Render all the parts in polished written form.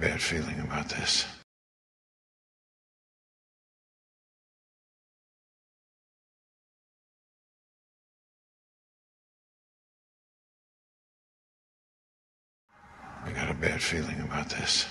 bad feeling about this. I got a bad feeling about this.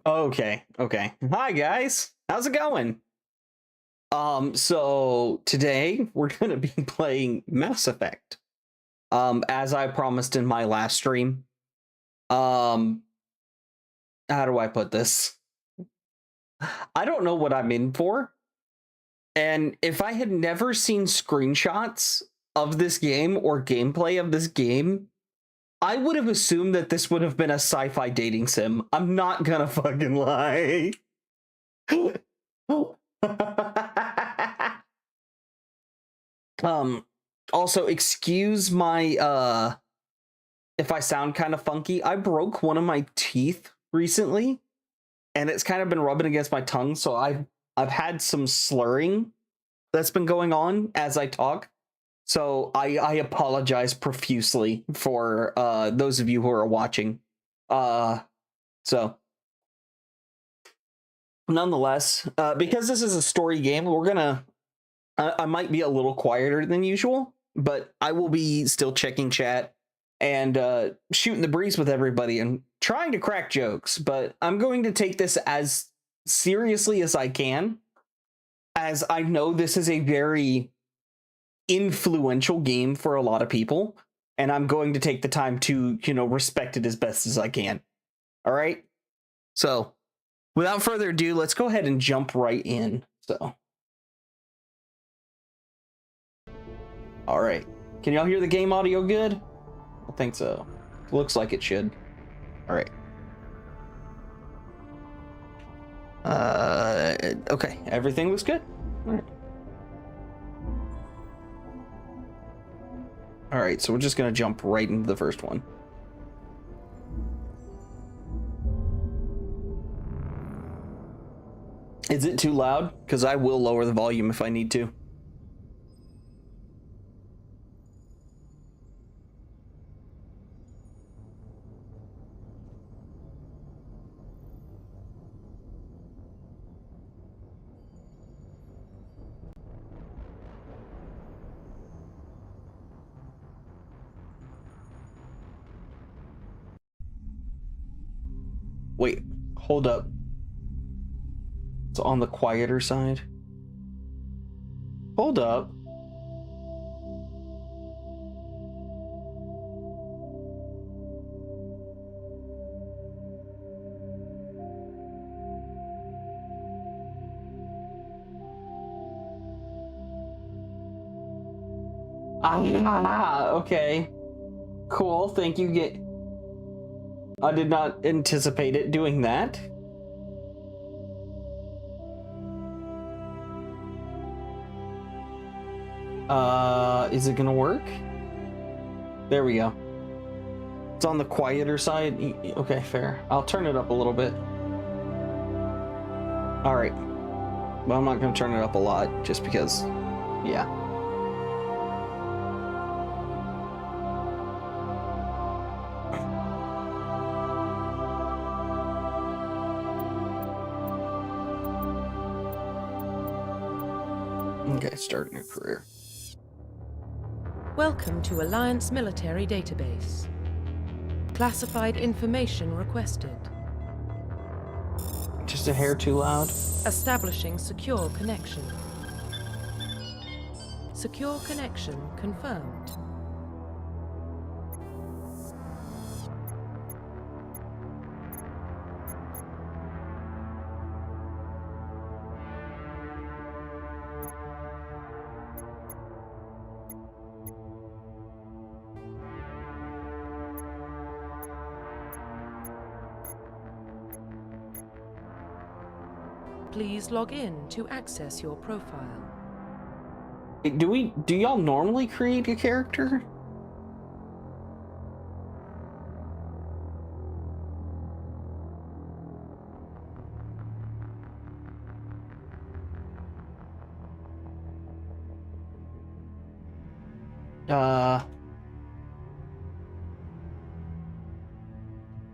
Okay. Hi guys. How's it going? So today we're gonna be playing Mass Effect. As I promised in my last stream. Um, how do I put this? I don't know what I'm in for. And if I had never seen screenshots of this game or gameplay of this game, I would have assumed that this would have been a sci-fi dating sim. I'm not gonna fucking lie. Um, Also, excuse my if I sound kind of funky. I broke one of my teeth recently, and it's kind of been rubbing against my tongue, so I've had some slurring that's been going on as I talk. So I apologize profusely for those of you who are watching. So nonetheless, because this is a story game, we're gonna I might be a little quieter than usual, but I will be still checking chat and shooting the breeze with everybody and trying to crack jokes. But I'm going to take this as seriously as I can, as I know this is a very influential game for a lot of people, and I'm going to take the time to, respect it as best as I can. All right. So without further ado, let's go ahead and jump right in. So. All right. Can y'all hear the game audio good? I think so. Looks like it should. All right. Okay. Everything looks good. All right. All right. So we're just going to jump right into the first one. Is it too loud? Because I will lower the volume if I need to. Wait, hold up. It's on the quieter side. Hold up. Okay. Cool. Thank you. I did not anticipate it doing that. Is it gonna work? There we go. It's on the quieter side. Okay, fair. I'll turn it up a little bit. All right. Well, I'm not gonna turn it up a lot just because, yeah. Okay, start a new career. Welcome to Alliance Military Database. Classified information requested. Just a hair too loud. Establishing secure connection. Secure connection confirmed. Please log in to access your profile. Do y'all normally create a character?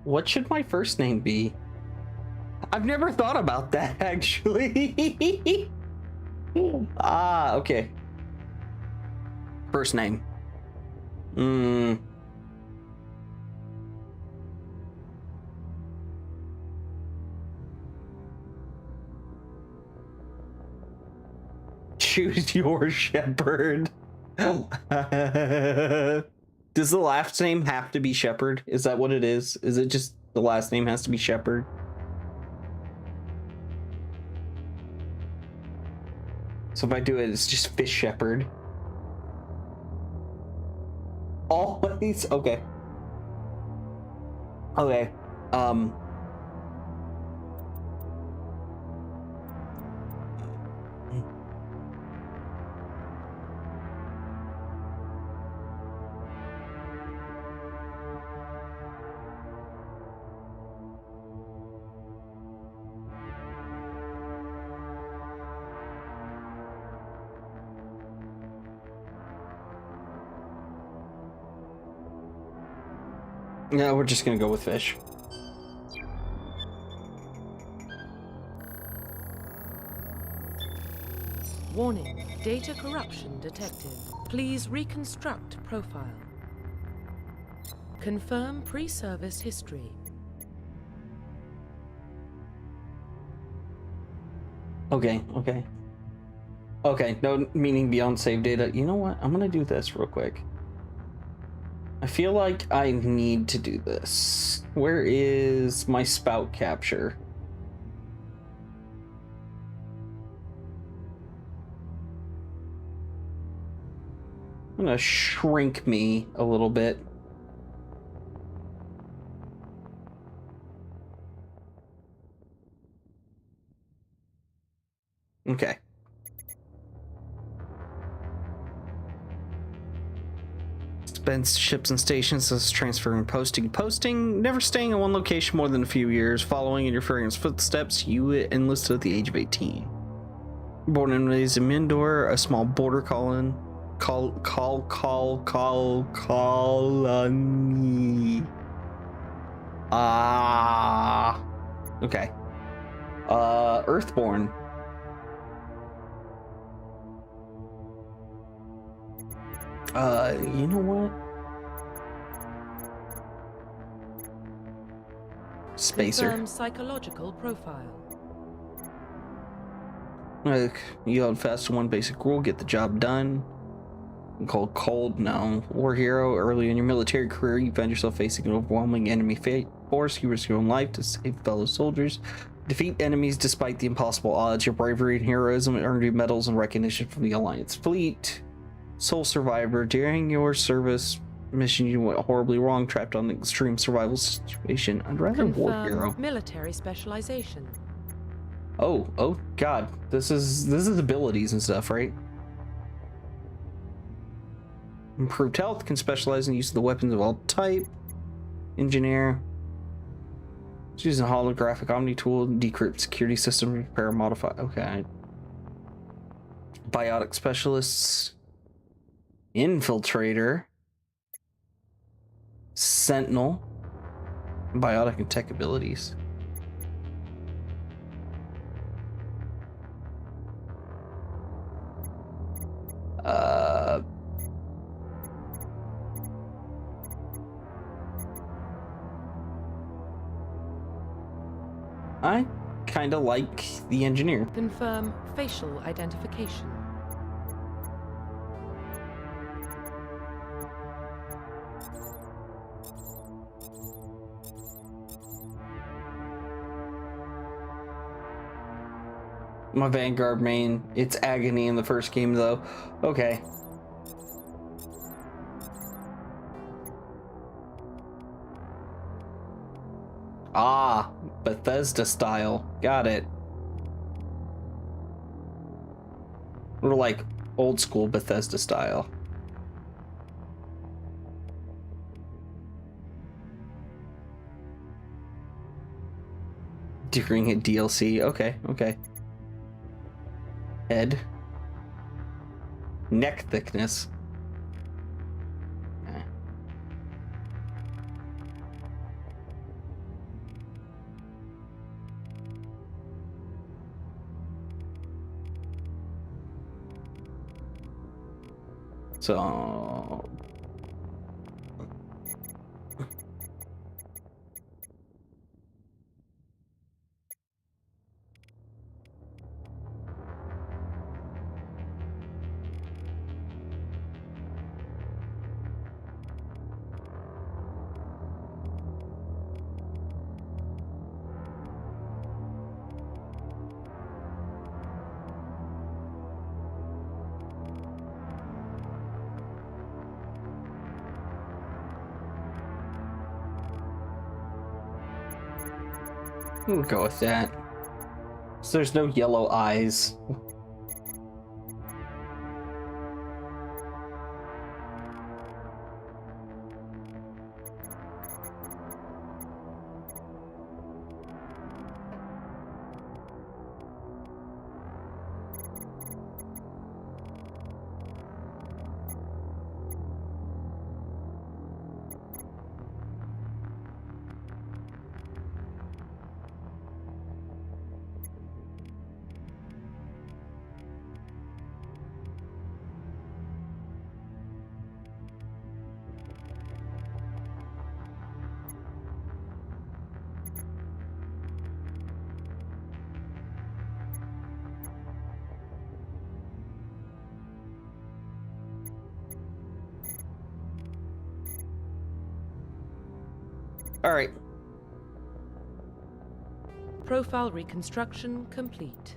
What should my first name be? I've never thought about that, actually. Okay. First name. choose your shepherd. Does the last name have to be Shepherd? Is that what it is? Is it just the last name has to be Shepherd? So if I do it, it's just Fish Shepherd. Always? Okay. Okay. Yeah, we're just gonna go with Fish. Warning, data corruption detected. Please reconstruct profile. Confirm pre-service history. Okay, okay. Okay, no meaning beyond save data. You know what? I'm gonna do this real quick. I feel like I need to do this. Where is my spout capture? I'm gonna shrink me a little bit. Okay. Spends ships and stations as transferring, posting, never staying in one location more than a few years, following in your friend's footsteps. You enlisted at the age of 18. Born and raised in Mindor, a small border colony. Ah. Okay. Earthborn. You know what? Spacer. Confirm psychological profile. You held fast to one basic rule: get the job done. Cold, no. War hero. Early in your military career, you found yourself facing an overwhelming enemy force. You risked your own life to save fellow soldiers. Defeat enemies despite the impossible odds. Your bravery and heroism earned you medals and recognition from the Alliance fleet. Sole survivor. During your service mission, you went horribly wrong, trapped on an extreme survival situation. I'd rather war hero. Confirm military specialization. Oh God. This is abilities and stuff, right? Improved health, can specialize in use of the weapons of all type. Engineer. It's using a holographic omni tool, decrypt security system, repair, modify. Okay. Biotic specialists. Infiltrator. Sentinel. Biotic and tech abilities. I kind of like the engineer. Confirm facial identification. My Vanguard main. It's agony in the first game, though. Okay. Ah, Bethesda style. Got it. Or like old school Bethesda style. During a DLC. Okay, okay. Head. Neck thickness. Okay. So We'll go with that. So there's no yellow eyes. All right. Profile reconstruction complete.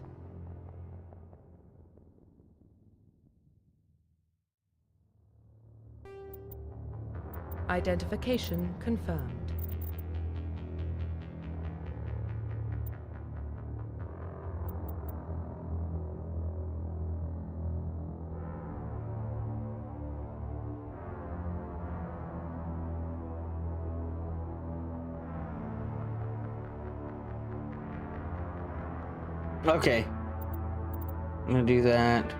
Identification confirmed. Okay. I'm gonna do that.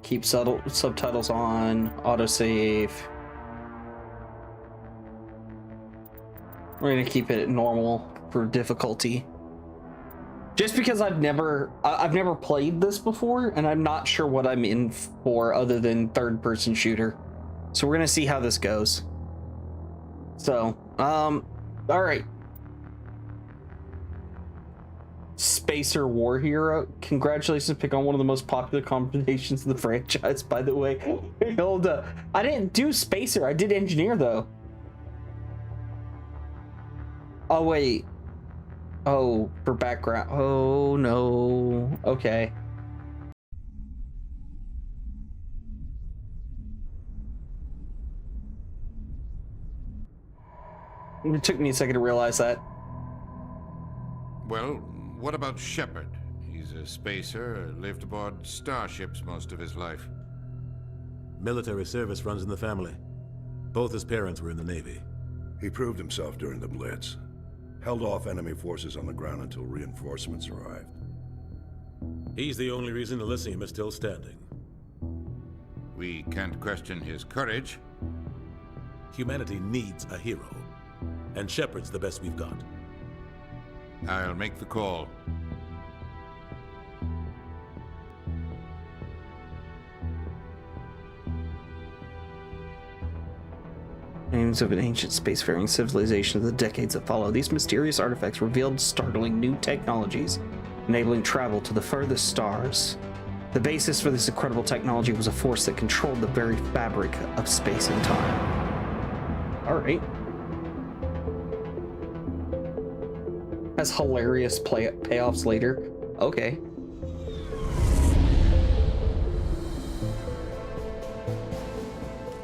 Keep subtitles on, autosave. We're gonna keep it at normal for difficulty. Just because I've never played this before, and I'm not sure what I'm in for other than third-person shooter. So we're gonna see how this goes. So, all right. Spacer War Hero. Congratulations, pick on one of the most popular combinations in the franchise, by the way. Hold up. I didn't do Spacer, I did Engineer, though. Oh, wait. Oh, for background. Oh, no. Okay. It took me a second to realize that. Well, what about Shepard? He's a spacer, lived aboard starships most of his life. Military service runs in the family. Both his parents were in the Navy. He proved himself during the Blitz. Held off enemy forces on the ground until reinforcements arrived. He's the only reason Elysium is still standing. We can't question his courage. Humanity needs a hero. And Shepard's the best we've got. I'll make the call. Names of an ancient spacefaring civilization of the decades that follow. These mysterious artifacts revealed startling new technologies, enabling travel to the furthest stars. The basis for this incredible technology was a force that controlled the very fabric of space and time. All right. Has hilarious payoffs later. Okay.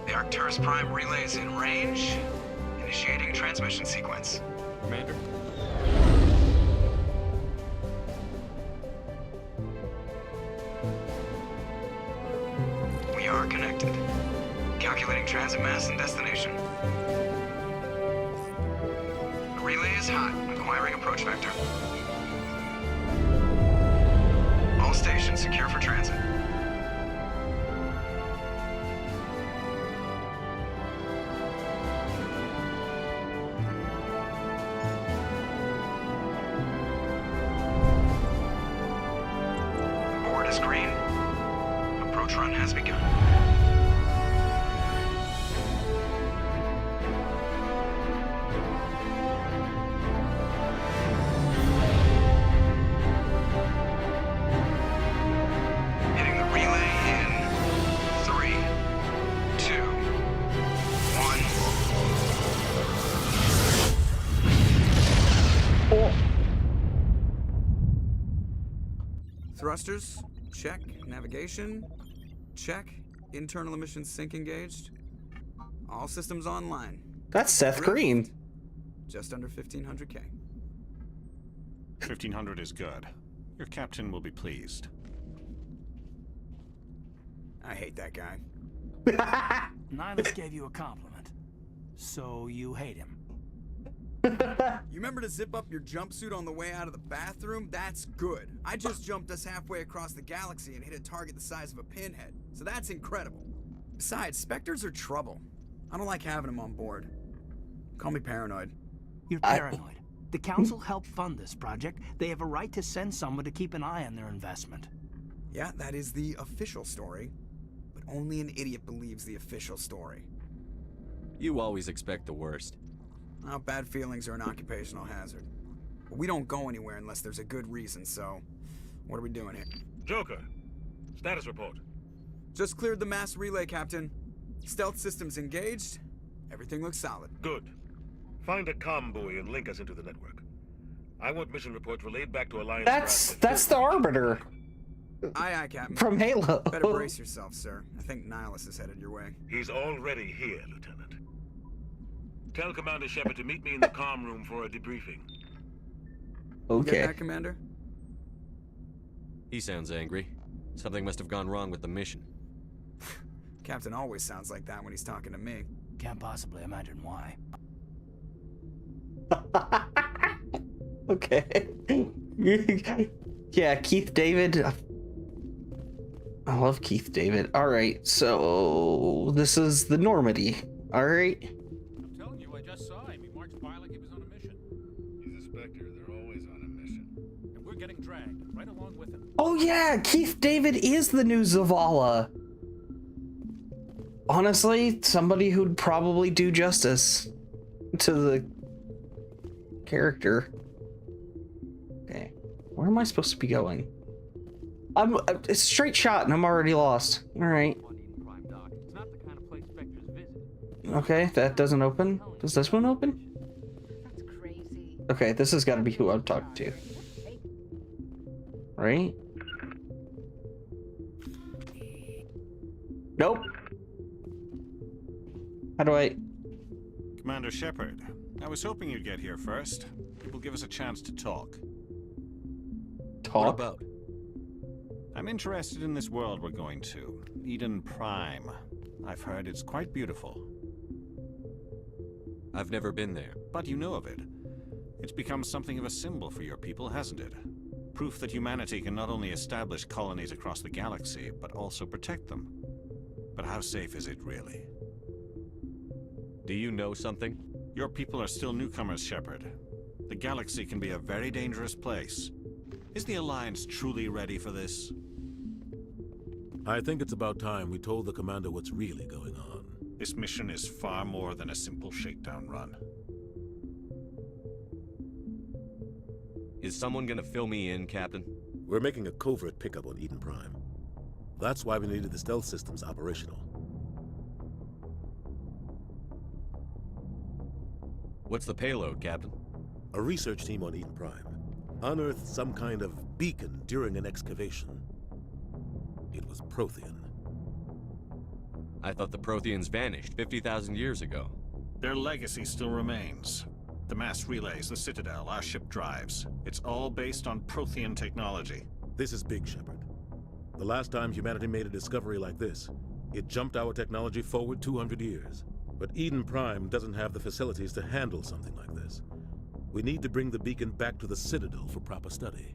The Arcturus Prime relay is in range. Initiating transmission sequence. Commander. We are connected. Calculating transit mass and destination. The relay is hot. Acquiring approach vector. All stations secure for transit. Board is green. Approach run has begun. Hitting the relay in 3, 2, 1. Oh. Thrusters, check. Navigation, check. Internal emissions sync engaged. All systems online. That's Seth Green. Just under 1,500K. 1,500 is good. Your captain will be pleased. I hate that guy. Nihilus gave you a compliment. So you hate him. You remember to zip up your jumpsuit on the way out of the bathroom? That's good. I just jumped us halfway across the galaxy and hit a target the size of a pinhead. So that's incredible. Besides, Spectres are trouble. I don't like having them on board. Call me paranoid. You're paranoid. The Council helped fund this project. They have a right to send someone to keep an eye on their investment. Yeah, that is the official story. But only an idiot believes the official story. You always expect the worst. Well, bad feelings are an occupational hazard. But we don't go anywhere unless there's a good reason, so... What are we doing here? Joker, status report. Just cleared the mass relay, Captain. Stealth systems engaged. Everything looks solid. Good. Find a comm buoy and link us into the network. I want mission reports relayed back to Alliance. That's the Arbiter. Aye, Captain. From Halo. Better brace yourself, sir. I think Nihilus is headed your way. He's already here, Lieutenant. Tell Commander Shepard to meet me in the comm room for a debriefing. Okay. Get that, Commander? He sounds angry. Something must have gone wrong with the mission. Captain always sounds like that when he's talking to me. Can't possibly imagine why. Okay. Yeah, Keith David. I love Keith David. All right, so this is the Normandy. All right. I'm telling you, I just saw him. He marched by like he was on a mission. He's a Spectre. They're always on a mission. And we're getting dragged right along with him. Oh yeah, Keith David is the new Zavala. Honestly, somebody who'd probably do justice to the character. Okay, where am I supposed to be going? It's a straight shot and I'm already lost. All right. Okay, that doesn't open. Does this one open? That's crazy. Okay, this has got to be who I'm talking to. Right? Nope. How do I... Commander Shepard, I was hoping you'd get here first. It will give us a chance to talk. What about? I'm interested in this world we're going to. Eden Prime. I've heard it's quite beautiful. I've never been there. But you know of it. It's become something of a symbol for your people, hasn't it? Proof that humanity can not only establish colonies across the galaxy, but also protect them. But how safe is it, really? Do you know something? Your people are still newcomers, Shepard. The galaxy can be a very dangerous place. Is the Alliance truly ready for this? I think it's about time we told the commander what's really going on. This mission is far more than a simple shakedown run. Is someone gonna fill me in, Captain? We're making a covert pickup on Eden Prime. That's why we needed the stealth systems operational. What's the payload, Captain? A research team on Eden Prime unearthed some kind of beacon during an excavation. It was Prothean. I thought the Protheans vanished 50,000 years ago. Their legacy still remains. The mass relays, the Citadel, our ship drives. It's all based on Prothean technology. This is big, Shepard. The last time humanity made a discovery like this, it jumped our technology forward 200 years. But Eden Prime doesn't have the facilities to handle something like this. We need to bring the beacon back to the Citadel for proper study.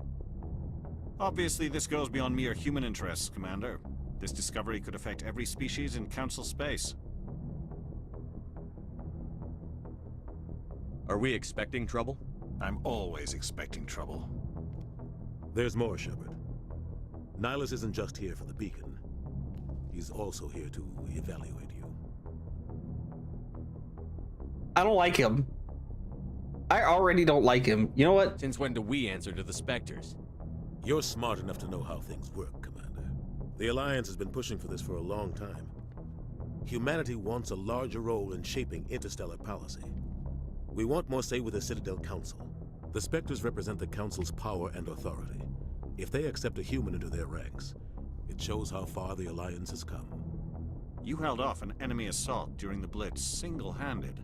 Obviously, this goes beyond mere human interests, Commander. This discovery could affect every species in Council space. Are we expecting trouble? I'm always expecting trouble. There's more, Shepard. Nihilus isn't just here for the beacon. He's also here to evaluate you. I don't like him. I already don't like him. You know what? Since when do we answer to the Spectres? You're smart enough to know how things work, Commander. The Alliance has been pushing for this for a long time. Humanity wants a larger role in shaping interstellar policy. We want more say with the Citadel Council. The Spectres represent the Council's power and authority. If they accept a human into their ranks, it shows how far the Alliance has come. You held off an enemy assault during the Blitz single-handed.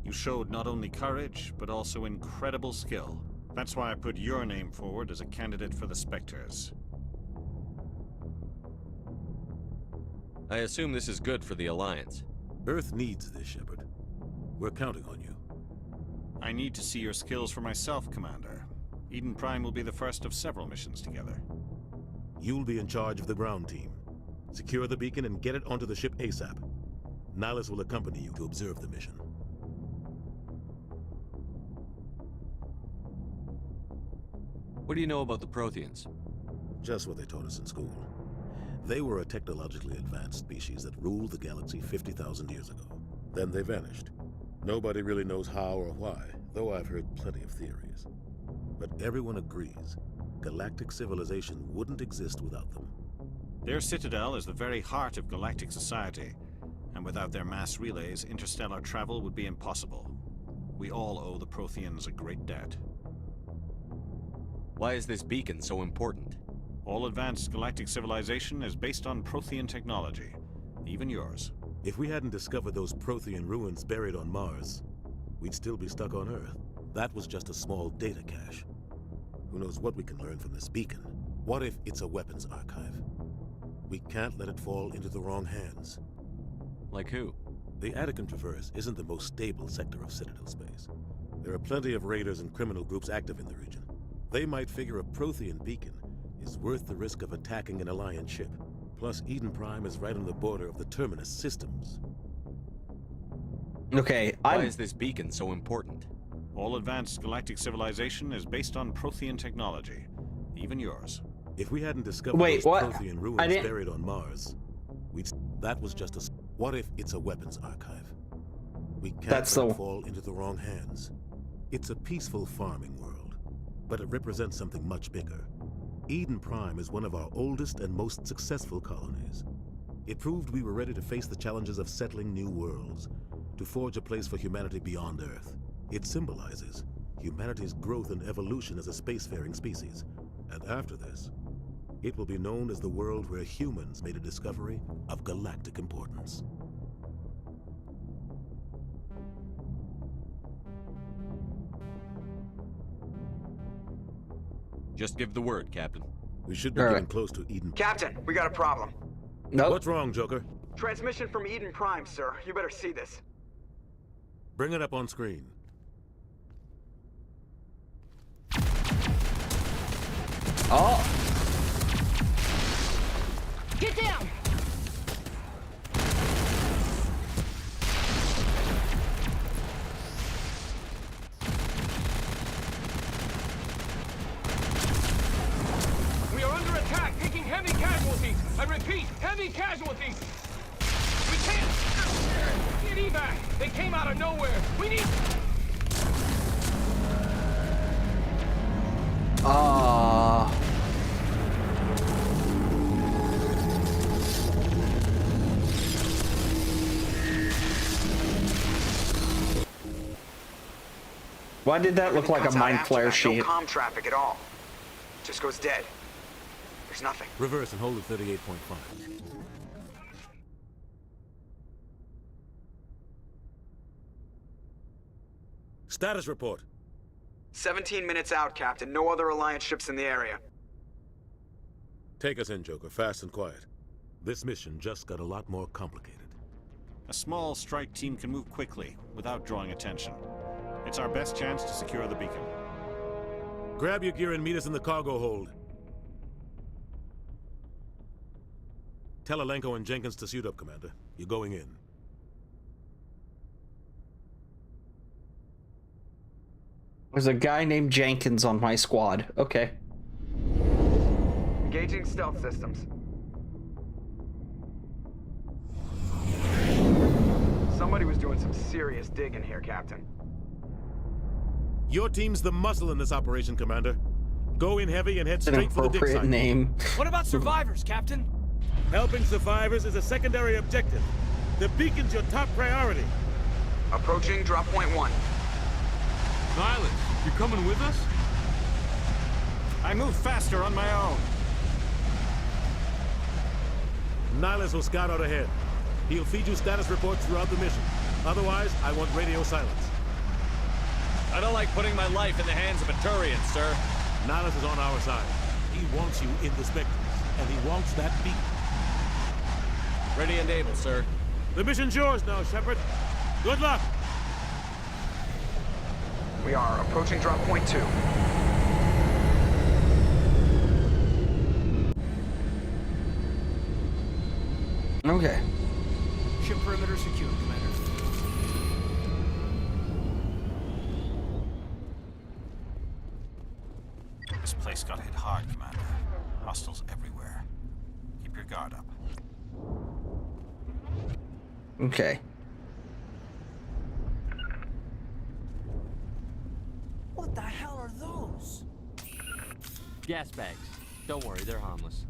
You showed not only courage, but also incredible skill. That's why I put your name forward as a candidate for the Spectres. I assume this is good for the Alliance. Earth needs this, Shepard. We're counting on you. I need to see your skills for myself, Commander. Eden Prime will be the first of several missions together. You'll be in charge of the ground team. Secure the beacon and get it onto the ship ASAP. Nihilus will accompany you to observe the mission. What do you know about the Protheans? Just what they taught us in school. They were a technologically advanced species that ruled the galaxy 50,000 years ago. Then they vanished. Nobody really knows how or why, though I've heard plenty of theories. But everyone agrees, galactic civilization wouldn't exist without them. Their citadel is the very heart of galactic society, and without their mass relays, interstellar travel would be impossible. We all owe the Protheans a great debt. Why is this beacon so important? All advanced galactic civilization is based on Prothean technology, even yours. If we hadn't discovered those Prothean ruins buried on Mars, we'd still be stuck on Earth. That was just a small data cache. Who knows what we can learn from this beacon? What if it's a weapons archive? We can't let it fall into the wrong hands. Like who? The Attican Traverse isn't the most stable sector of Citadel space. There are plenty of raiders and criminal groups active in the region. They might figure a Prothean beacon is worth the risk of attacking an Alliance ship. Plus, Eden Prime is right on the border of the Terminus systems. Okay, Why is this beacon so important? All advanced galactic civilization is based on Prothean technology, even yours. If we hadn't discovered those Prothean ruins buried on Mars, that was just a... What if it's a weapons archive? We can't let it fall into the wrong hands. It's a peaceful farming world, but it represents something much bigger. Eden Prime is one of our oldest and most successful colonies. It proved we were ready to face the challenges of settling new worlds, to forge a place for humanity beyond Earth. It symbolizes humanity's growth and evolution as a spacefaring species. And after this, it will be known as the world where humans made a discovery of galactic importance. Just give the word, Captain. We should be getting close to Eden. Captain, we got a problem. Nope. What's wrong, Joker? Transmission from Eden Prime, sir. You better see this. Bring it up on screen. Oh! Get down! We are under attack, taking heavy casualties. I repeat, heavy casualties. We can't get evac. They came out of nowhere. We need... Why did that look like a mind flare sheet? No comm traffic at all. Just goes dead. There's nothing. Reverse and hold at 38.5. Status report. 17 minutes out, Captain. No other Alliance ships in the area. Take us in, Joker, fast and quiet. This mission just got a lot more complicated. A small strike team can move quickly, without drawing attention. It's our best chance to secure the beacon. Grab your gear and meet us in the cargo hold. Tell Alenko and Jenkins to suit up, Commander. You're going in. There's a guy named Jenkins on my squad. Okay. Engaging stealth systems. Somebody was doing some serious digging here, Captain. Your team's the muscle in this operation, Commander. Go in heavy and head straight for the dig Appropriate site. name. What about survivors, Captain? Helping survivors is a secondary objective. The beacon's your top priority. Approaching drop point 1. Nihilus, you coming with us? I move faster on my own. Nihilus will scout out ahead. He'll feed you status reports throughout the mission. Otherwise, I want radio silence. I don't like putting my life in the hands of a Turian, sir. Nihilus is on our side. He wants you in the Spectres, and he wants that beat. Ready and able, sir. The mission's yours now, Shepard. Good luck. We are approaching drop point 2. Okay. Ship perimeter secure, Commander. This place got hit hard, Commander. Hostiles everywhere. Keep your guard up. Okay. What the hell are those? Gas bags. Don't worry, they're harmless.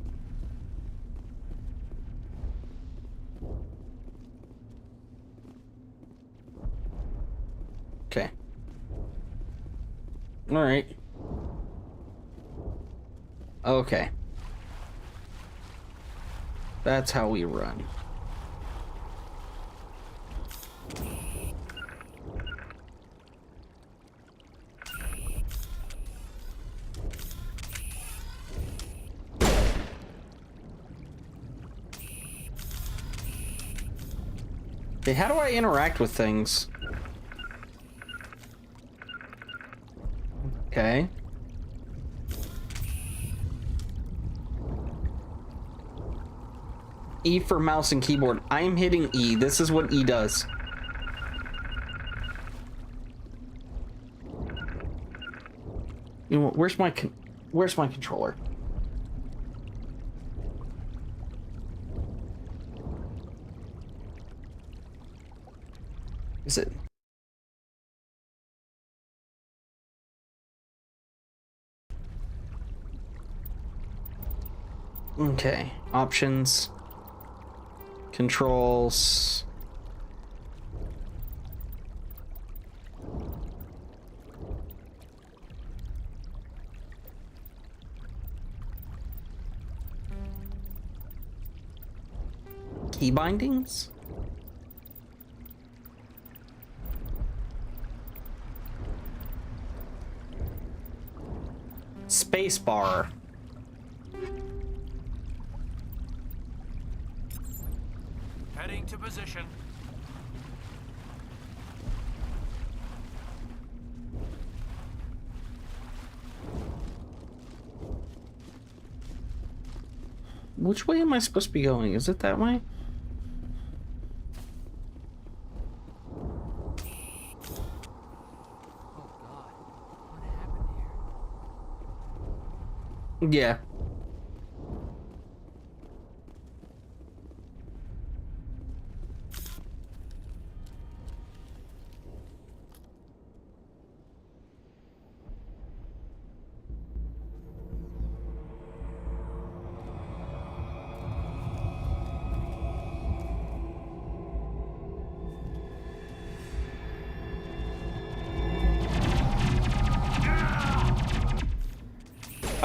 Okay. All right. Okay. That's how we run. Okay, how do I interact with things? Okay. E for mouse and keyboard. I'm hitting E. This is what E does. You know, where's my controller? Is it? Okay, options, controls. Key bindings? Space bar. Heading to position. Which way am I supposed to be going? Is it that way? Yeah.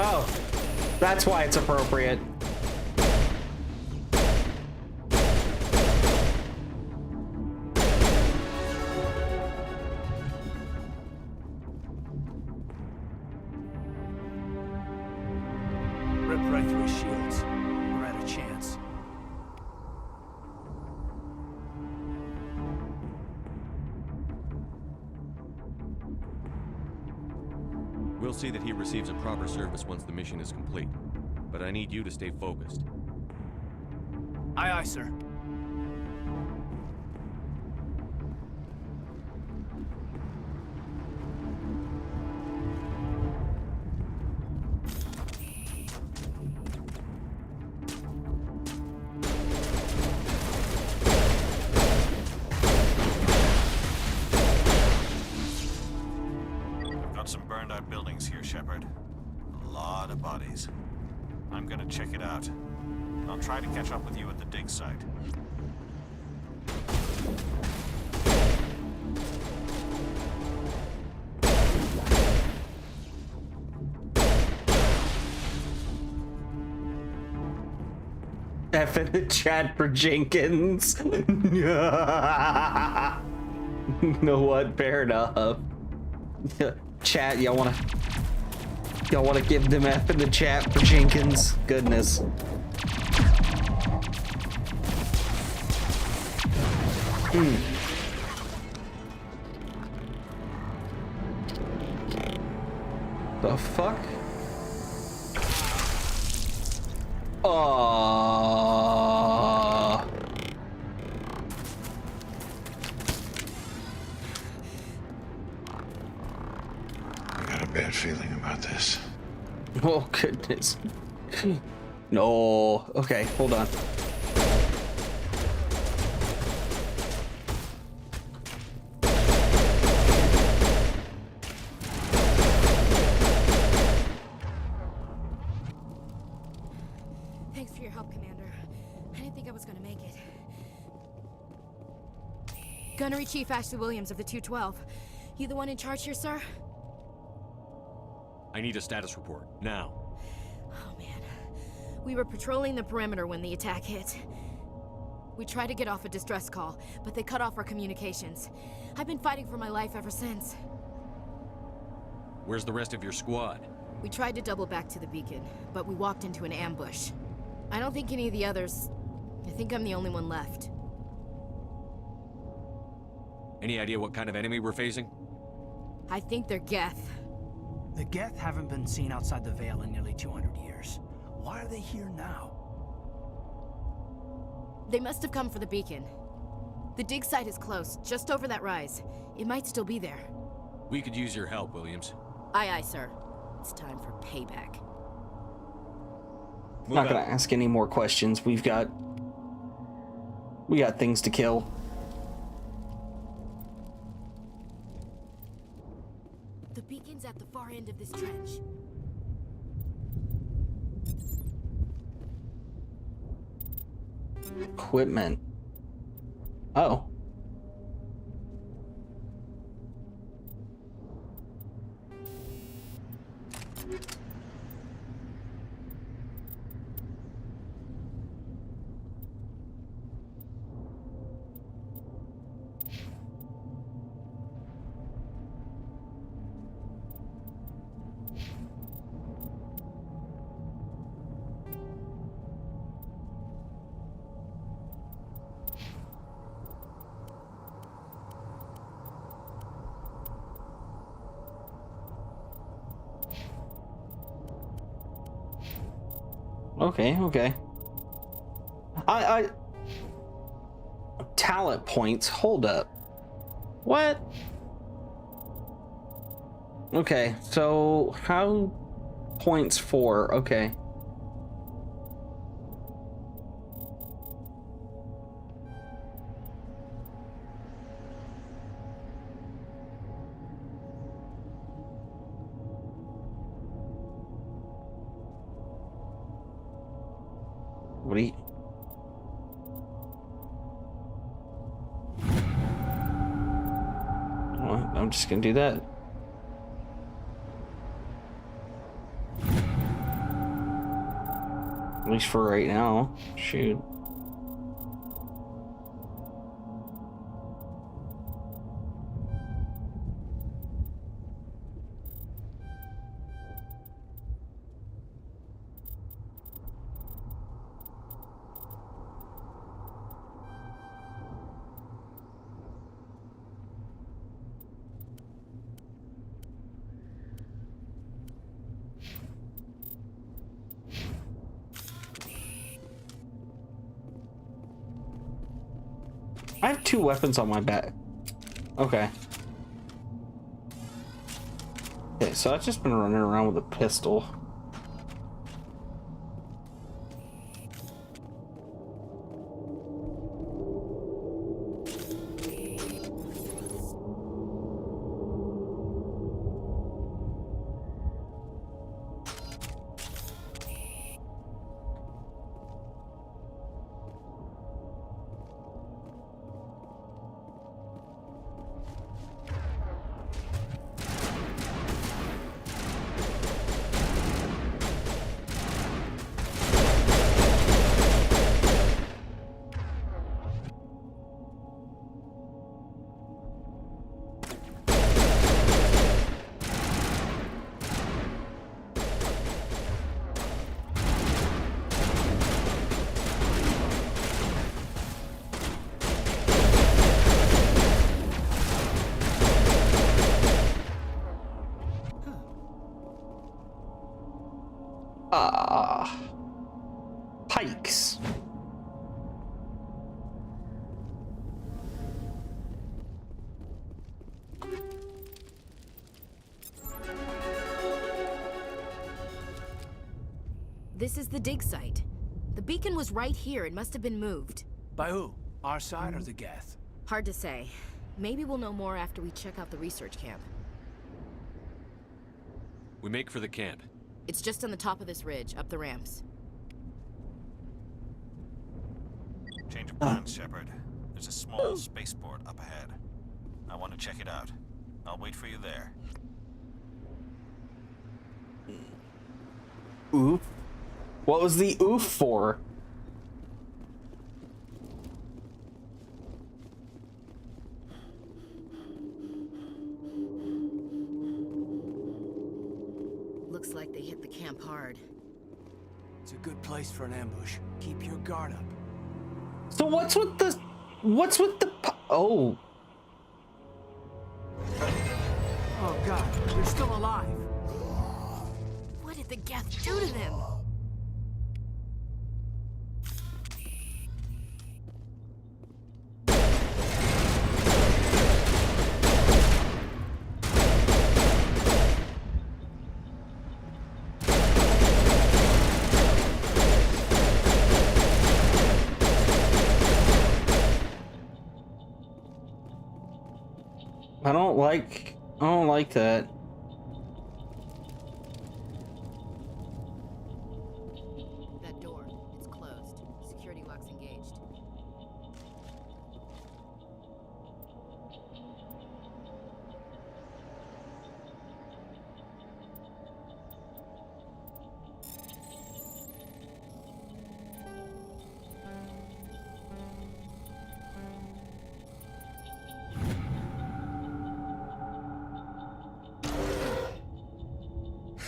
Oh, that's why it's appropriate. Rip right through his shields. We're at a chance. We'll see that he receives a proper service once the mission is complete. But I need you to stay focused. Aye, aye, sir. Got some burned out buildings here, Shepard. A lot of bodies. I'm gonna check it out. I'll try to catch up with you at the dig site. F in the chat for Jenkins. You know what? Fair enough. Chat, y'all wanna give them F in the chat for Jenkins? Goodness. The fuck? I got a bad feeling about this. Oh goodness. No. Okay, hold on. Thanks for your help, Commander. I didn't think I was gonna make it. Gunnery Chief Ashley Williams of the 212. You the one in charge here, sir? I need a status report, now. Oh man. We were patrolling the perimeter when the attack hit. We tried to get off a distress call, but they cut off our communications. I've been fighting for my life ever since. Where's the rest of your squad? We tried to double back to the beacon, but we walked into an ambush. I don't think any of the others... I think I'm the only one left. Any idea what kind of enemy we're facing? I think they're Geth. The Geth haven't been seen outside the Veil in nearly 200 years. Why are they here now? They must have come for the beacon. The dig site is close, just over that rise. It might still be there. We could use your help, Williams. Aye, aye, sir. It's time for payback. Not gonna ask any more questions. We got things to kill. The beacon's at the far end of this trench. Equipment. Oh. Okay. I talent points. Hold up. What? Okay, so how points for? Okay. What do you... Well, I'm just gonna do that. At least for right now. Shoot. I have 2 weapons on my back. Okay. Okay, so I've just been running around with a pistol. Pikes. This is the dig site. The beacon was right here. It must have been moved. By who? Our side or the Geth? Hard to say. Maybe we'll know more after we check out the research camp. We make for the camp. It's just on the top of this ridge, up the ramps. Change of plans, Shepard. There's a small spaceport up ahead. I want to check it out. I'll wait for you there. Oof. What was the oof for? Looks like they hit the camp hard. It's a good place for an ambush. Keep your guard up. So what's with the oh. Oh god, they're still alive. What did the Geth do to them? I don't like that. That door, it's closed. Security lock's engaged.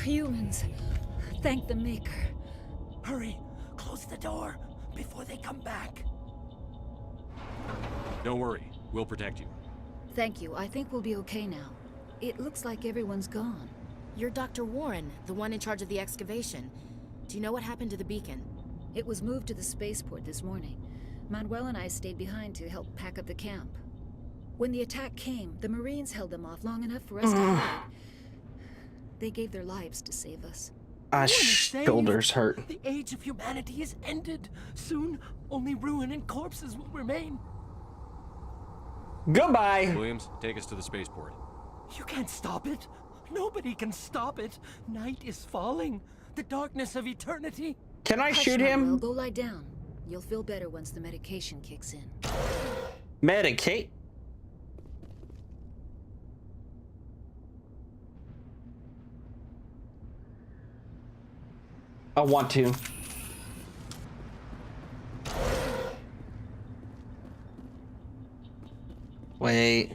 Humans. Thank the Maker. Hurry! Close the door before they come back. Don't worry. We'll protect you. Thank you. I think we'll be okay now. It looks like everyone's gone. You're Dr. Warren, the one in charge of the excavation. Do you know what happened to the beacon? It was moved to the spaceport this morning. Manuel and I stayed behind to help pack up the camp. When the attack came, the Marines held them off long enough for us to hide. They gave their lives to save us. My shoulders hurt. The age of humanity is ended. Soon, only ruin and corpses will remain. Goodbye. Williams, take us to the spaceport. You can't stop it. Nobody can stop it. Night is falling. The darkness of eternity. Can I shoot Manuel, him? go lie down. You'll feel better once the medication kicks in. Medicate? I want to. Wait.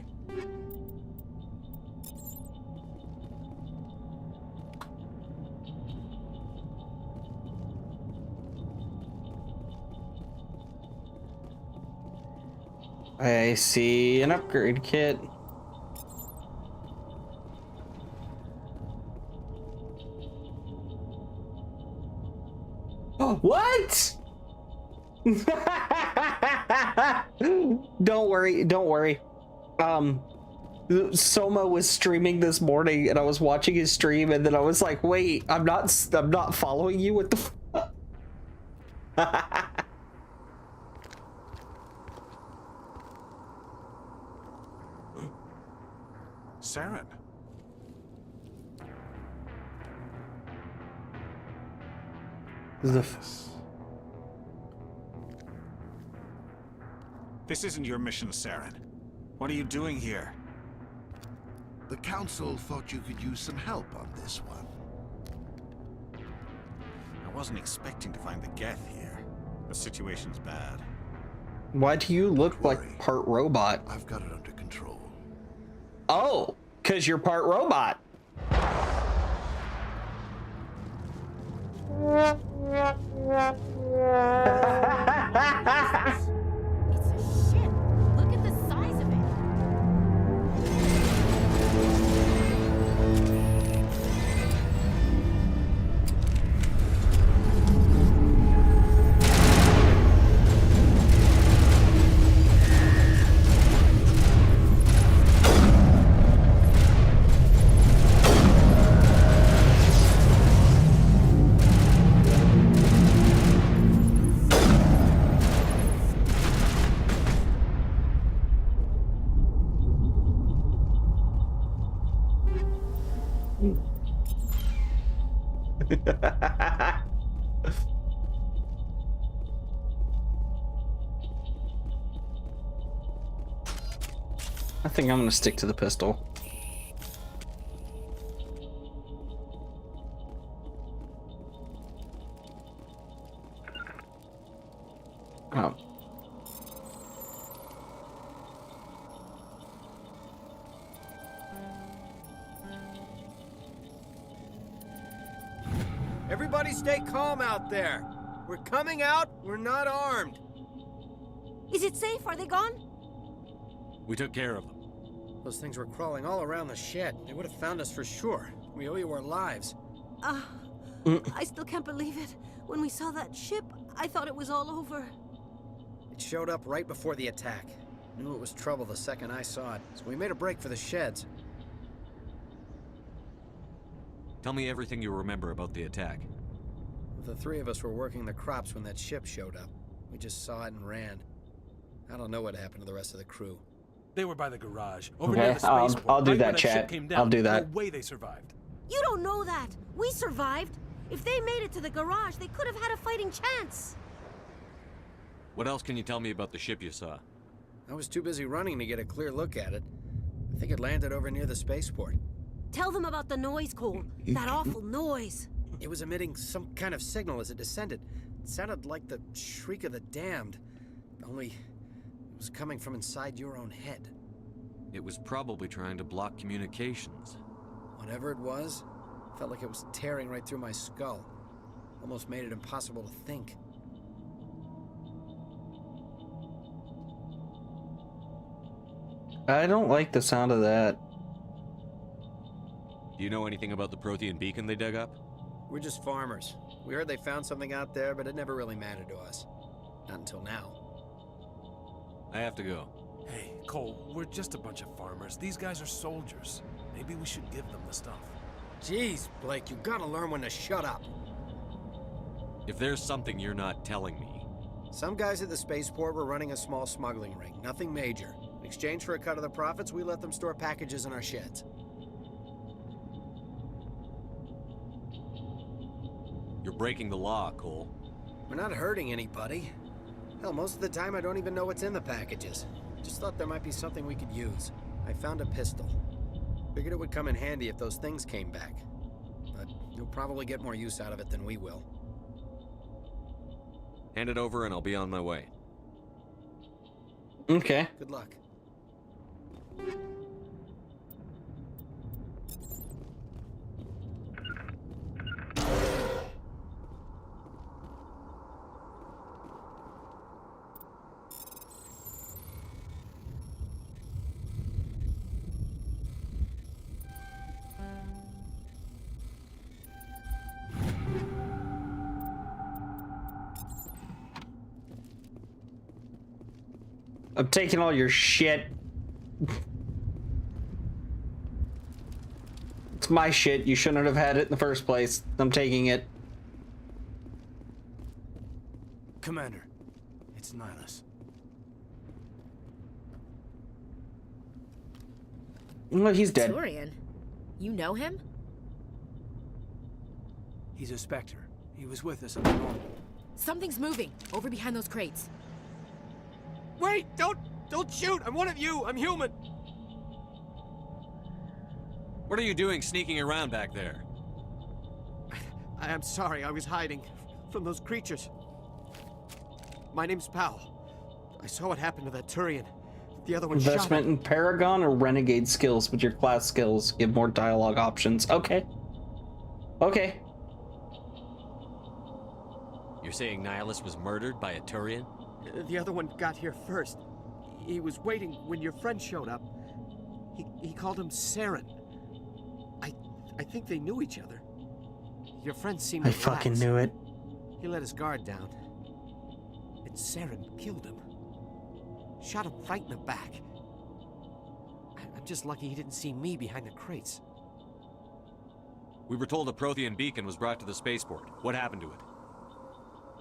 I see an upgrade kit. What? Don't worry. Soma was streaming this morning and I was watching his stream and then I was like, wait, I'm not following you. What the Saren. This isn't your mission, Saren. What are you doing here? The Council thought you could use some help on this one. I wasn't expecting to find the Geth here. The situation's bad. Why do you look like part robot? I've got it under control. Oh, because you're part robot. It's a ship. Look at the size of it. I think I'm gonna stick to the pistol. Oh. Everybody stay calm out there. We're coming out, we're not armed. Is it safe? Are they gone? We took care of them. Those things were crawling all around the shed. They would have found us for sure. We owe you our lives. I still can't believe it. When we saw that ship, I thought it was all over. It showed up right before the attack. Knew it was trouble the second I saw it, so we made a break for the sheds. Tell me everything you remember about the attack. The three of us were working the crops when that ship showed up. We just saw it and ran. I don't know what happened to the rest of the crew. They were by the garage, over Okay, near the spaceport. I'll do right that, when chat. ship came down. I'll do that. No way they survived. You don't know that. We survived. If they made it to the garage, they could have had a fighting chance. What else can you tell me about the ship you saw? I was too busy running to get a clear look at it. I think it landed over near the spaceport. Tell them about the noise, Cole. That awful noise. It was emitting some kind of signal as it descended. It sounded like the shriek of the damned. Only it was coming from inside your own head. It was probably trying to block communications. Whatever it was, felt like it was tearing right through my skull. Almost made it impossible to think. I don't like the sound of that. Do you know anything about the Prothean beacon they dug up? We're just farmers. We heard they found something out there, but it never really mattered to us. Not until now. I have to go. Hey, Cole, we're just a bunch of farmers. These guys are soldiers. Maybe we should give them the stuff. Jeez, Blake, you gotta learn when to shut up. If there's something you're not telling me... Some guys at the spaceport were running a small smuggling ring. Nothing major. In exchange for a cut of the profits, we let them store packages in our sheds. You're breaking the law, Cole. We're not hurting anybody. Hell, most of the time I don't even know what's in the packages. Just thought there might be something we could use. I found a pistol. Figured it would come in handy if those things came back. But you'll probably get more use out of it than we will. Hand it over and I'll be on my way. Okay. Good luck. I'm taking all your shit. It's my shit. You shouldn't have had it in the first place. I'm taking it. Commander, it's Nihilus. Well, he's dead. Turian, you know him? He's a Spectre. He was with us at the normal. Something's moving over behind those crates. Wait! Don't shoot! I'm one of you! I'm human! What are you doing sneaking around back there? I'm sorry, I was hiding from those creatures. My name's Powell. I saw what happened to that Turian. The other one Investment shot in Paragon or Renegade skills with your class skills give more dialogue options. Okay. Okay. You're saying Nihilus was murdered by a Turian? The other one got here first. He was waiting when your friend showed up. He called him Saren. I think they knew each other. Your friend seemed I to fucking relax. knew it. He let his guard down. And Saren killed him. Shot him right in the back. I'm just lucky he didn't see me behind the crates. We were told a Prothean beacon was brought to the spaceport. What happened to it?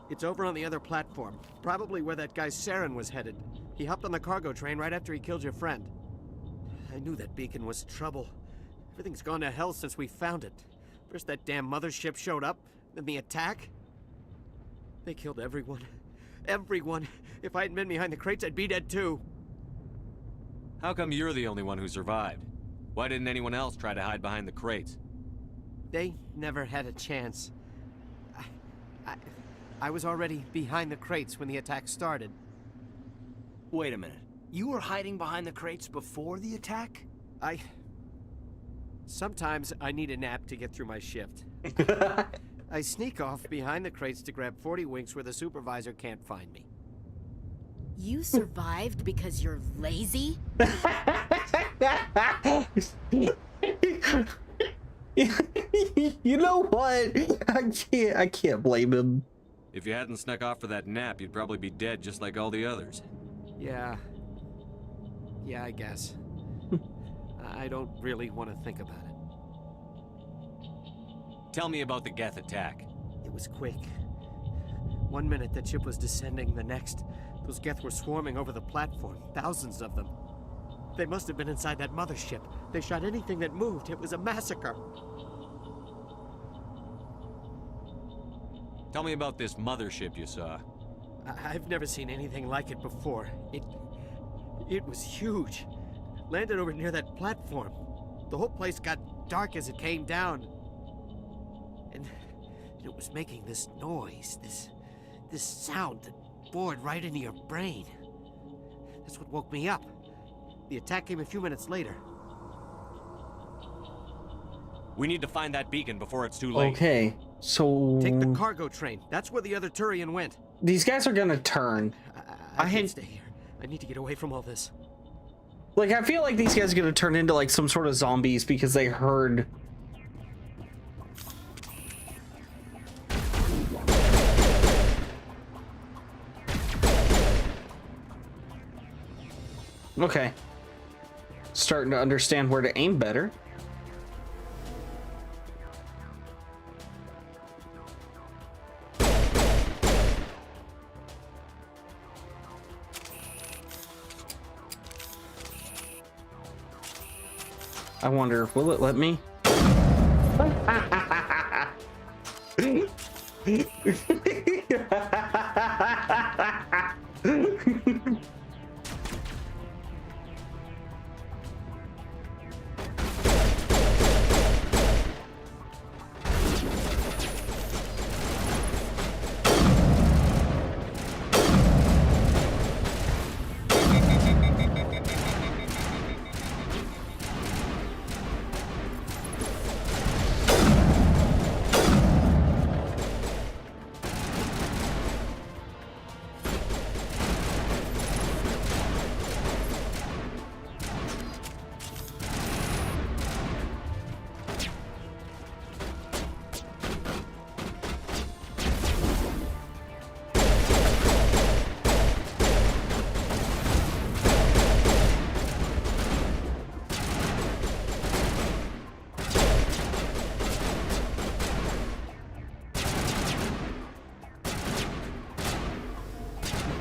It's over on the other platform. Probably where that guy Saren was headed. He hopped on the cargo train right after he killed your friend. I knew that beacon was trouble. Everything's gone to hell since we found it. First that damn mothership showed up, then the attack. They killed everyone. Everyone. If I hadn't been behind the crates, I'd be dead too. How come you're the only one who survived? Why didn't anyone else try to hide behind the crates? They never had a chance. I was already behind the crates when the attack started. Wait a minute. You were hiding behind the crates before the attack? Sometimes I need a nap to get through my shift. I sneak off behind the crates to grab 40 winks where the supervisor can't find me. You survived because you're lazy? You know what? I can't blame him. If you hadn't snuck off for that nap, you'd probably be dead just like all the others. Yeah, I guess. I don't really want to think about it. Tell me about the Geth attack. It was quick. 1 minute that ship was descending, the next, those Geth were swarming over the platform, thousands of them. They must have been inside that mothership. They shot anything that moved. It was a massacre. Tell me about this mothership you saw. I've never seen anything like it before. It was huge. Landed over near that platform. The whole place got dark as it came down. And it was making this noise, this sound that bored right into your brain. That's what woke me up. The attack came a few minutes later. We need to find that beacon before it's too late. Okay, so... Take the cargo train. That's where the other Turian went. These guys are gonna turn. I can't stay here. I need to get away from all this. Like, I feel like these guys are gonna turn into, like, some sort of zombies because they heard... Okay. Starting to understand where to aim better. I wonder, will it let me?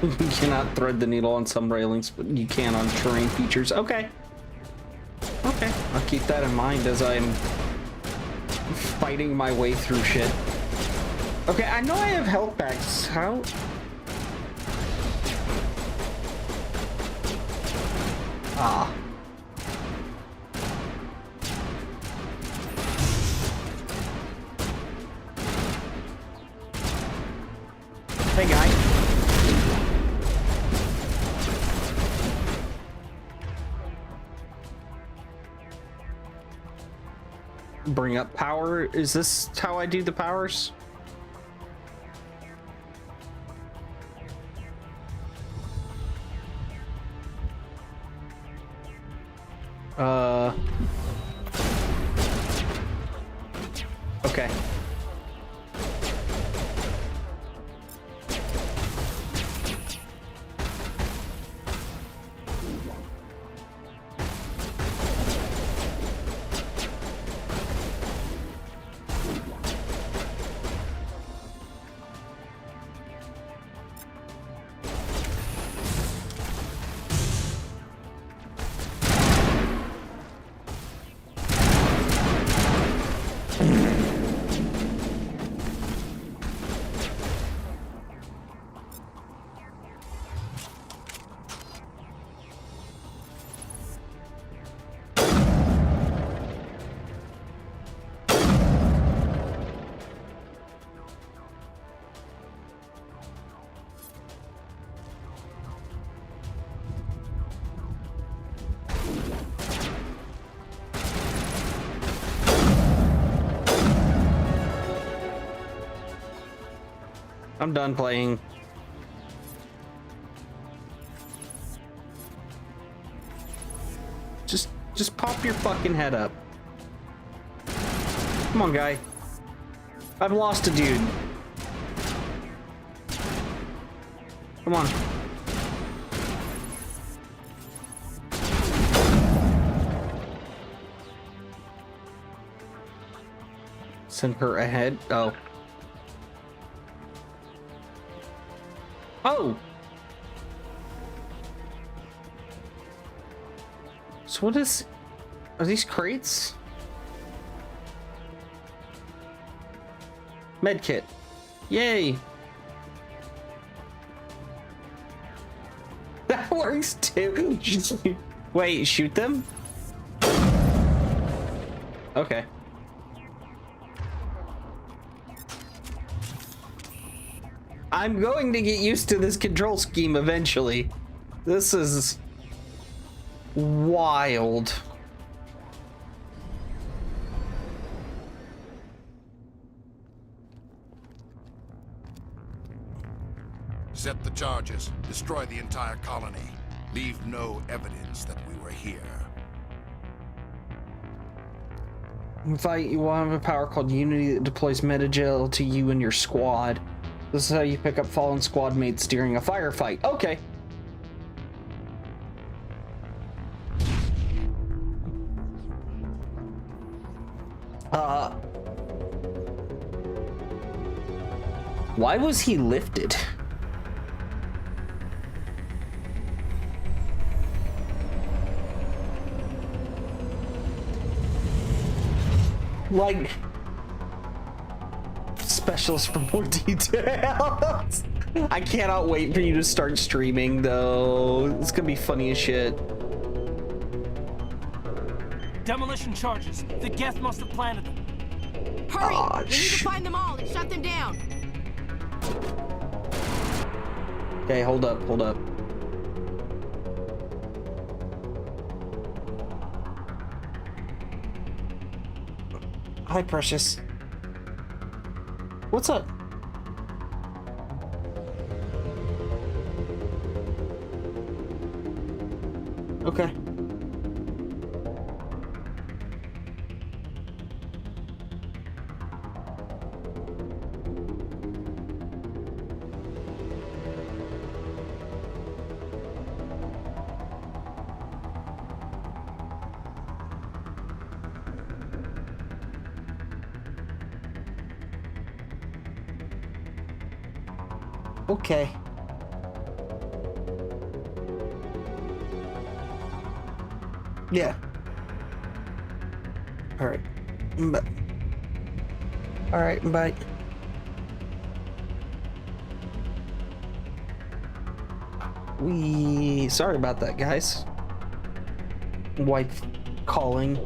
You cannot thread the needle on some railings, but you can on terrain features. Okay. Okay. I'll keep that in mind as I'm fighting my way through shit. Okay, I know I have health packs. How? Ah. Hey, guy. Bring up power. Is this how I do the powers? Okay. Hey, guy. I'm done playing. Just pop your fucking head up. Come on, guy. I've lost a dude. Come on. Send her ahead. Oh. Oh! So what is... Are these crates? Medkit. Yay! That works too. Wait, shoot them? Okay. I'm going to get used to this control scheme eventually. This is wild. Set the charges. Destroy the entire colony. Leave no evidence that we were here. Invite you will have a power called Unity that deploys metagel to you and your squad. This is how you pick up fallen squad mates during a firefight. Okay. Why was he lifted? Like, specialist for more details. I cannot wait for you to start streaming, though. It's gonna be funny as shit. Demolition charges. The Geth must have planted them. Hurry! We need to find them all and shut them down. Okay, hold up, hold up. Hi, Precious. What's up? Okay. Okay. Yeah. All right. Bye. All right. Bye. Sorry about that, guys. Wife calling.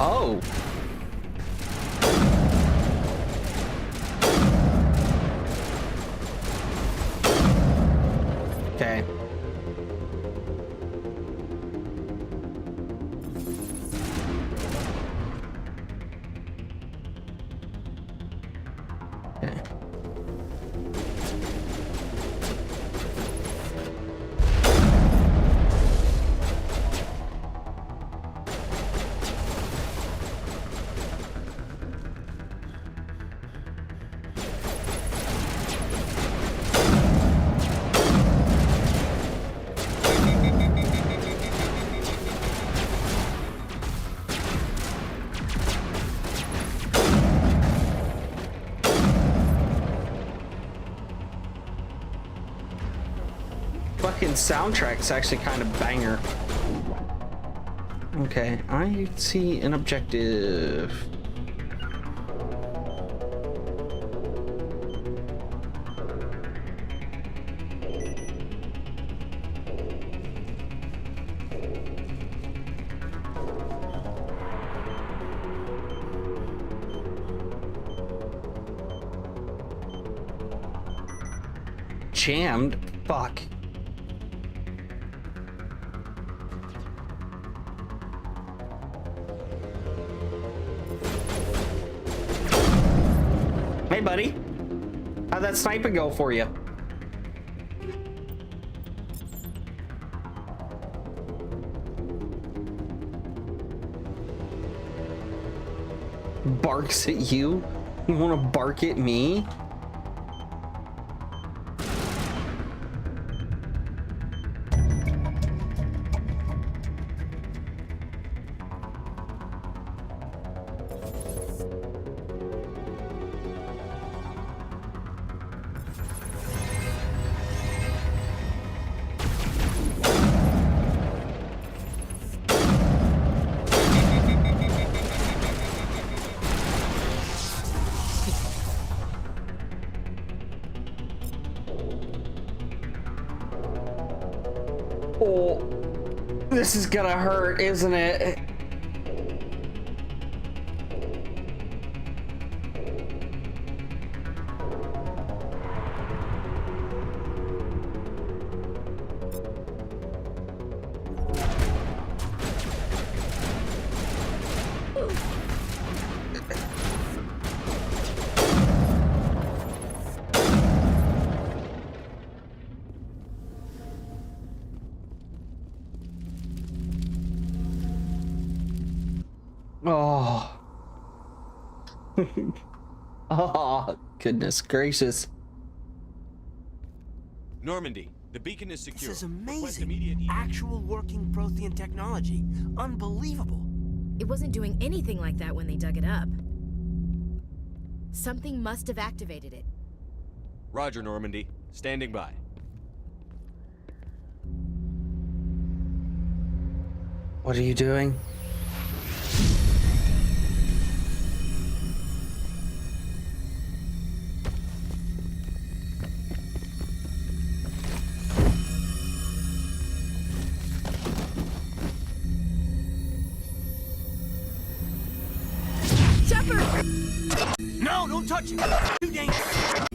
Oh. Okay. Okay. Fucking soundtrack's actually kind of banger. Okay, I see an objective. jammed. Fuck. Hey, buddy. How'd that sniping go for you? Barks at you? You want to bark at me? Oh, this is gonna hurt, isn't it? Oh. Oh, goodness gracious. Normandy, the beacon is secure. This is amazing. Actual working Prothean technology. Unbelievable. It wasn't doing anything like that when they dug it up. Something must have activated it. Roger, Normandy. Standing by. What are you doing? No, don't touch it. Too dangerous.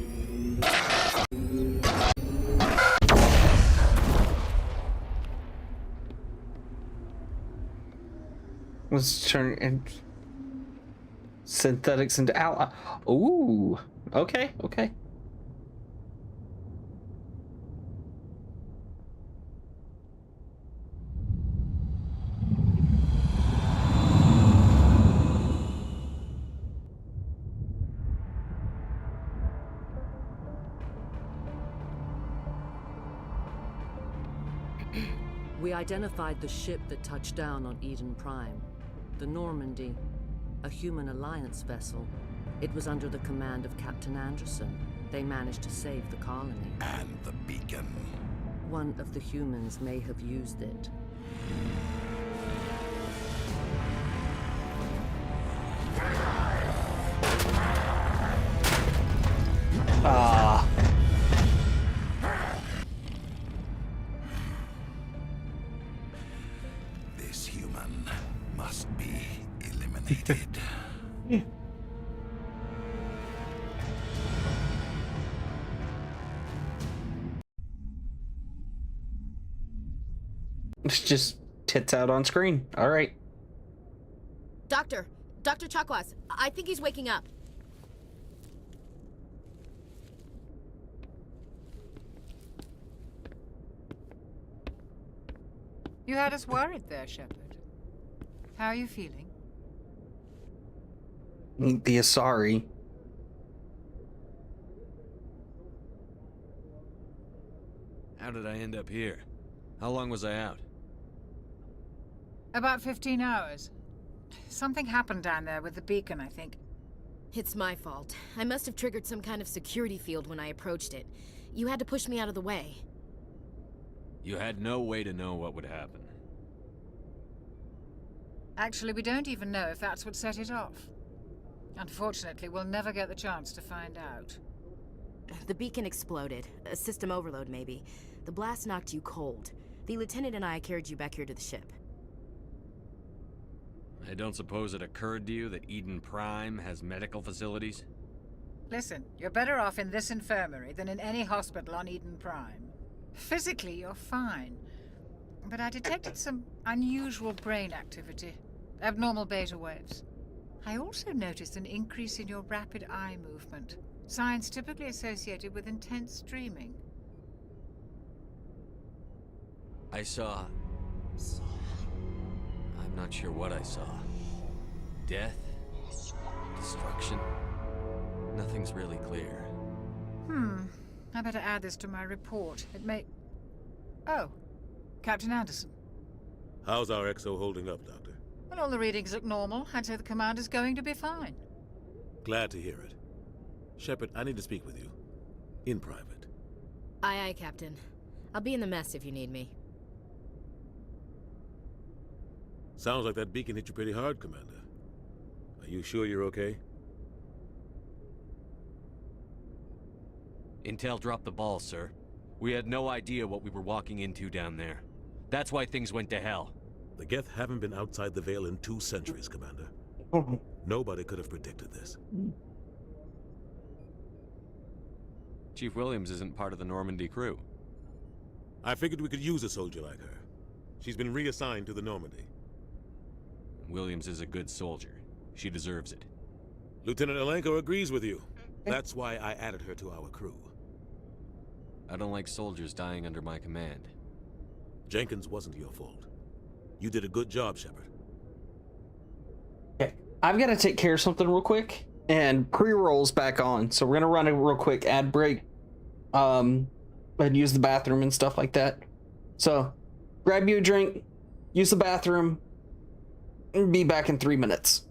Let's turn synthetics into ally. Ooh, okay, okay. We identified the ship that touched down on Eden Prime. The Normandy, a human alliance vessel. It was under the command of Captain Anderson. They managed to save the colony. And the beacon. One of the humans may have used it. Ah. This human must be eliminated. It's just tits out on screen. All right. Dr. Chakwas, I think he's waking up. You had us worried there, Shepard. How are you feeling? The Asari. How did I end up here? How long was I out? About 15 hours. Something happened down there with the beacon, I think. It's my fault. I must have triggered some kind of security field when I approached it. You had to push me out of the way. You had no way to know what would happen. Actually, we don't even know if that's what set it off. Unfortunately, we'll never get the chance to find out. The beacon exploded. A system overload, maybe. The blast knocked you cold. The lieutenant and I carried you back here to the ship. I don't suppose it occurred to you that Eden Prime has medical facilities? Listen, you're better off in this infirmary than in any hospital on Eden Prime. Physically, you're fine. But I detected some unusual brain activity. Abnormal beta waves. I also noticed an increase in your rapid eye movement. Signs typically associated with intense dreaming. I saw... I'm not sure what I saw. Death? Destruction? Nothing's really clear. I better add this to my report. It may... Oh, Captain Anderson. How's our XO holding up, Doctor? Well, all the readings look normal. I'd say the commander's going to be fine. Glad to hear it. Shepard, I need to speak with you. In private. Aye, aye, Captain. I'll be in the mess if you need me. Sounds like that beacon hit you pretty hard, Commander. Are you sure you're okay? Intel dropped the ball, sir. We had no idea what we were walking into down there. That's why things went to hell. The Geth haven't been outside the Veil in 2 centuries, Commander. Nobody could have predicted this. Chief Williams isn't part of the Normandy crew. I figured we could use a soldier like her. She's been reassigned to the Normandy. Williams is a good soldier. She deserves it. Lieutenant Alenko agrees with you. That's why I added her to our crew. I don't like soldiers dying under my command. Jenkins wasn't your fault. You did a good job, Shepard. Okay, I've got to take care of something real quick, and pre-roll's back on, so we're gonna run a real quick ad break, and use the bathroom and stuff like that. So, grab you a drink, use the bathroom, and be back in 3 minutes.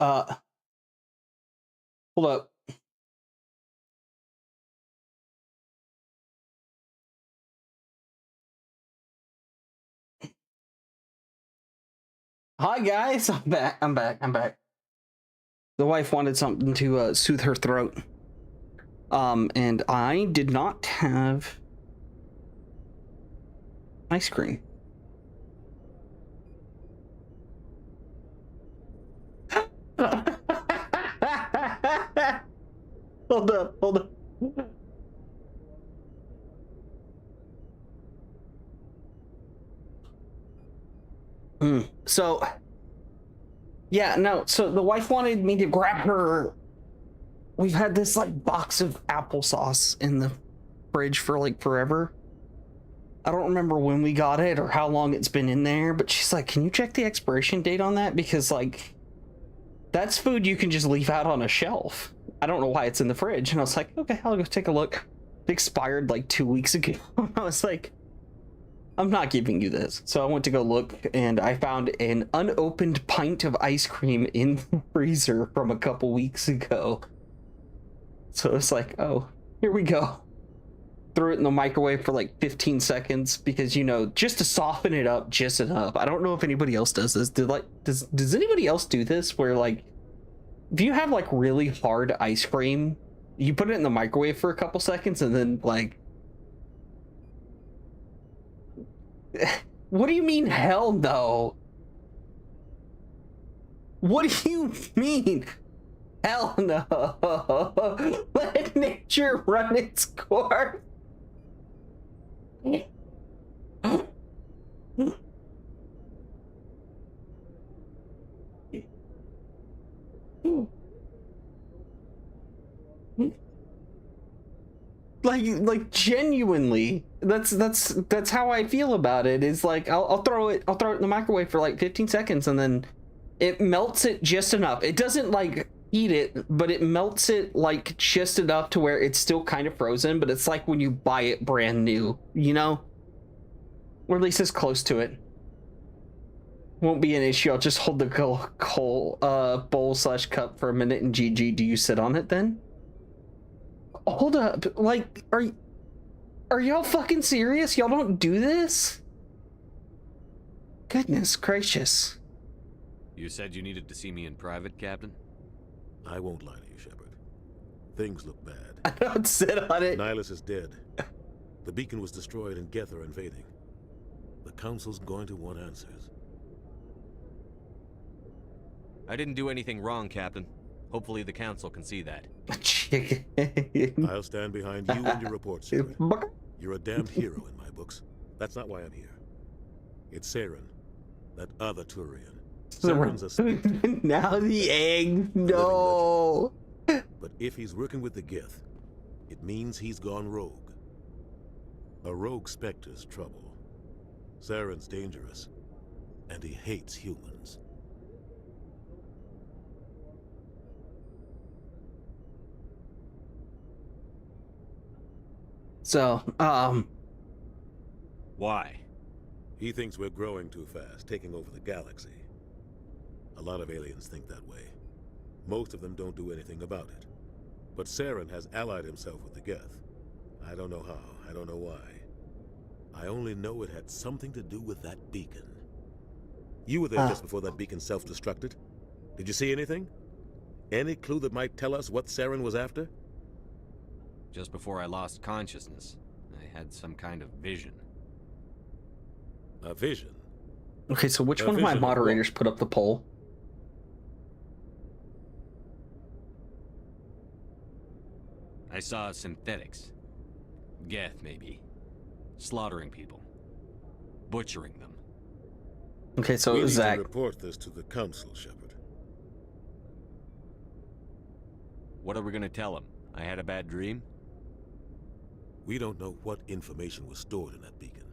Hold up. Hi guys, I'm back. The wife wanted something to soothe her throat. And I did not have ice cream. Hold up. So, yeah, no, so the wife wanted me to grab her. We've had this like box of applesauce in the fridge for like forever. I don't remember when we got it or how long it's been in there, but she's like, can you check the expiration date on that? Because like, that's food you can just leave out on a shelf. I don't know why it's in the fridge. And I was like, okay, I'll go take a look. It expired like 2 weeks ago. I was like, I'm not giving you this. So I went to go look and I found an unopened pint of ice cream in the freezer from a couple weeks ago. So it's like, oh, here we go. Threw it in the microwave for like 15 seconds because, you know, just to soften it up just enough. I don't know if anybody else does this. Does anybody else do this where like, if you have like really hard ice cream, you put it in the microwave for a couple seconds and then like, what do you mean hell no? What do you mean? Hell no. Let nature run its course. Like genuinely, that's how I feel about it. Is like I'll throw it in the microwave for like 15 seconds and then it melts it just enough. It doesn't like eat it, but it melts it like just enough to where it's still kind of frozen, but it's like when you buy it brand new, you know? Or at least as close to it. Won't be an issue. I'll just hold the bowl/cup for a minute and GG. Do you sit on it then? Hold up. Like, are y'all fucking serious? Y'all don't do this? Goodness gracious. You said you needed to see me in private, Captain? I won't lie to you, Shepard. Things look bad. I don't sit on it. Nihilus is dead. The beacon was destroyed and Geth are invading. The Council's going to want answers. I didn't do anything wrong, Captain. Hopefully the Council can see that. I'll stand behind you and your report, Shepard. You're a damned hero in my books. That's not why I'm here. It's Saren, that other Turian. Saren's a spectre. Now the egg, no. But if he's working with the Geth, it means he's gone rogue. A rogue specter's trouble. Saren's dangerous, and he hates humans. So, why? He thinks we're growing too fast, taking over the galaxy. A lot of aliens think that way. Most of them don't do anything about it. But Saren has allied himself with the Geth. I don't know how, I don't know why. I only know it had something to do with that beacon. You were there just before that beacon self-destructed. Did you see anything? Any clue that might tell us what Saren was after? Just before I lost consciousness, I had some kind of vision. A vision? Okay, so which one of my moderators put up the poll? I saw synthetics. Geth, maybe. Slaughtering people. Butchering them. Okay, so we Zach. need to report this to the Council, Shepard. What are we gonna tell him? I had a bad dream? We don't know what information was stored in that beacon.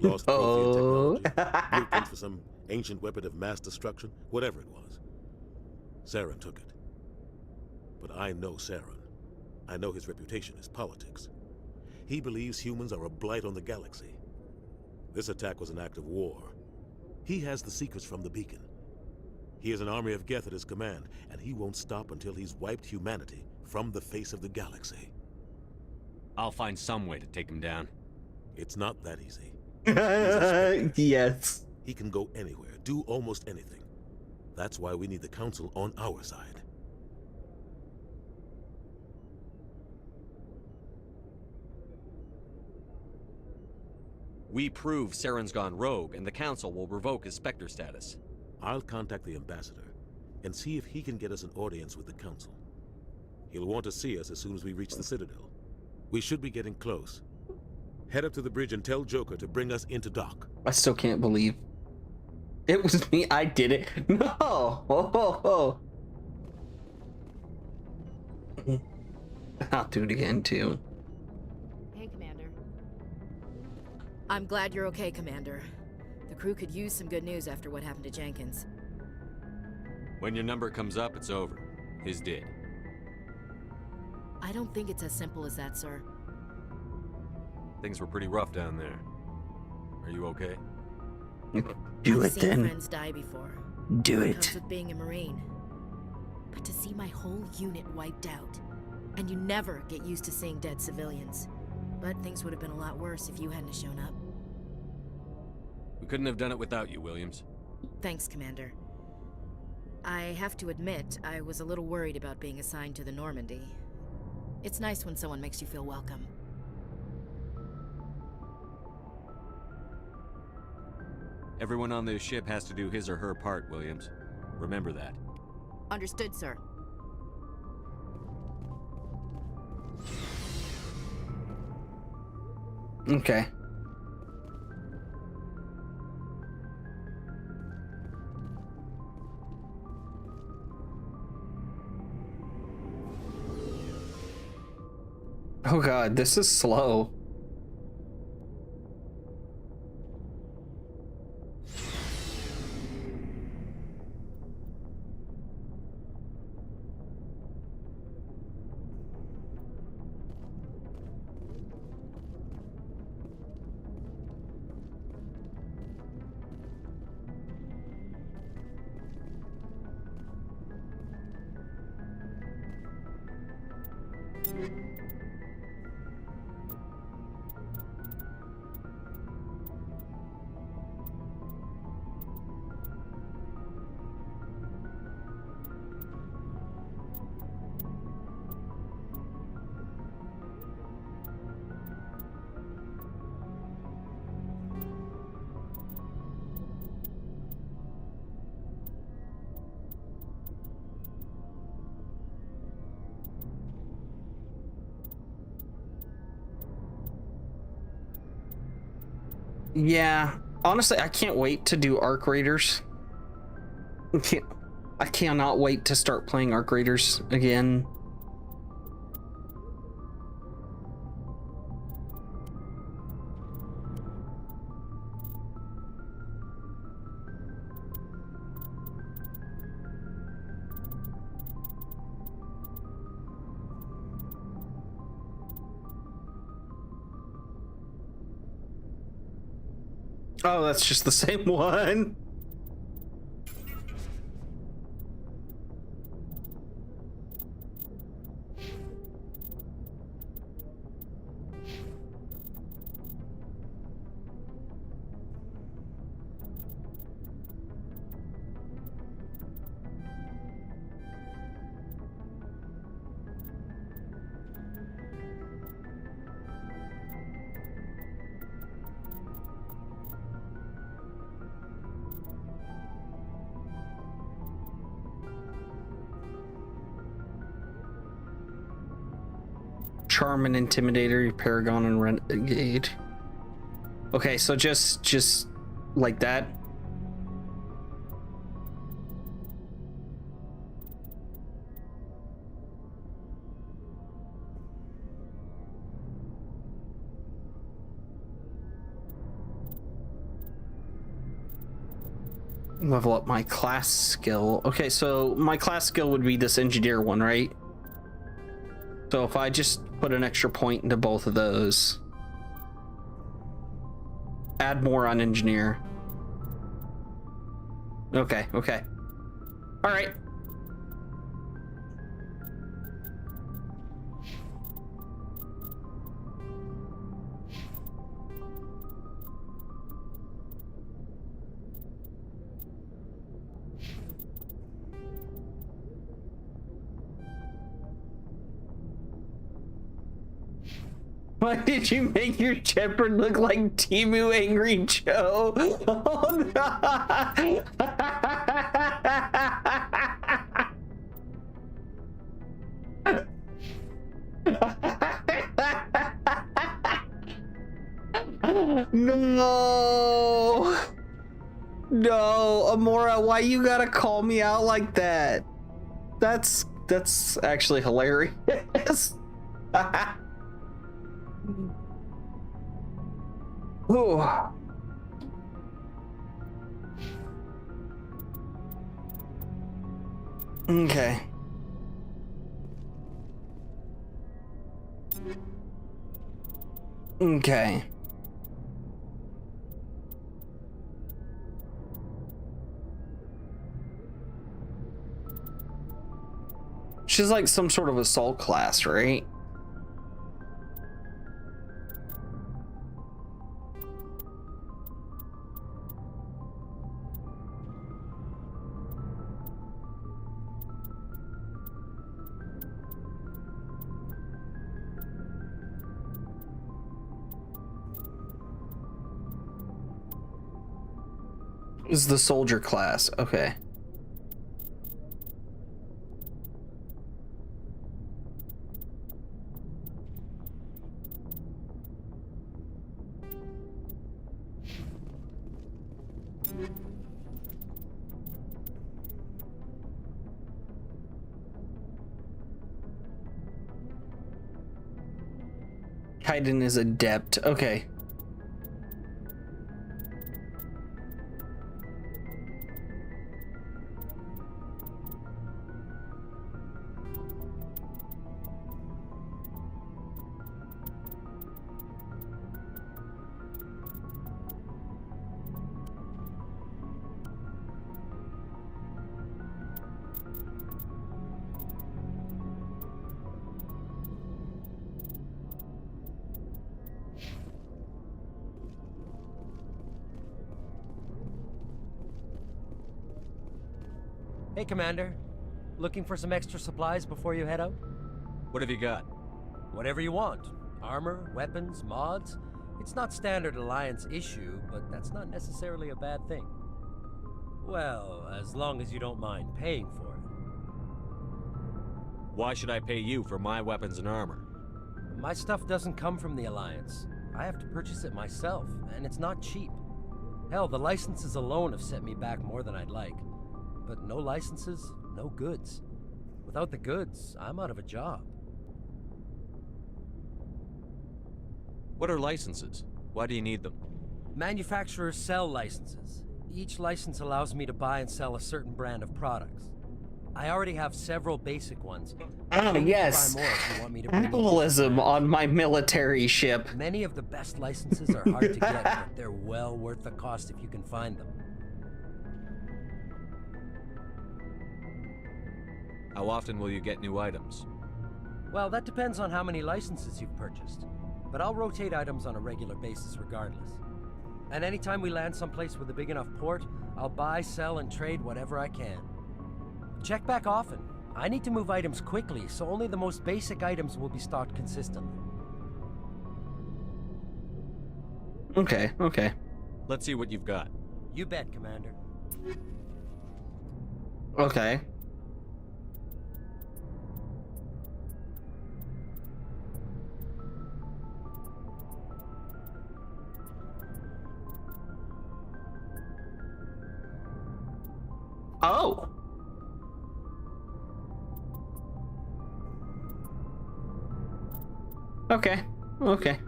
Lost Prothean technology, blueprints for some ancient weapon of mass destruction, whatever it was. Saren took it. But I know Saren. I know his reputation is politics. He believes humans are a blight on the galaxy. This attack was an act of war. He has the secrets from the beacon. He has an army of Geth at his command, and he won't stop until he's wiped humanity from the face of the galaxy. I'll find some way to take him down. It's not that easy. Yes. He can go anywhere, do almost anything. That's why we need the Council on our side. We prove Saren's gone rogue, and the Council will revoke his Spectre status. I'll contact the Ambassador and see if he can get us an audience with the Council. He'll want to see us as soon as we reach the Citadel. We should be getting close. Head up to the bridge and tell Joker to bring us into dock. I still can't believe it was me. I did it. No. Oh. I'll do it again too. Hey, Commander. I'm glad you're okay, Commander. The crew could use some good news after what happened to Jenkins. When your number comes up, it's over. His did. I don't think it's as simple as that, sir. Things were pretty rough down there. Are you okay? Do I've it seen then. friends die before. Do It it. comes with being a Marine. But to see my whole unit wiped out, and you never get used to seeing dead civilians. But things would have been a lot worse if you hadn't shown up. We couldn't have done it without you, Williams. Thanks, Commander. I have to admit, I was a little worried about being assigned to the Normandy. It's nice when someone makes you feel welcome. Everyone on this ship has to do his or her part, Williams. Remember that. Understood, sir. Okay. Oh god, this is slow. Yeah, honestly, I can't wait to do Arc Raiders. I cannot wait to start playing Arc Raiders again. Oh, that's just the same one. Charm and Intimidator, Paragon and Renegade. Okay, so just like that. Level up my class skill. Okay, so my class skill would be this engineer one, right? So if I just put an extra point into both of those, add more on engineer. Okay. All right. Why did you make your shepherd look like Timu Angry Joe? Oh no! No! No, Amora, why you gotta call me out like that? That's actually hilarious. Oh. Okay. Okay. She's like some sort of assault class, right? Is the soldier class. Okay. Kaiden is adept. Okay. Hey, Commander. Looking for some extra supplies before you head out? What have you got? Whatever you want. Armor, weapons, mods. It's not standard Alliance issue, but that's not necessarily a bad thing. Well, as long as you don't mind paying for it. Why should I pay you for my weapons and armor? My stuff doesn't come from the Alliance. I have to purchase it myself, and it's not cheap. Hell, the licenses alone have set me back more than I'd like. But no licenses, no goods. Without the goods, I'm out of a job. What are licenses? Why do you need them? Manufacturers sell licenses. Each license allows me to buy and sell a certain brand of products. I already have several basic ones. Oh, yes. Capitalism on my military ship. Many of the best licenses are hard to get, but they're well worth the cost if you can find them. How often will you get new items? Well, that depends on how many licenses you've purchased. But I'll rotate items on a regular basis regardless. And anytime we land someplace with a big enough port, I'll buy, sell, and trade whatever I can. Check back often. I need to move items quickly, so only the most basic items will be stocked consistently. Okay, okay. Let's see what you've got. You bet, Commander. Okay. Oh. Okay. Okay.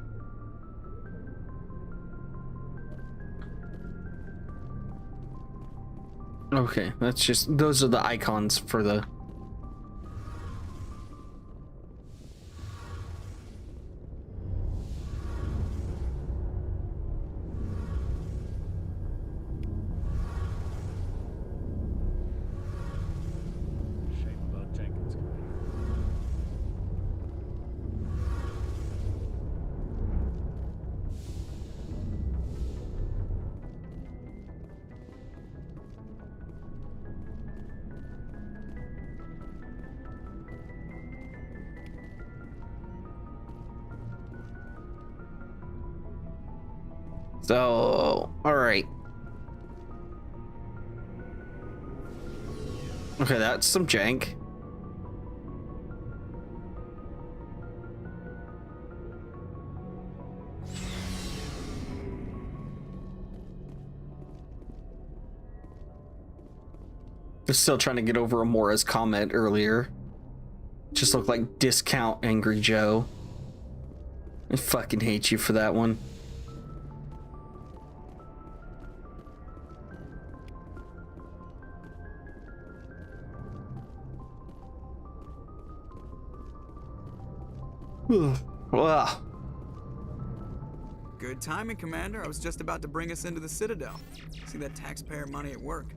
Okay, that's just, those are the icons for the... So, all right. Okay, that's some jank. Just still trying to get over Amora's comment earlier. Just looked like discount Angry Joe. I fucking hate you for that one. Wow. Good timing, Commander. I was just about to bring us into the Citadel. See that taxpayer money at work.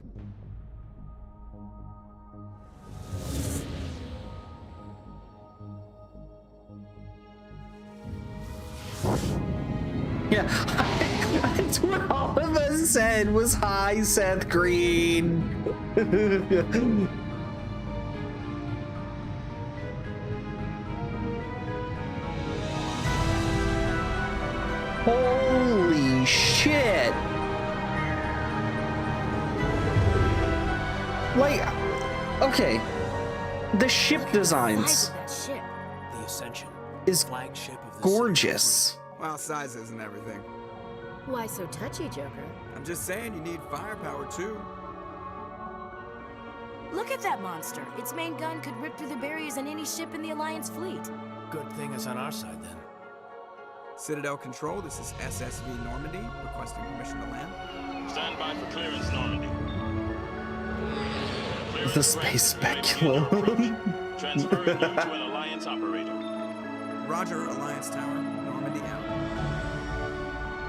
Yeah, that's what all of us said was hi, Seth Green. Holy shit. Like, okay, the ship designs The Ascension is flagship of the gorgeous. Well, size isn't everything. Why so touchy, Joker? I'm just saying you need firepower too. Look at that monster. Its main gun could rip through the barriers in any ship in the Alliance fleet. Good thing it's on our side then. Citadel Control, this is SSV Normandy, requesting permission to land. Stand by for clearance, Normandy. The space speculum. Transferring you to an Alliance operator. Roger, Alliance Tower. Normandy out.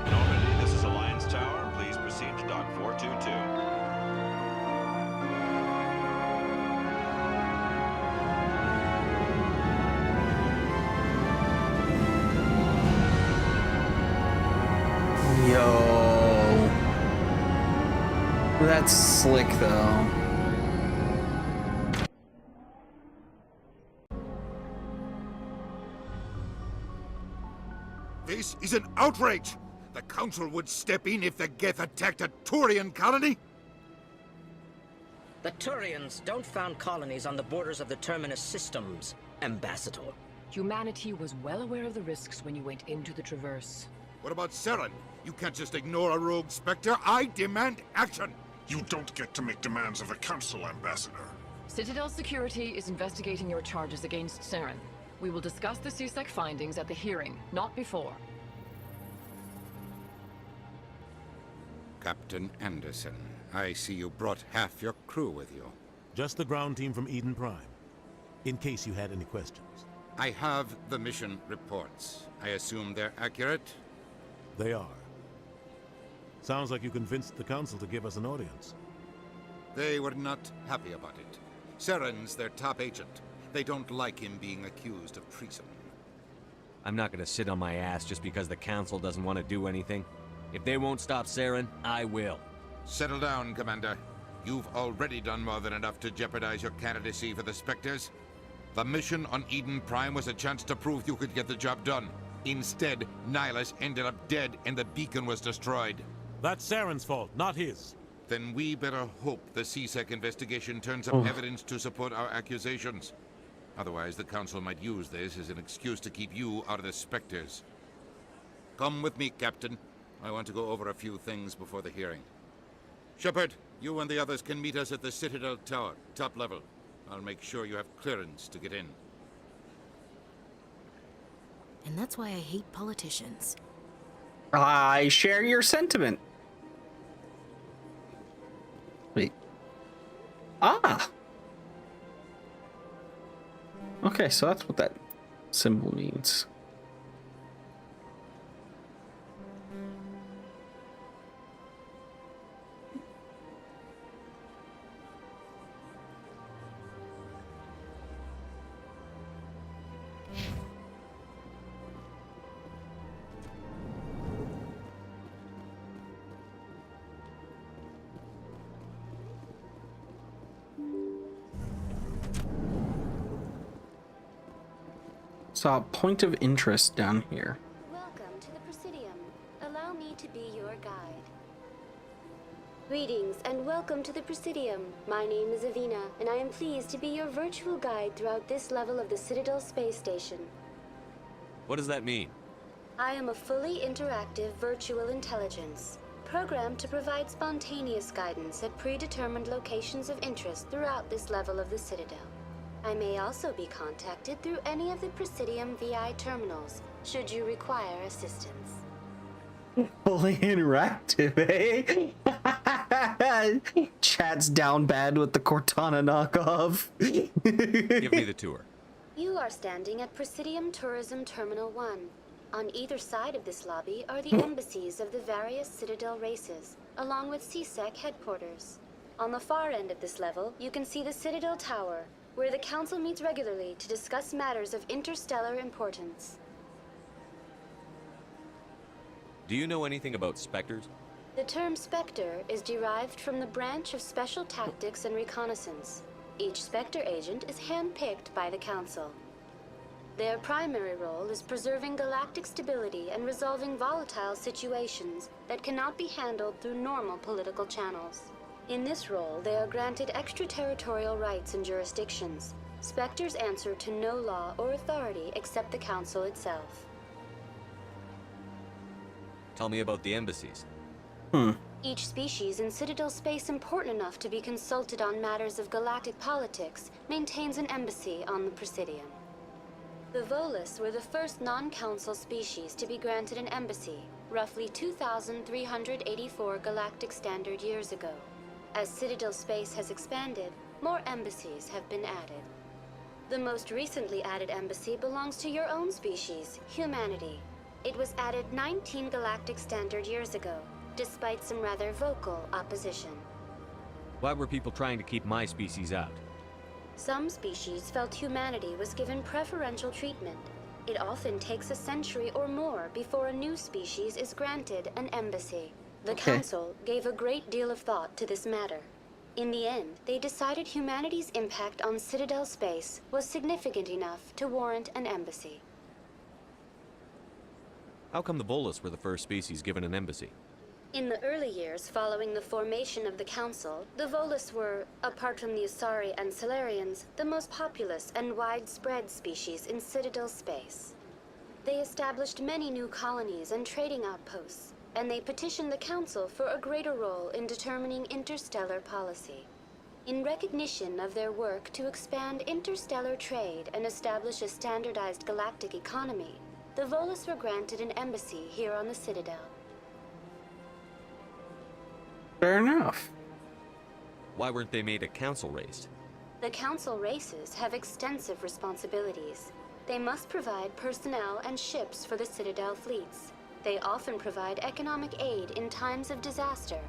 Normandy, this is Alliance Tower. Please proceed to Dock 422. Yo. That's slick though. This is an outrage! The Council would step in if the Geth attacked a Turian colony? The Turians don't found colonies on the borders of the Terminus systems, Ambassador. Humanity was well aware of the risks when you went into the Traverse. What about Saren? You can't just ignore a rogue Spectre. I demand action! You don't get to make demands of the Council, Ambassador. Citadel Security is investigating your charges against Saren. We will discuss the CSEC findings at the hearing, not before. Captain Anderson, I see you brought half your crew with you. Just the ground team from Eden Prime, in case you had any questions. I have the mission reports. I assume they're accurate? They are. Sounds like you convinced the Council to give us an audience. They were not happy about it. Saren's their top agent. They don't like him being accused of treason. I'm not gonna sit on my ass just because the Council doesn't want to do anything. If they won't stop Saren, I will. Settle down, Commander. You've already done more than enough to jeopardize your candidacy for the Spectres. The mission on Eden Prime was a chance to prove you could get the job done. Instead, Nihilus ended up dead and the beacon was destroyed. That's Saren's fault, not his. Then we better hope the CSEC investigation turns up evidence to support our accusations. Otherwise, the Council might use this as an excuse to keep you out of the Spectres. Come with me, Captain. I want to go over a few things before the hearing. Shepard, you and the others can meet us at the Citadel Tower, top level. I'll make sure you have clearance to get in. And that's why I hate politicians. I share your sentiment. Wait. Ah! Okay, so that's what that symbol means. Saw a point of interest down here. Welcome to the Presidium. Allow me to be your Greetings and welcome to the Presidium. My name is Avina, and I am pleased to be your virtual guide throughout this level of the Citadel space station. What does that mean? I am a fully interactive virtual intelligence, programmed to provide spontaneous guidance at predetermined locations of interest throughout this level of the Citadel. I may also be contacted through any of the Presidium VI terminals, should you require assistance. Fully interactive, eh? Chat's down bad with the Cortana knockoff. Give me the tour. You are standing at Presidium Tourism Terminal 1. On either side of this lobby are the embassies of the various Citadel races, along with CSEC headquarters. On the far end of this level, you can see the Citadel Tower, where the Council meets regularly to discuss matters of interstellar importance. Do you know anything about specters? The term Spectre is derived from the branch of Special Tactics and Reconnaissance. Each Spectre agent is handpicked by the Council. Their primary role is preserving galactic stability and resolving volatile situations that cannot be handled through normal political channels. In this role, they are granted extraterritorial rights and jurisdictions. Spectres answer to no law or authority except the Council itself. Tell me about the embassies. Each species in Citadel space important enough to be consulted on matters of galactic politics maintains an embassy on the Presidium. The Volus were the first non-council species to be granted an embassy, roughly 2,384 galactic standard years ago. As Citadel space has expanded, more embassies have been added. The most recently added embassy belongs to your own species, humanity. It was added 19 galactic standard years ago, despite some rather vocal opposition. Why were people trying to keep my species out? Some species felt humanity was given preferential treatment. It often takes a century or more before a new species is granted an embassy. The Council gave a great deal of thought to this matter. In the end, they decided humanity's impact on Citadel space was significant enough to warrant an embassy. How come the Volus were the first species given an embassy? In the early years following the formation of the Council, the Volus were, apart from the Asari and Solarians, the most populous and widespread species in Citadel space. They established many new colonies and trading outposts, and they petitioned the Council for a greater role in determining interstellar policy. In recognition of their work to expand interstellar trade and establish a standardized galactic economy, the Volus were granted an embassy here on the Citadel. Fair enough. Why weren't they made a council race? The Council races have extensive responsibilities. They must provide personnel and ships for the Citadel fleets. They often provide economic aid in times of disaster.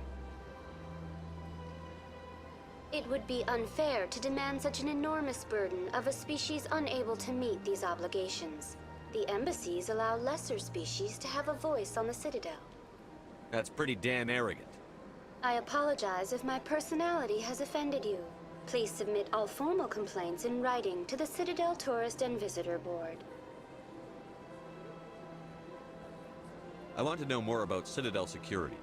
It would be unfair to demand such an enormous burden of a species unable to meet these obligations. The embassies allow lesser species to have a voice on the Citadel. That's pretty damn arrogant. I apologize if my personality has offended you. Please submit all formal complaints in writing to the Citadel Tourist and Visitor Board. I want to know more about Citadel security.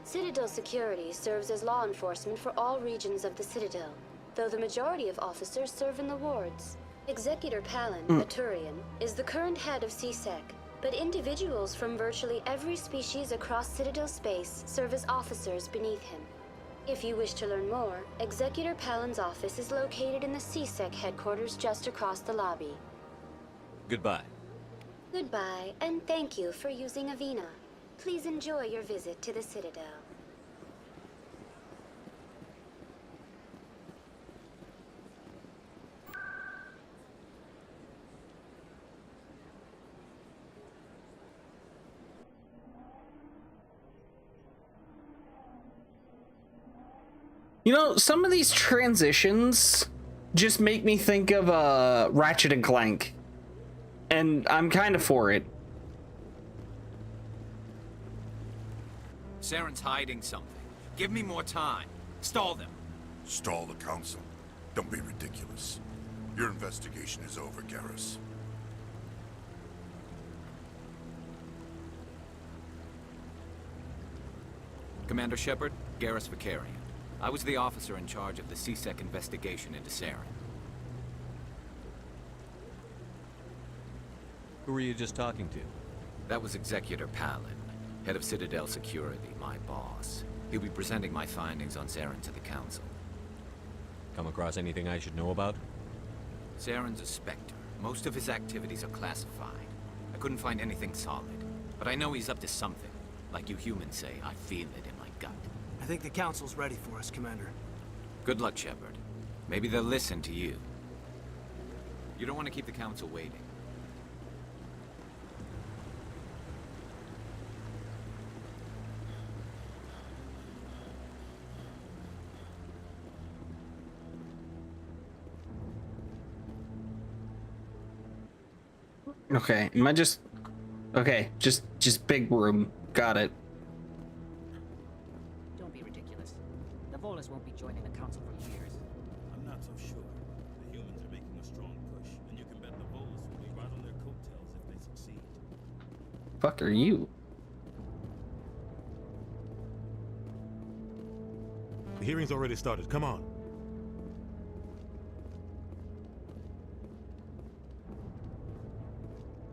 Citadel security serves as law enforcement for all regions of the Citadel, though the majority of officers serve in the wards. Executor Palin, a Turian, is the current head of CSEC, but individuals from virtually every species across Citadel space serve as officers beneath him. If you wish to learn more, Executor Palin's office is located in the CSEC headquarters just across the lobby. Goodbye. Goodbye, and thank you for using Avina. Please enjoy your visit to the Citadel. You know, some of these transitions just make me think of Ratchet and Clank. And I'm kind of for it. Saren's hiding something. Give me more time. Stall them. Stall the Council? Don't be ridiculous. Your investigation is over, Garrus. Commander Shepard, Garrus Vicarian. I was the officer in charge of the CSEC investigation into Saren. Who were you just talking to? That was Executor Palin, head of Citadel Security, my boss. He'll be presenting my findings on Saren to the Council. Come across anything I should know about? Saren's a Spectre. Most of his activities are classified. I couldn't find anything solid, but I know he's up to something. Like you humans say, I feel it in my gut. I think the Council's ready for us, Commander. Good luck, Shepard. Maybe they'll listen to you. You don't want to keep the Council waiting. Okay, am I just... Okay, just big room. Got it. Don't be ridiculous. The Volus won't be joining the Council for years. I'm not so sure. The humans are making a strong push, and you can bet the Volus will be right on their coattails if they succeed. Fuck are you? The hearing's already started. Come on.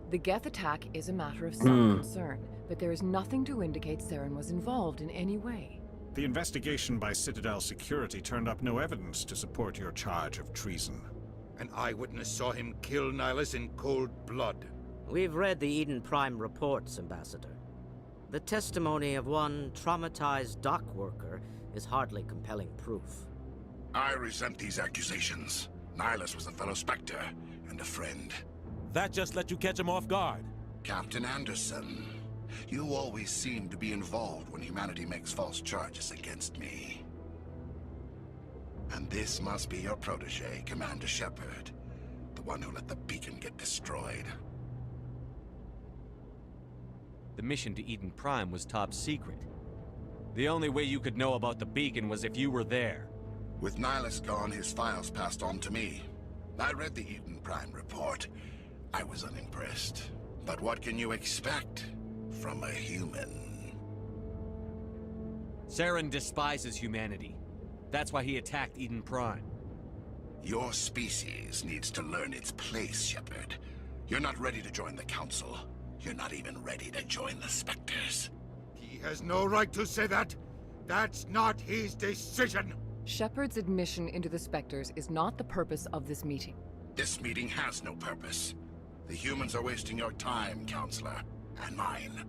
The Geth attack is a matter of some concern, but there is nothing to indicate Saren was involved in any way. The investigation by Citadel Security turned up no evidence to support your charge of treason. An eyewitness saw him kill Nihilus in cold blood. We've read the Eden Prime reports, Ambassador. The testimony of one traumatized dock worker is hardly compelling proof. I resent these accusations. Nihilus was a fellow Spectre and a friend. That just let you catch him off guard. Captain Anderson, you always seem to be involved when humanity makes false charges against me. And this must be your protege, Commander Shepard, the one who let the beacon get destroyed. The mission to Eden Prime was top secret. The only way you could know about the beacon was if you were there. With Nihilus gone, his files passed on to me. I read the Eden Prime report. I was unimpressed. But what can you expect from a human? Saren despises humanity. That's why he attacked Eden Prime. Your species needs to learn its place, Shepard. You're not ready to join the Council. You're not even ready to join the Spectres. He has no right to say that. That's not his decision. Shepard's admission into the Spectres is not the purpose of this meeting. This meeting has no purpose. The humans are wasting your time, Counselor, and mine.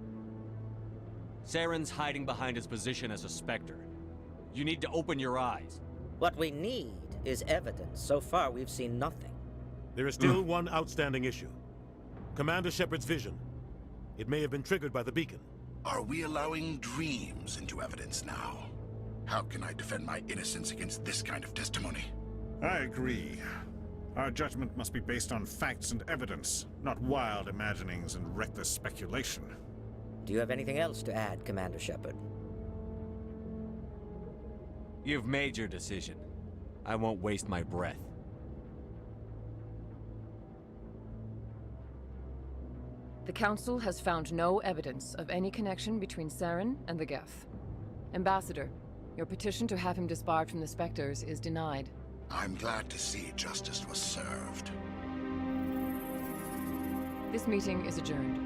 Saren's hiding behind his position as a Spectre. You need to open your eyes. What we need is evidence. So far, we've seen nothing. There is still one outstanding issue. Commander Shepard's vision. It may have been triggered by the beacon. Are we allowing dreams into evidence now? How can I defend my innocence against this kind of testimony? I agree. Our judgment must be based on facts and evidence, not wild imaginings and reckless speculation. Do you have anything else to add, Commander Shepard? You've made your decision. I won't waste my breath. The Council has found no evidence of any connection between Saren and the Geth. Ambassador, your petition to have him disbarred from the Spectres is denied. I'm glad to see justice was served. This meeting is adjourned.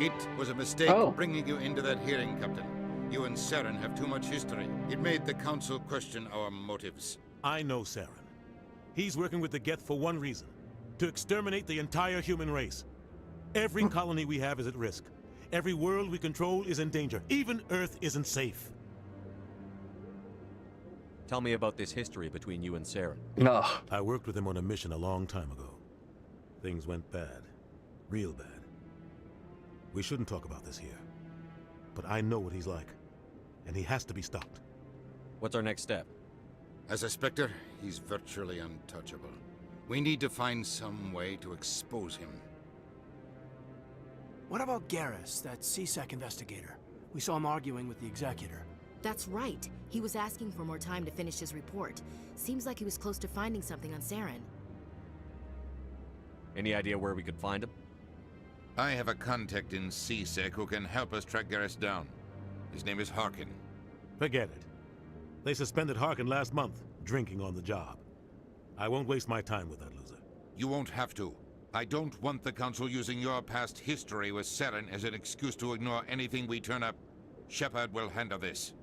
It was a mistake bringing you into that hearing, Captain. You and Saren have too much history. It made the Council question our motives. I know Saren. He's working with the Geth for one reason. To exterminate the entire human race. Every colony we have is at risk. Every world we control is in danger. Even Earth isn't safe. Tell me about this history between you and Saren. I worked with him on a mission a long time ago. Things went bad. Real bad. We shouldn't talk about this here. But I know what he's like. And he has to be stopped. What's our next step? As a Spectre, he's virtually untouchable. We need to find some way to expose him. What about Garrus, that CSEC investigator? We saw him arguing with the Executor. That's right. He was asking for more time to finish his report. Seems like he was close to finding something on Saren. Any idea where we could find him? I have a contact in CSEC who can help us track Garrus down. His name is Harkin. Forget it. They suspended Harkin last month, drinking on the job. I won't waste my time with that loser. You won't have to. I don't want the Council using your past history with Saren as an excuse to ignore anything we turn up. Shepard will handle this.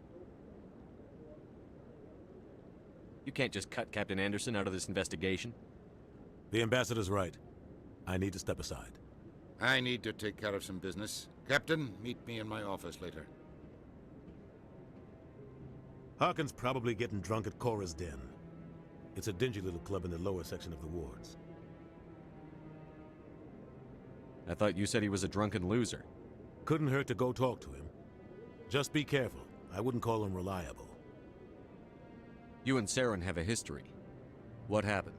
You can't just cut Captain Anderson out of this investigation. The ambassador's right. I need to step aside. I need to take care of some business. Captain, meet me in my office later. Harkin's probably getting drunk at Cora's Den. It's a dingy little club in the lower section of the wards. I thought you said he was a drunken loser. Couldn't hurt to go talk to him. Just be careful. I wouldn't call him reliable. You and Saren have a history. What happened?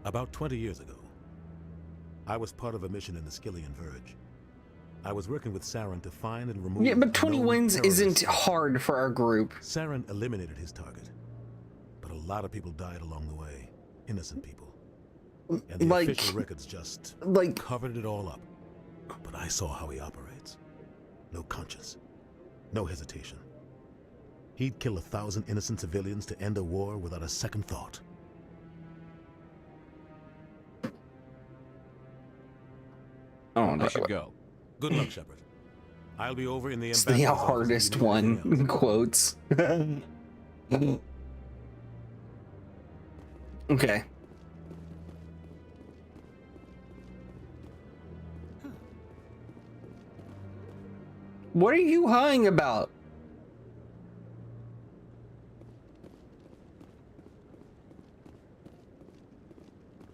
About 20 years ago, I was part of a mission in the Skillian Verge. I was working with Saren to find and remove... Yeah, but 20 wins terrorists. isn't hard for our group. Saren eliminated his target, but a lot of people died along the way. Innocent people. And the official records just covered it all up. But I saw how he operates. No conscience. No hesitation. He'd kill 1,000 innocent civilians to end a war without a second thought. Oh, no. I should go. Good luck, Shepard. I'll be over in the It's the hardest one, in quotes. Okay. What are you hawing about?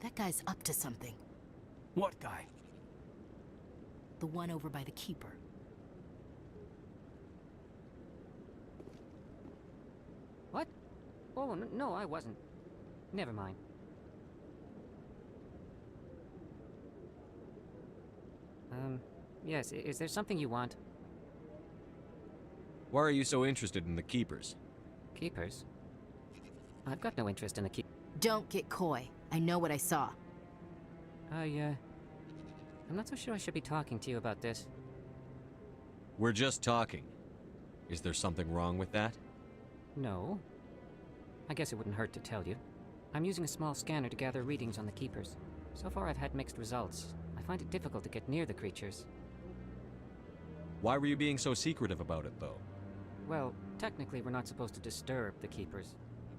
That guy's up to something. What guy? The one over by the Keeper. What? Oh, no, I wasn't. Never mind. Yes, is there something you want? Why are you so interested in the Keepers? Keepers? I've got no interest in the keep. Don't get coy. I know what I saw. I'm not so sure I should be talking to you about this. We're just talking. Is there something wrong with that? No. I guess it wouldn't hurt to tell you. I'm using a small scanner to gather readings on the Keepers. So far I've had mixed results. I find it difficult to get near the creatures. Why were you being so secretive about it, though? Well, technically we're not supposed to disturb the Keepers.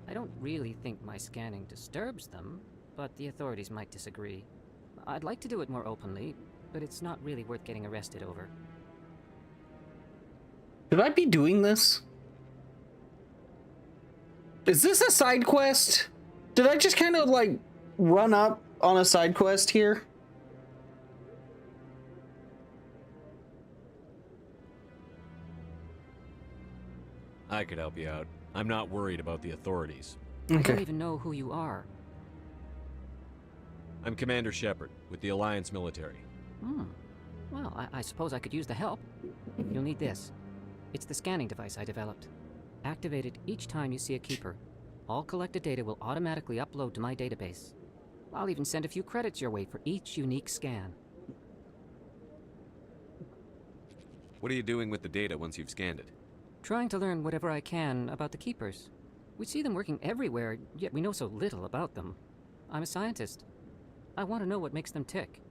I don't really think my scanning disturbs them, but the authorities might disagree. I'd like to do it more openly, but it's not really worth getting arrested over. Should I be doing this? Is this a side quest? Did I just kind of like run up on a side quest here? I could help you out. I'm not worried about the authorities. I don't even know who you are. I'm Commander Shepard, with the Alliance military. Well, I suppose I could use the help. You'll need this. It's the scanning device I developed. Activate it each time you see a Keeper. All collected data will automatically upload to my database. I'll even send a few credits your way for each unique scan. What are you doing with the data once you've scanned it? Trying to learn whatever I can about the Keepers. We see them working everywhere, yet we know so little about them. I'm a scientist. I want to know what makes them tick.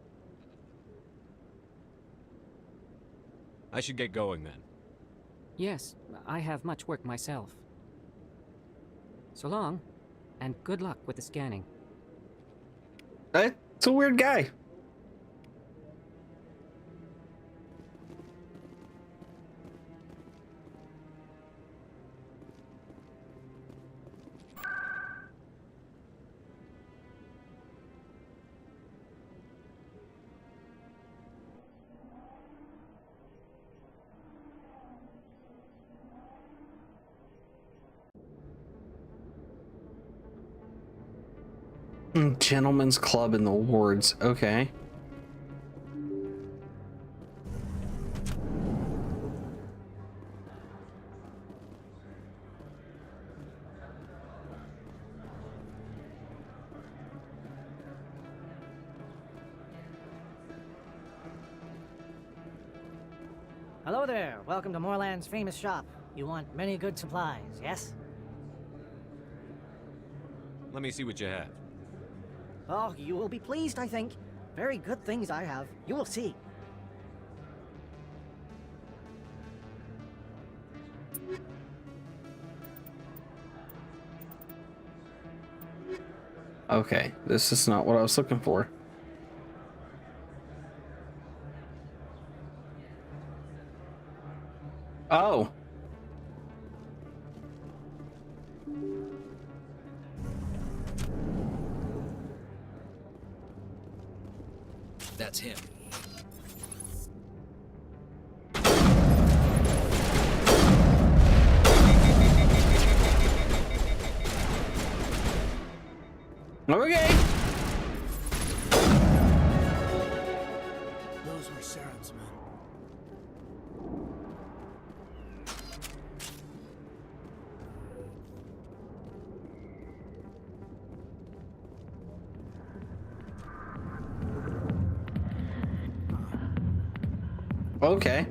I should get going then. Yes, I have much work myself. So long, and good luck with the scanning. It's a weird guy. Gentlemen's club in the wards. Okay. Hello there. Welcome to Moorland's famous shop. You want many good supplies, yes? Let me see what you have. Oh, you will be pleased, I think. Very good things I have. You will see. Okay, this is not what I was looking for. Oh. That's him. Okay. Those were Saren's men. Okay.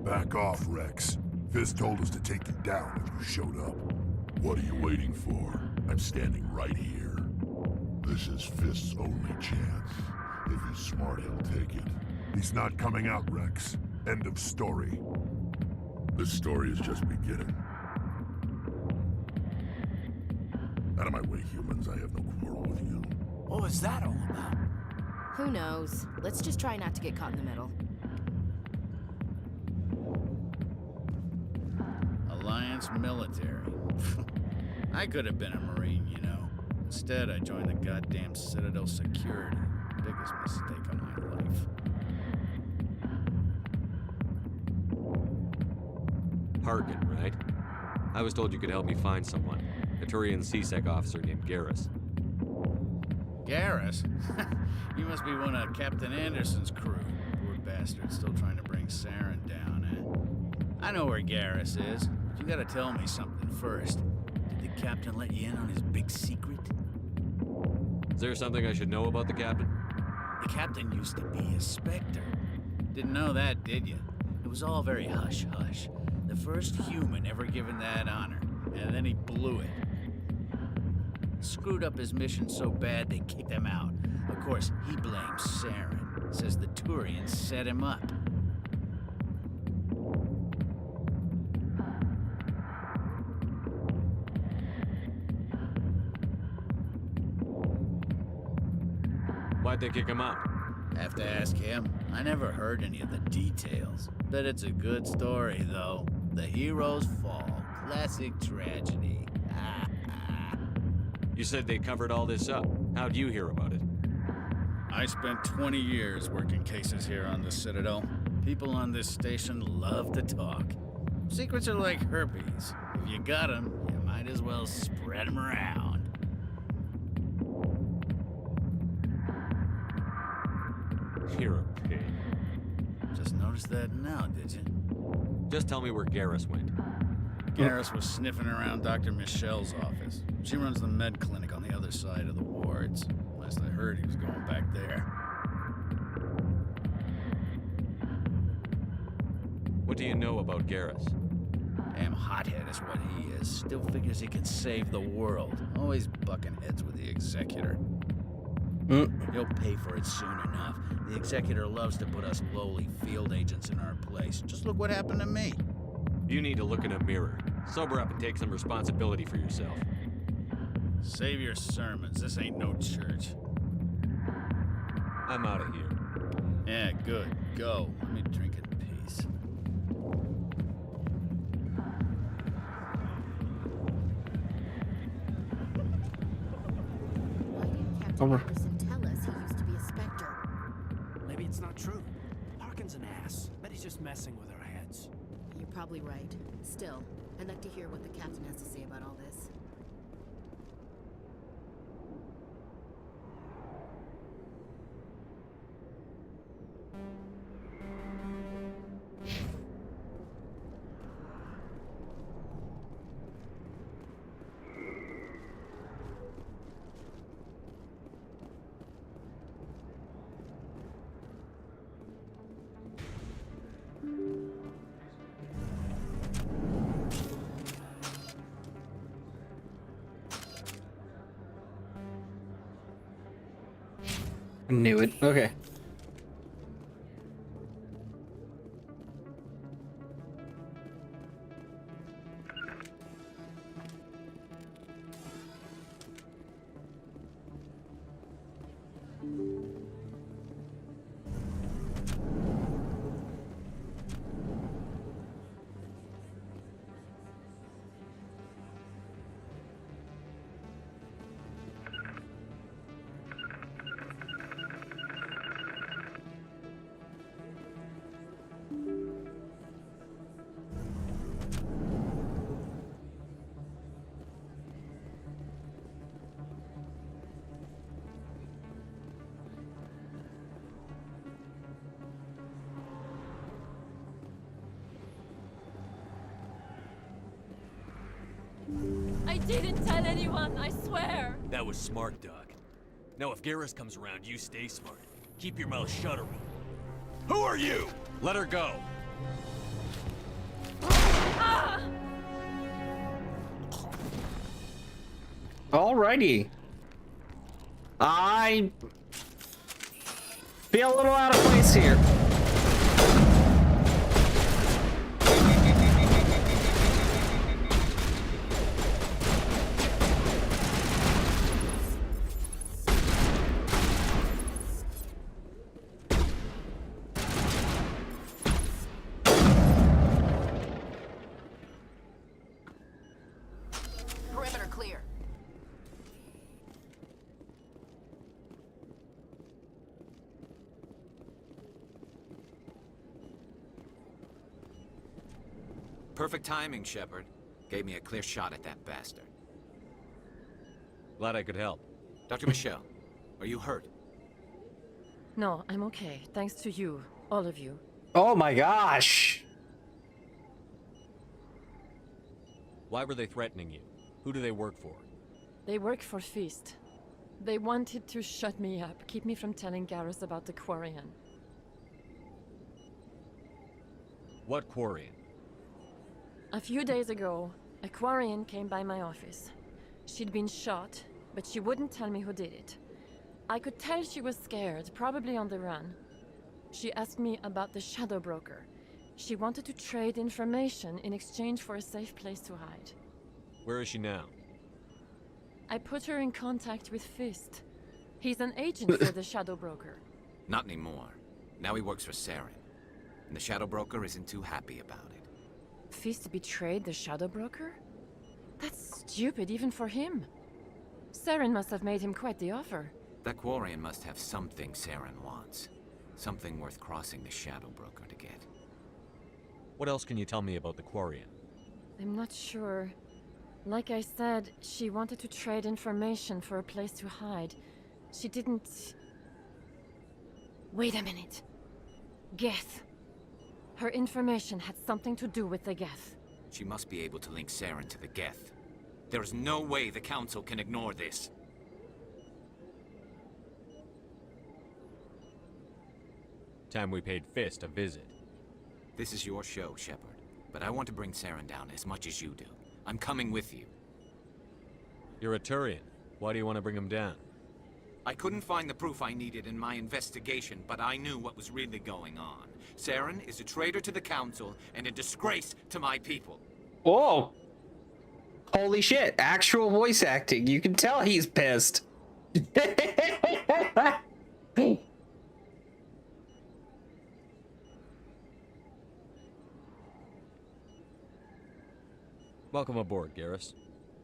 Back off, Rex. Fist told us to take you down if you showed up. What are you waiting for? I'm standing right here. This is Fist's only chance. If he's smart, he'll take it. He's not coming out, Rex. End of story. This story is just beginning. Out of my way, humans. I have no quarrel with you. What was that all about? Who knows? Let's just try not to get caught in the middle. Alliance military. I could have been a Marine, you know. Instead, I joined the goddamn Citadel security. Biggest mistake of my life. Harkin, right? I was told you could help me find someone. A Turian CSEC officer named Garrus. Garrus? You must be one of Captain Anderson's crew. Poor bastard, still trying to bring Saren down, eh? I know where Garrus is, but you gotta tell me something first. Did the captain let you in on his big secret? Is there something I should know about the captain? The captain used to be a Spectre. Didn't know that, did you? It was all very hush-hush. The first human ever given that honor, and then he blew it. Screwed up his mission so bad they kicked him out. Of course, he blames Saren. Says the Turians set him up. Why'd they kick him out? Have to ask him. I never heard any of the details. Bet it's a good story, though. The heroes fall. Classic tragedy. You said they covered all this up. How'd you hear about it? I spent 20 years working cases here on the Citadel. People on this station love to talk. Secrets are like herpes. If you got them, you might as well spread them around. You're a pig. Just noticed that now, did you? Just tell me where Garrus went. Garrus was sniffing around Dr. Michelle's office. She runs the med clinic on the other side of the wards. Last I heard, he was going back there. What do you know about Garrus? Damn hothead is what he is. Still figures he can save the world. Always bucking heads with the Executor. He'll pay for it soon enough. The Executor loves to put us lowly field agents in our place. Just look what happened to me. You need to look in a mirror. Sober up and take some responsibility for yourself. Save your sermons. This ain't no church. I'm out of here. Yeah, good. Go. Let me drink in peace. Over. Tell us he used to be a Spectre. Maybe it's not true. Harkin's an ass. Bet he's just messing with our heads. You're probably right. Still, I'd like to hear what the captain has to say about all this. I knew it. Okay. I didn't tell anyone, I swear! That was smart, Doc. Now if Garrus comes around, you stay smart. Keep your mouth shut around. Who are you? Let her go. Ah! Alrighty. I feel a little out of place here. Perimeter clear. Perfect timing, Shepard. Gave me a clear shot at that bastard. Glad I could help. Dr. Michelle, are you hurt? No, I'm okay. Thanks to you. All of you. Oh my gosh. Why were they threatening you? Who do they work for? They work for Feast. They wanted to shut me up, keep me from telling Garrus about the Quarian. What Quarian? A few days ago, a Quarian came by my office. She'd been shot, but she wouldn't tell me who did it. I could tell she was scared, probably on the run. She asked me about the Shadow Broker. She wanted to trade information in exchange for a safe place to hide. Where is she now? I put her in contact with Fist. He's an agent for the Shadow Broker. Not anymore. Now he works for Saren. And the Shadow Broker isn't too happy about it. Fist betrayed the Shadow Broker? That's stupid even for him. Saren must have made him quite the offer. That Quarian must have something Saren wants. Something worth crossing the Shadow Broker to get. What else can you tell me about the Quarian? I'm not sure. Like I said, she wanted to trade information for a place to hide. She didn't... Wait a minute. Geth. Her information had something to do with the Geth. She must be able to link Saren to the Geth. There is no way the Council can ignore this. Time we paid Fist a visit. This is your show, Shepard. But I want to bring Saren down as much as you do. I'm coming with you. You're a Turian. Why do you want to bring him down? I couldn't find the proof I needed in my investigation, but I knew what was really going on. Saren is a traitor to the Council and a disgrace to my people. Whoa. Holy shit. Actual voice acting. You can tell he's pissed. Welcome aboard, Garrus.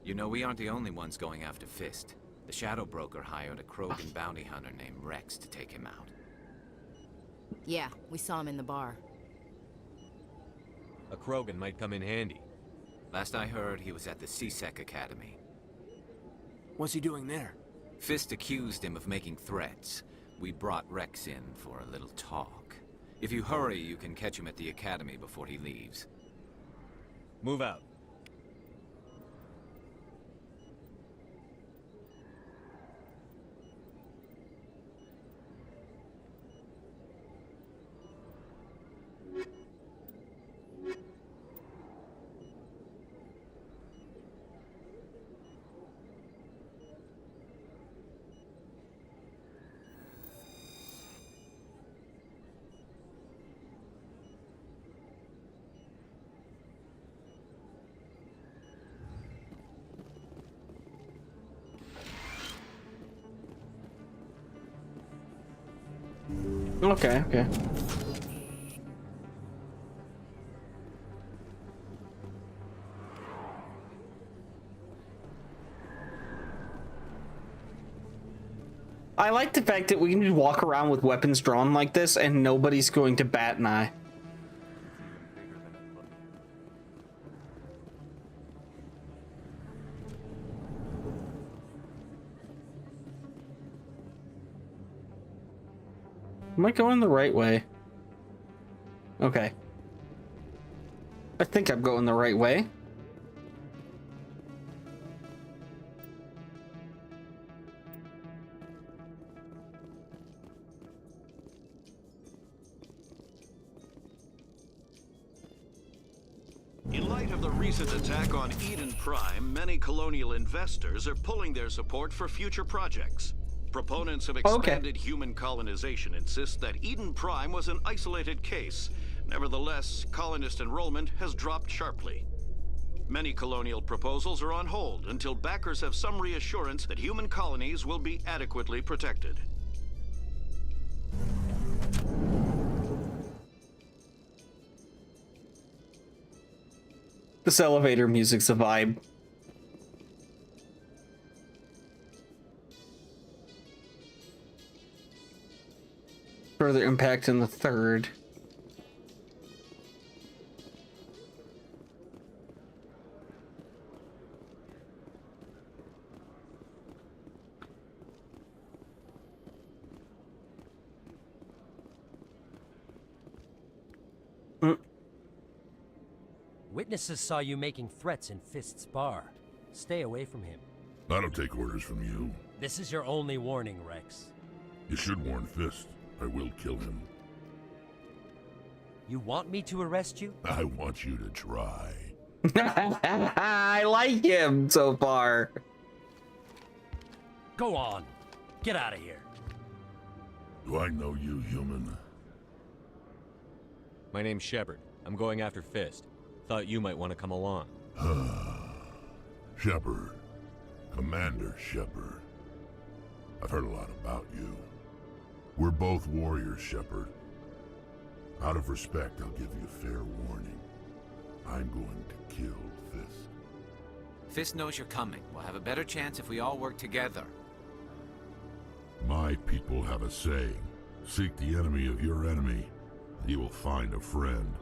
You know, we aren't the only ones going after Fist. The Shadow Broker hired a Krogan bounty hunter named Rex to take him out. Yeah, we saw him in the bar. A Krogan might come in handy. Last I heard, he was at the CSEC Academy. What's he doing there? Fist accused him of making threats. We brought Rex in for a little talk. If you hurry, you can catch him at the Academy before he leaves. Move out. Okay, okay. I like the fact that we can just walk around with weapons drawn like this and nobody's going to bat an eye. Am I going the right way? Okay. I think I'm going the right way. In light of the recent attack on Eden Prime, many colonial investors are pulling their support for future projects. Proponents of expanded human colonization insist that Eden Prime was an isolated case. Nevertheless, colonist enrollment has dropped sharply. Many colonial proposals are on hold until backers have some reassurance that human colonies will be adequately protected. This elevator music's a vibe. Further impact in the third. Witnesses saw you making threats in Fist's bar. Stay away from him. I don't take orders from you. This is your only warning, Rex. You should warn Fist. I will kill him. You want me to arrest you? I want you to try. I like him so far. Go on. Get out of here. Do I know you, human? My name's Shepard. I'm going after Fist. Thought you might want to come along. Shepard. Commander Shepard. I've heard a lot about you. We're both warriors, Shepard. Out of respect, I'll give you a fair warning. I'm going to kill Fist. Fist knows you're coming. We'll have a better chance if we all work together. My people have a saying. Seek the enemy of your enemy, and you will find a friend.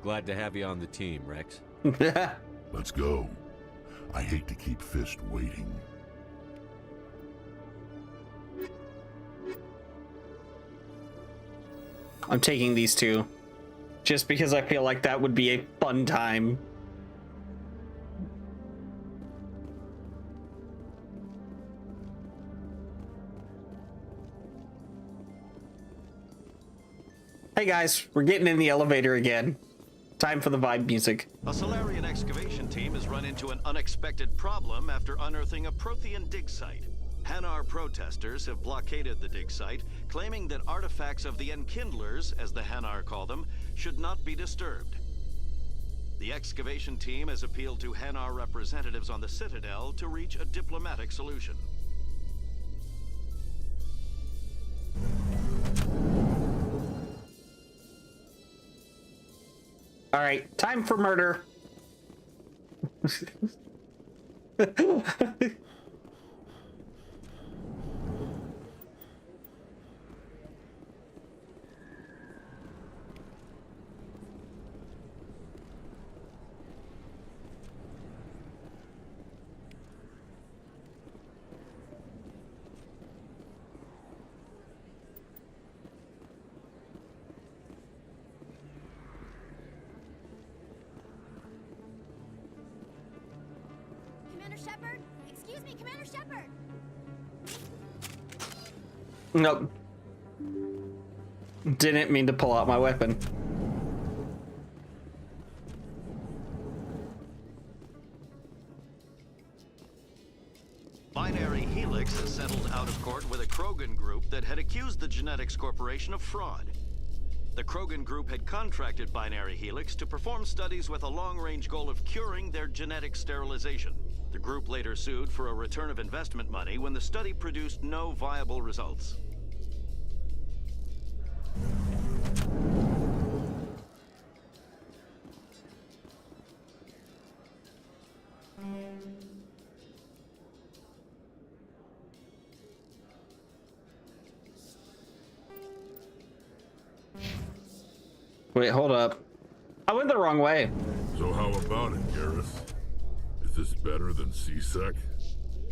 Glad to have you on the team, Rex. Let's go. I hate to keep Fist waiting. I'm taking these two. Just because I feel like that would be a fun time. Hey guys, we're getting in the elevator again. Time for the vibe music. A Solarian excavation team has run into an unexpected problem after unearthing a Prothean dig site. Hanar protesters have blockaded the dig site, claiming that artifacts of the Enkindlers, as the Hanar call them, should not be disturbed. The excavation team has appealed to Hanar representatives on the Citadel to reach a diplomatic solution. All right, time for murder. Shepard? Excuse me, Commander Shepard! Nope. Didn't mean to pull out my weapon. Binary Helix has settled out of court with a Krogan group that had accused the Genetics Corporation of fraud. The Krogan group had contracted Binary Helix to perform studies with a long-range goal of curing their genetic sterilization. The group later sued for a return of investment money when the study produced no viable results. Wait, hold up. I went the wrong way. So how about it, Gareth? Is this better than C-Sec?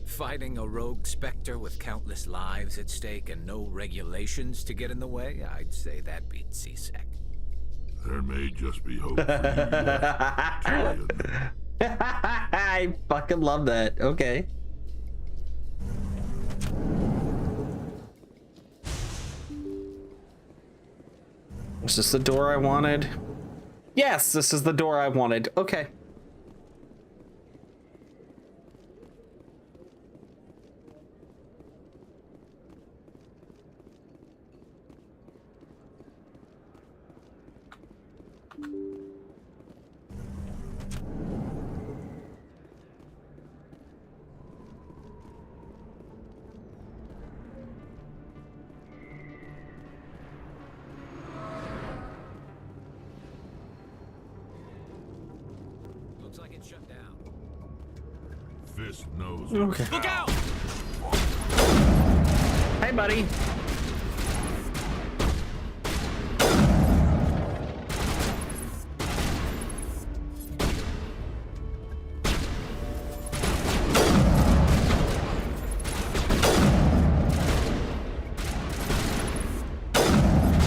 Fighting a rogue Spectre with countless lives at stake and no regulations to get in the way? I'd say that beats C-Sec. There may just be hope for you, Julian. I fucking love that. Okay. Is this the door I wanted? Yes, this is the door I wanted. Okay. Looks like it's shut down. Fist knows. Okay. Look out! Hey, buddy.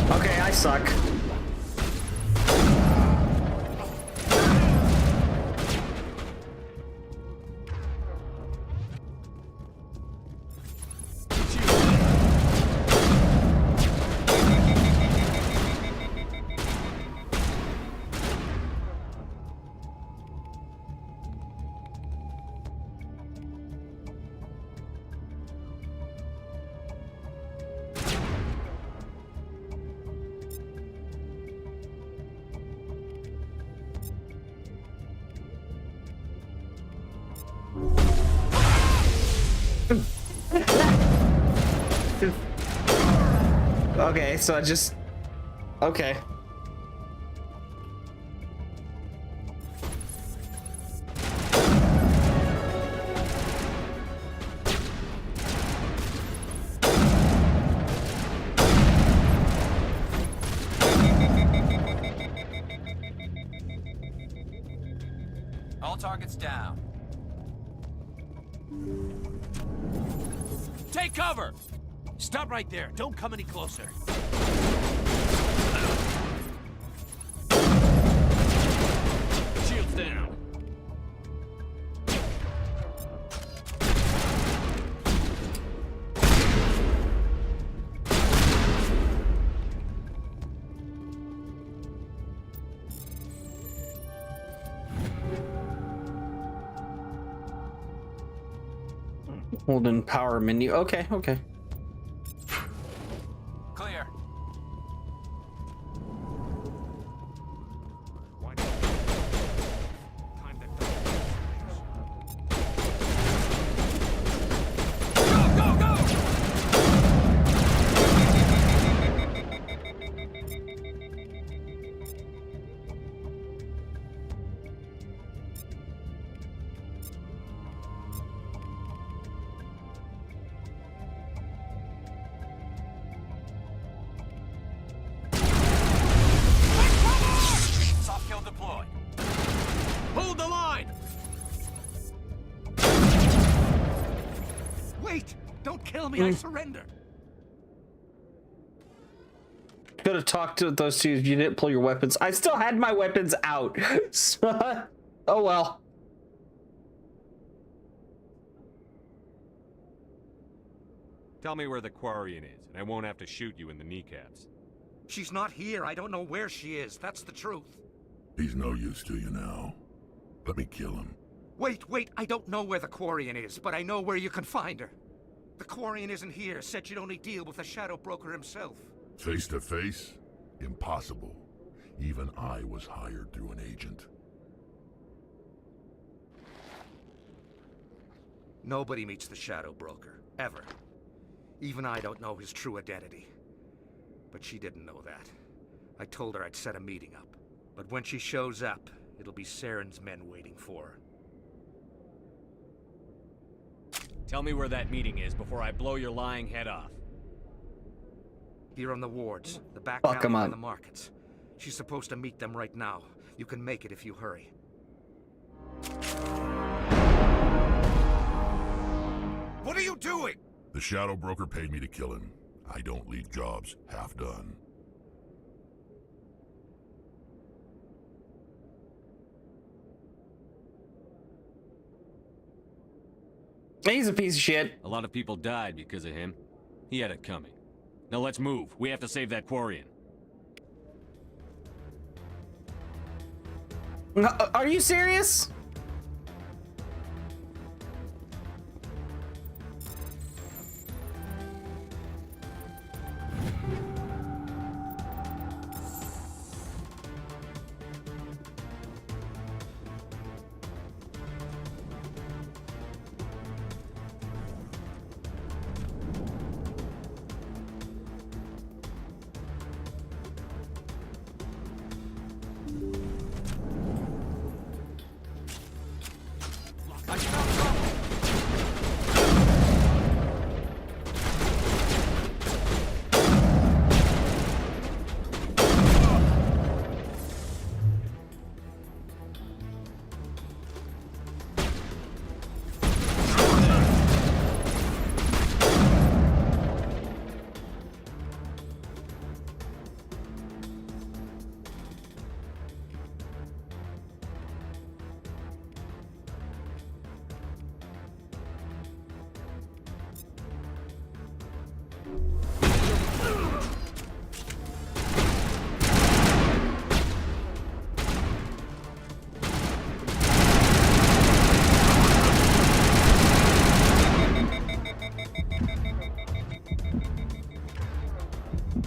Okay, I suck. Okay, so I just... Okay. All targets down. Take cover! Stop right there. Don't come any closer. Shields down. Holding power menu. Okay, okay. Clear. Soft kill deployed. Hold the line! Wait! Don't kill me, I surrender! Could have talked to those two if you didn't pull your weapons. I still had my weapons out. So, oh well. Tell me where the Quarian is, and I won't have to shoot you in the kneecaps. She's not here. I don't know where she is. That's the truth. He's no use to you now. Let me kill him. Wait. I don't know where the Quarian is, but I know where you can find her. The Quarian isn't here. Said you'd only deal with the Shadow Broker himself. Face to face? Impossible. Even I was hired through an agent. Nobody meets the Shadow Broker, ever. Even I don't know his true identity. But she didn't know that. I told her I'd set a meeting up. But when she shows up, it'll be Saren's men waiting for her. Tell me where that meeting is before I blow your lying head off. Here on the wards, the back Fuck 'em alley by up. the markets. She's supposed to meet them right now. You can make it if you hurry. What are you doing? The Shadow Broker paid me to kill him. I don't leave jobs half done. He's a piece of shit. A lot of people died because of him. He had it coming. Now let's move. We have to save that Quarian. Are you serious?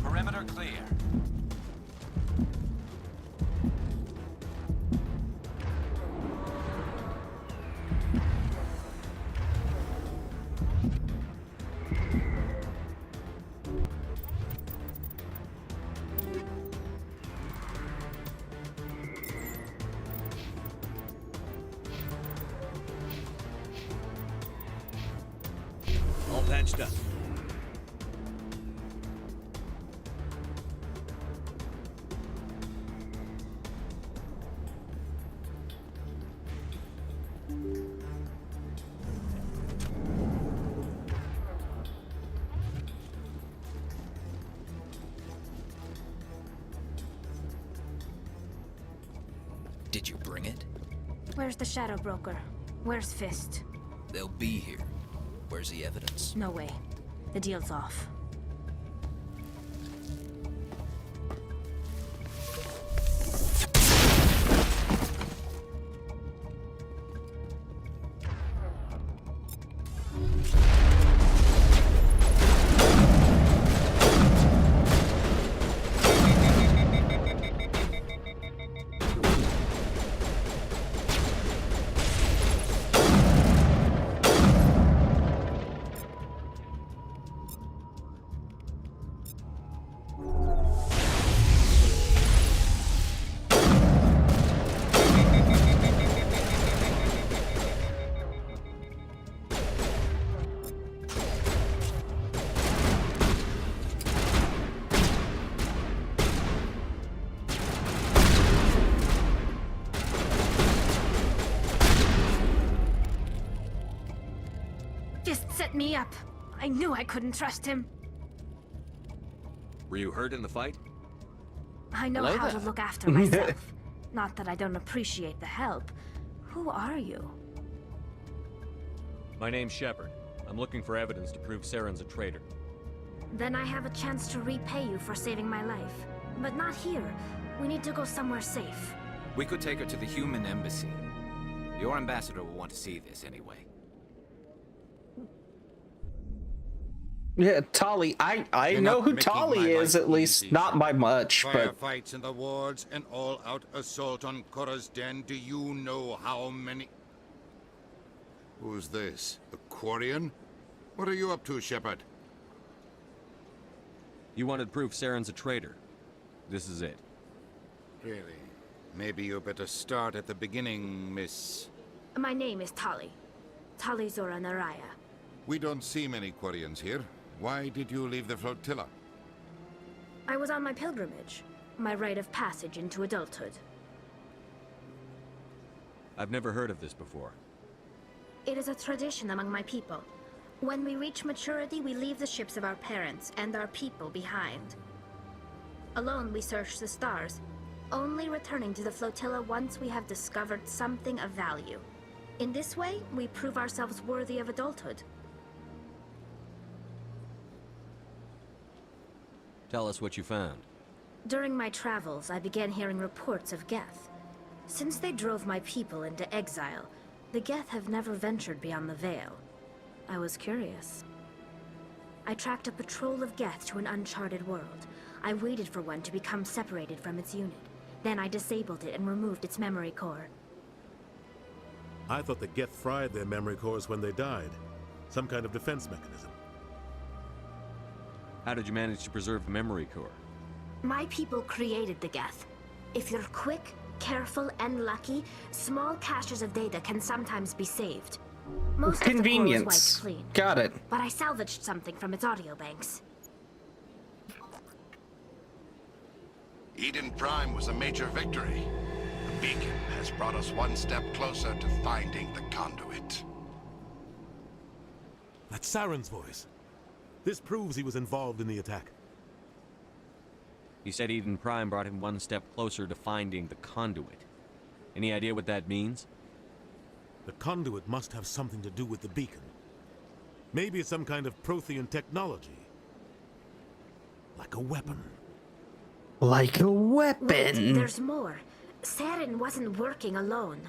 Perimeter clear. All patched up. Did you bring it? Where's the Shadow Broker? Where's Fist? They'll be here. Where's the evidence? No way. The deal's off. Fist set me up. I knew I couldn't trust him. Were you hurt in the fight? I know Hello how there. to look after myself. Not that I don't appreciate the help. Who are you? My name's Shepard. I'm looking for evidence to prove Saren's a traitor. Then I have a chance to repay you for saving my life. But not here. We need to go somewhere safe. We could take her to the human embassy. Your ambassador will want to see this anyway. Yeah, Tali. I You're know not who making Tali my is, life at least easy. not by much, but Firefights in the wards, an all-out assault on Korra's den. Do you know how many? Who's this? A Quarian? What are you up to, Shepard? You wanted proof Saren's a traitor. This is it. Really? Maybe you better start at the beginning, Miss... My name is Tali. Tali Zora Naraya. We don't see many Quarians here. Why did you leave the flotilla? I was on my pilgrimage. My rite of passage into adulthood. I've never heard of this before. It is a tradition among my people. When we reach maturity, we leave the ships of our parents and our people behind. Alone, we search the stars, only returning to the flotilla once we have discovered something of value. In this way, we prove ourselves worthy of adulthood. Tell us what you found. During my travels, I began hearing reports of Geth. Since they drove my people into exile, the Geth have never ventured beyond the Veil. I was curious. I tracked a patrol of Geth to an uncharted world. I waited for one to become separated from its unit. Then I disabled it and removed its memory core. I thought the Geth fried their memory cores when they died. Some kind of defense mechanism. How did you manage to preserve the memory core? My people created the Geth. If you're quick, careful, and lucky, small caches of data can sometimes be saved. Most Convenience. Of the core was wiped clean. Got it. But I salvaged something from its audio banks. Eden Prime was a major victory. The beacon has brought us one step closer to finding the conduit. That's Saren's voice. This proves he was involved in the attack. He said Eden Prime brought him one step closer to finding the conduit. Any idea what that means? The conduit must have something to do with the beacon. Maybe it's some kind of Prothean technology. Like a weapon. Like a weapon. Wait, there's more. Saren wasn't working alone.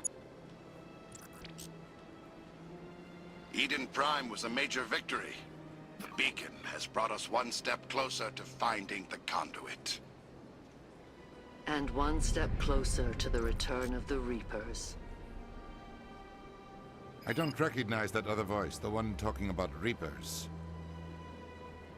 Eden Prime was a major victory. The beacon has brought us one step closer to finding the conduit. And one step closer to the return of the Reapers. I don't recognize that other voice, the one talking about Reapers.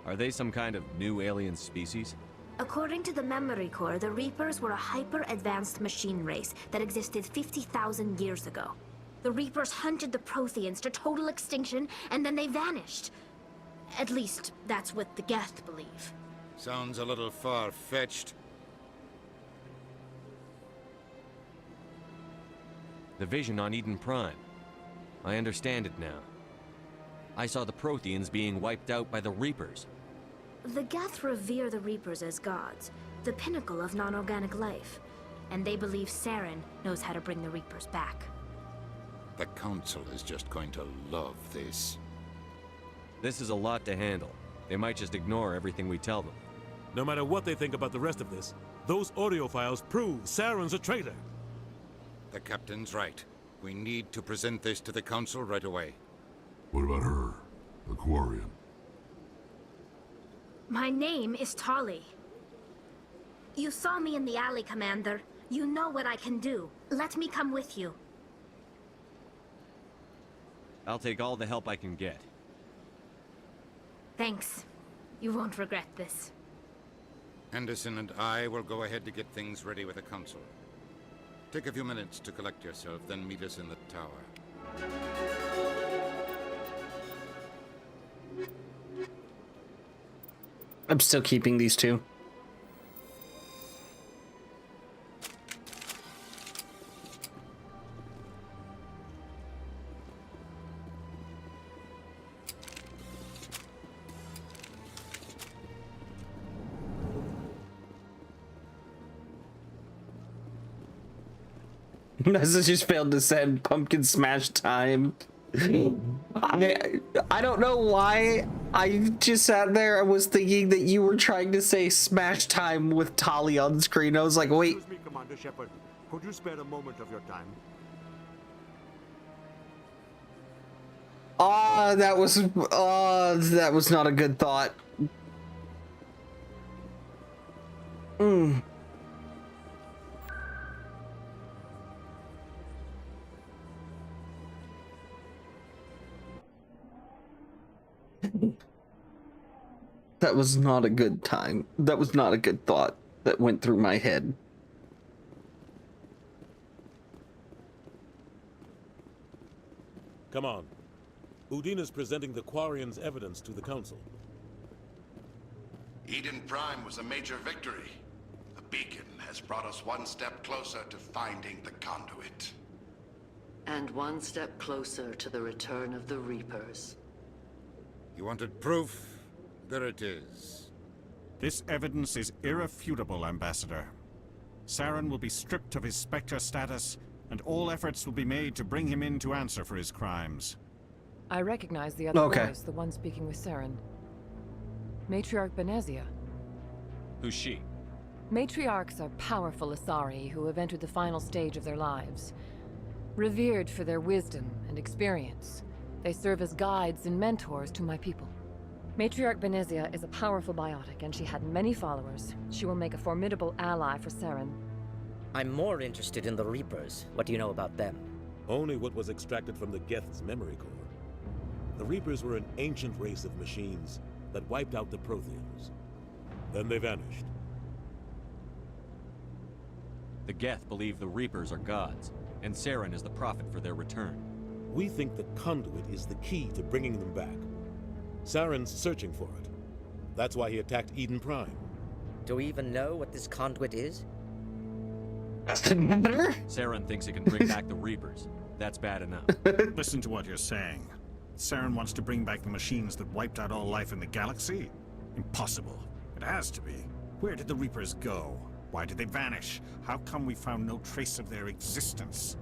Are they some kind of new alien species? According to the memory core, the Reapers were a hyper-advanced machine race that existed 50,000 years ago. The Reapers hunted the Protheans to total extinction, and then they vanished. At least, that's what the Geth believe. Sounds a little far-fetched. The vision on Eden Prime. I understand it now. I saw the Protheans being wiped out by the Reapers. The Geth revere the Reapers as gods, the pinnacle of non-organic life. And they believe Saren knows how to bring the Reapers back. The Council is just going to love this. This is a lot to handle. They might just ignore everything we tell them. No matter what they think about the rest of this, those audio files prove Saren's a traitor. The Captain's right. We need to present this to the Council right away. What about her? The Quarian? My name is Tali. You saw me in the alley, Commander. You know what I can do. Let me come with you. I'll take all the help I can get. Thanks. You won't regret this. Anderson and I will go ahead to get things ready with the Council. Take a few minutes to collect yourself, then meet us in the tower. I'm still keeping these two. Message just failed to send. Pumpkin smash time. I don't know why I just sat there and was thinking that you were trying to say smash time with Tali on screen. I was like, wait. Excuse me, Commander Shepard. Could you spare a moment of your time? That was not a good thought. That was not a good time. That was not a good thought that went through my head. Come on. Udina's presenting the Quarian's evidence to the Council. Eden Prime was a major victory. The beacon has brought us one step closer to finding the conduit. And one step closer to the return of the Reapers. You wanted proof? There it is. This evidence is irrefutable, Ambassador. Saren will be stripped of his Spectre status, and all efforts will be made to bring him in to answer for his crimes. I recognize the other voice, the one speaking with Saren. Matriarch Benezia. Who's she? Matriarchs are powerful Asari who have entered the final stage of their lives. Revered for their wisdom and experience, they serve as guides and mentors to my people. Matriarch Benezia is a powerful biotic, and she had many followers. She will make a formidable ally for Saren. I'm more interested in the Reapers. What do you know about them? Only what was extracted from the Geth's memory core. The Reapers were an ancient race of machines that wiped out the Protheans. Then they vanished. The Geth believe the Reapers are gods, and Saren is the prophet for their return. We think the conduit is the key to bringing them back. Saren's searching for it. That's why he attacked Eden Prime. Do we even know what this conduit is? Saren thinks it can bring back the Reapers. That's bad enough. Listen to what you're saying. Saren wants to bring back the machines that wiped out all life in the galaxy? Impossible. It has to be. Where did the Reapers go? Why did they vanish? How come we found no trace of their existence?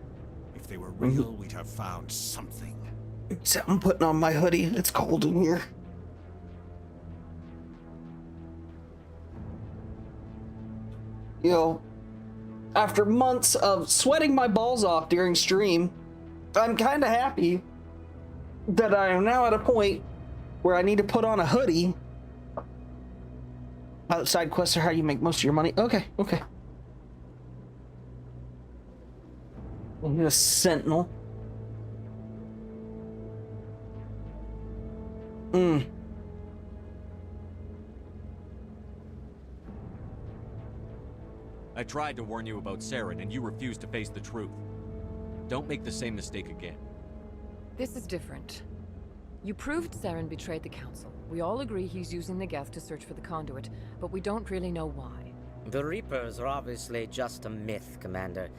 If they were real, we'd have found something. I'm putting on my hoodie. It's cold in here. You know, after months of sweating my balls off during stream, I'm kind of happy that I am now at a point where I need to put on a hoodie. Outside quests are how you make most of your money. Okay. I need a sentinel. I tried to warn you about Saren, and you refused to face the truth. Don't make the same mistake again. This is different. You proved Saren betrayed the Council. We all agree he's using the Geth to search for the conduit, but we don't really know why. The Reapers are obviously just a myth, Commander.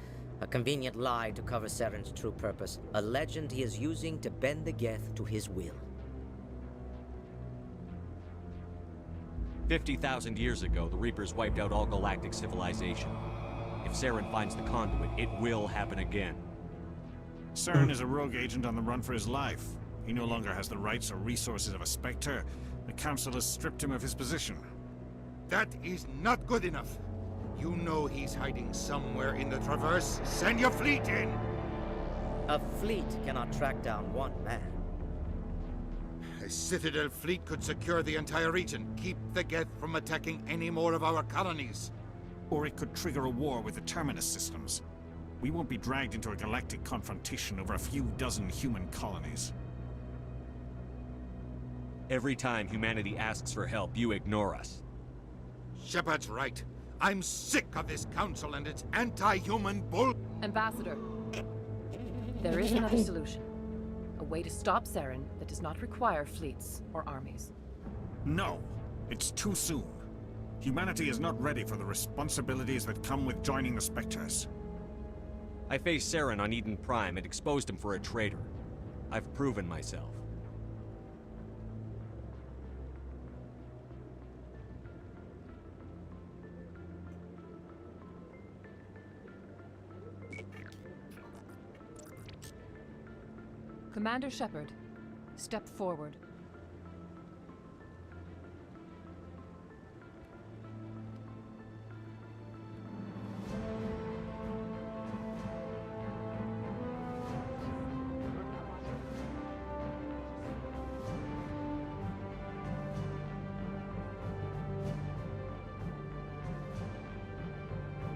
A convenient lie to cover Saren's true purpose. A legend he is using to bend the Geth to his will. 50,000 years ago, the Reapers wiped out all galactic civilization. If Saren finds the conduit, it will happen again. Saren is a rogue agent on the run for his life. He no longer has the rights or resources of a Spectre. The Council has stripped him of his position. That is not good enough. You know he's hiding somewhere in the Traverse. Send your fleet in! A fleet cannot track down one man. A Citadel fleet could secure the entire region, keep the Geth from attacking any more of our colonies. Or it could trigger a war with the Terminus systems. We won't be dragged into a galactic confrontation over a few dozen human colonies. Every time humanity asks for help, you ignore us. Shepard's right. I'm sick of this council and its anti-human bull... Ambassador, there is another solution. A way to stop Saren that does not require fleets or armies. No, it's too soon. Humanity is not ready for the responsibilities that come with joining the Spectres. I faced Saren on Eden Prime and exposed him for a traitor. I've proven myself. Commander Shepard, step forward.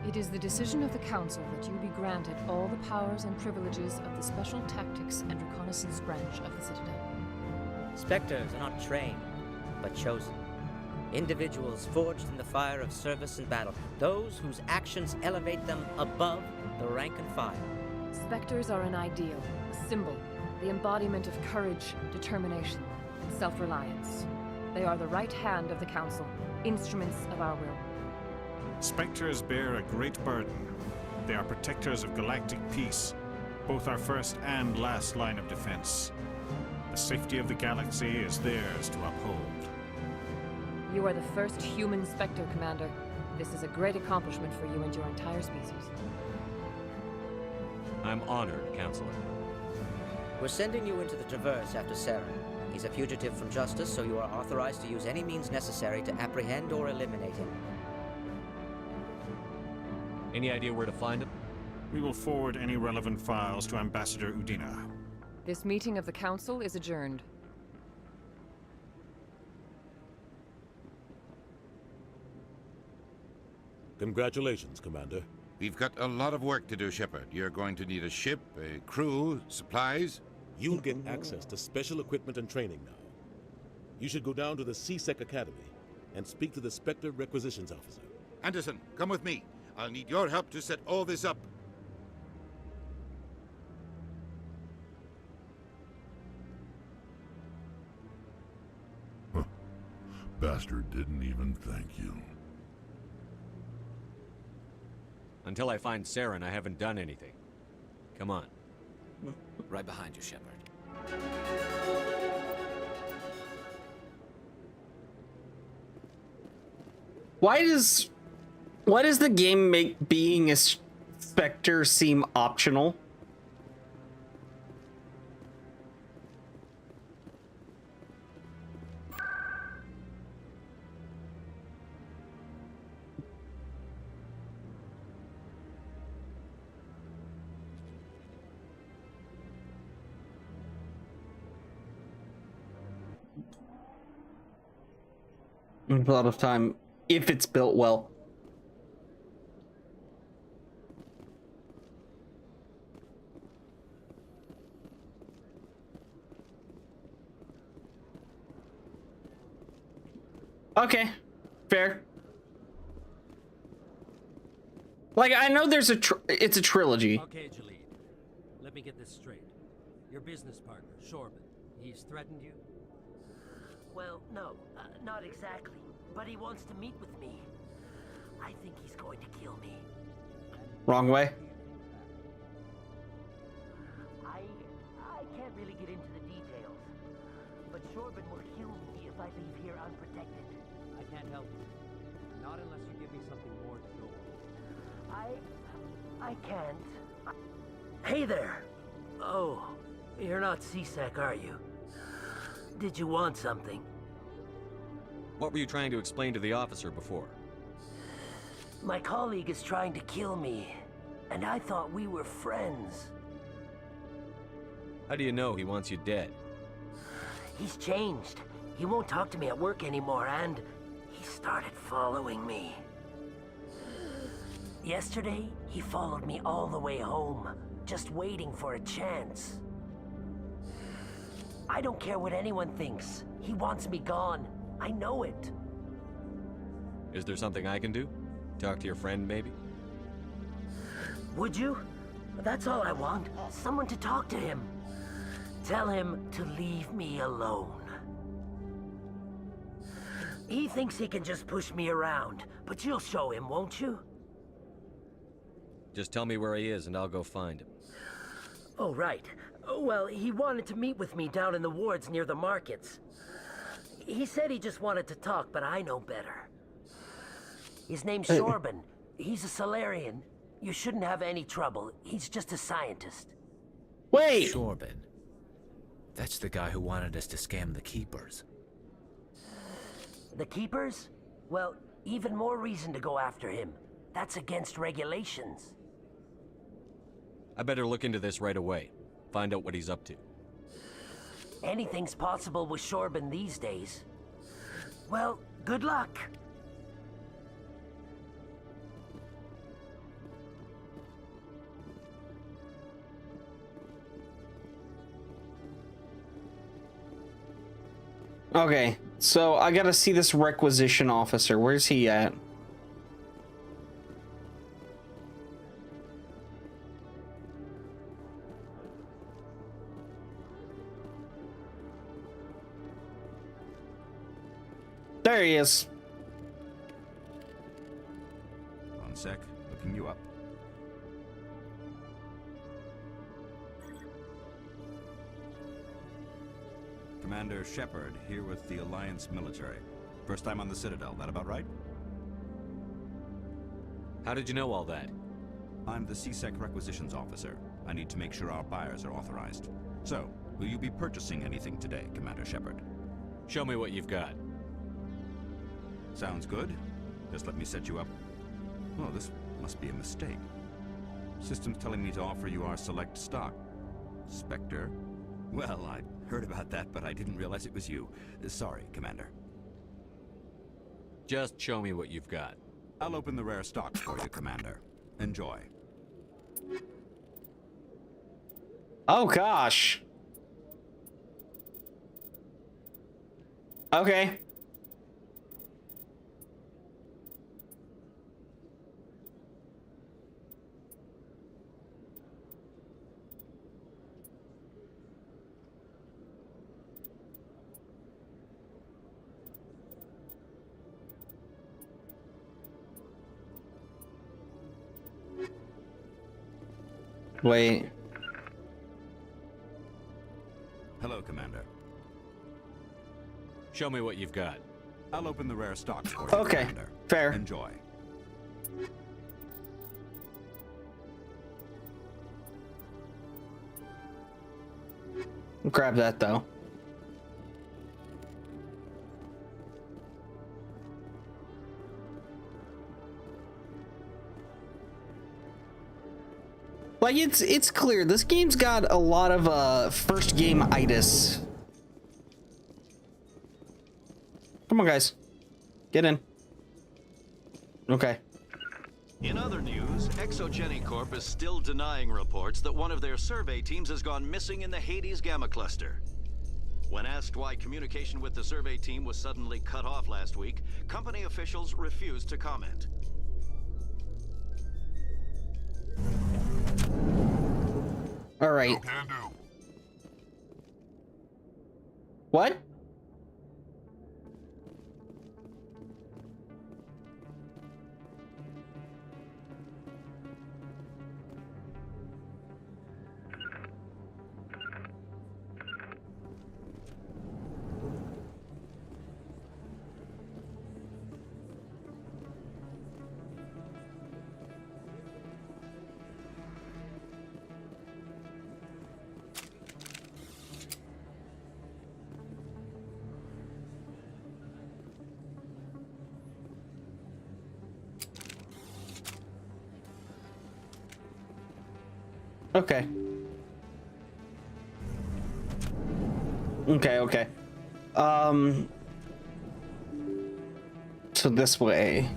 It is the decision of the Council that you be granted all the powers and privileges of the Special Tactics and Reconnaissance Branch of the Citadel. Spectres are not trained, but chosen. Individuals forged in the fire of service and battle. Those whose actions elevate them above the rank and file. Spectres are an ideal, a symbol, the embodiment of courage, determination, and self-reliance. They are the right hand of the Council, instruments of our will. Spectres bear a great burden. They are protectors of galactic peace, both our first and last line of defense. The safety of the galaxy is theirs to uphold. You are the first human Spectre, Commander. This is a great accomplishment for you and your entire species. I'm honored, Counselor. We're sending you into the Traverse after Saren. He's a fugitive from justice, so you are authorized to use any means necessary to apprehend or eliminate him. Any idea where to find him? We will forward any relevant files to Ambassador Udina. This meeting of the Council is adjourned. Congratulations, Commander. We've got a lot of work to do, Shepard. You're going to need a ship, a crew, supplies. You'll get access to special equipment and training now. You should go down to the C-Sec Academy and speak to the Spectre Requisitions Officer. Anderson, come with me. I'll need your help to set all this up. Bastard didn't even thank you. Until I find Saren, I haven't done anything. Come on. Right behind you, Shepard. Why does the game make being a Spectre seem optional? A lot of time if it's built well. Okay, fair. Like, I know there's it's a trilogy. Okay, Jalid. Let me get this straight. Your business partner, Shorban, he's threatened you? Well, no, not exactly. But he wants to meet with me. I think he's going to kill me. Wrong way. I can't really get into the details. But Shorban will kill me if I leave here unprotected. I can't help you. Not unless you give me something more to go on. I can't. Hey there! Oh, you're not C-Sec, are you? Did you want something? What were you trying to explain to the officer before? My colleague is trying to kill me, and I thought we were friends. How do you know he wants you dead? He's changed. He won't talk to me at work anymore, and he started following me. Yesterday, he followed me all the way home, just waiting for a chance. I don't care what anyone thinks. He wants me gone. I know it. Is there something I can do? Talk to your friend, maybe? Would you? That's all I want. Someone to talk to him. Tell him to leave me alone. He thinks he can just push me around, but you'll show him, won't you? Just tell me where he is and I'll go find him. Oh, right. Well, he wanted to meet with me down in the wards near the markets. He said he just wanted to talk, but I know better. His name's Shorban. He's a Solarian. You shouldn't have any trouble. He's just a scientist. Wait! Shorban. That's the guy who wanted us to scam the Keepers. The Keepers? Well, even more reason to go after him. That's against regulations. I better look into this right away. Find out what he's up to. Anything's possible with Shorban these days. Well, good luck. Okay, so I gotta see this requisition officer. Where's he at? There he is. One sec, looking you up. Commander Shepard, here with the Alliance military. First time on the Citadel, that about right? How did you know all that? I'm the CSEC requisitions officer. I need to make sure our buyers are authorized. So, will you be purchasing anything today, Commander Shepard? Show me what you've got. Sounds good. Just let me set you up. Oh, this must be a mistake. System's telling me to offer you our select stock. Spectre? Well, I heard about that, but I didn't realize it was you. Sorry, Commander. Just show me what you've got. I'll open the rare stock for you, Commander. Enjoy. Oh, gosh. Okay. Wait. Hello, Commander. Show me what you've got. I'll open the rare stock for you, Okay, Commander. fair. Enjoy. Grab that, though. Like, it's clear this game's got a lot of first game-itis. Come on, guys. Get in. Okay. In other news, Exogeny Corp is still denying reports that one of their survey teams has gone missing in the Hades Gamma Cluster. When asked why communication with the survey team was suddenly cut off last week, company officials refused to comment. All right. What? Okay. Okay. So this way.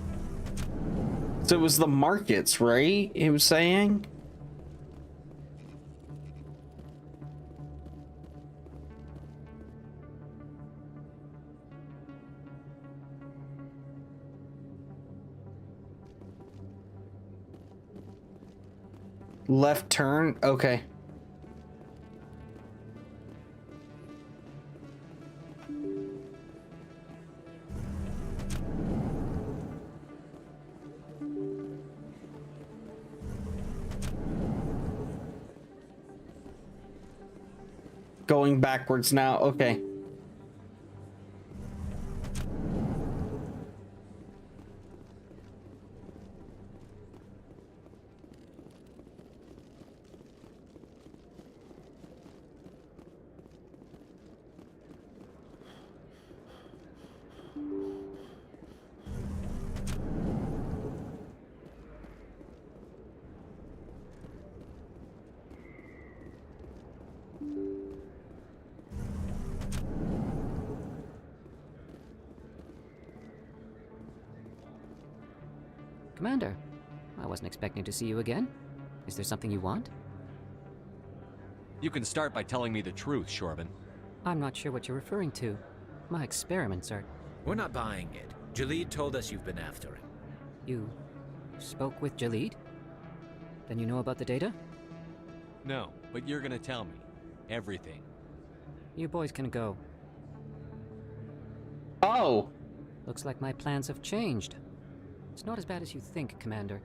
So it was the markets, right? He was saying? Left turn? Okay. Going backwards now. Okay. Commander, I wasn't expecting to see you again. Is there something you want? You can start by telling me the truth, Shorban. I'm not sure what you're referring to. My experiments are... We're not buying it. Jalid told us you've been after him. You spoke with Jalid? Then you know about the data? No, but you're gonna tell me. Everything. You boys can go. Oh! Looks like my plans have changed. It's not as bad as you think, Commander.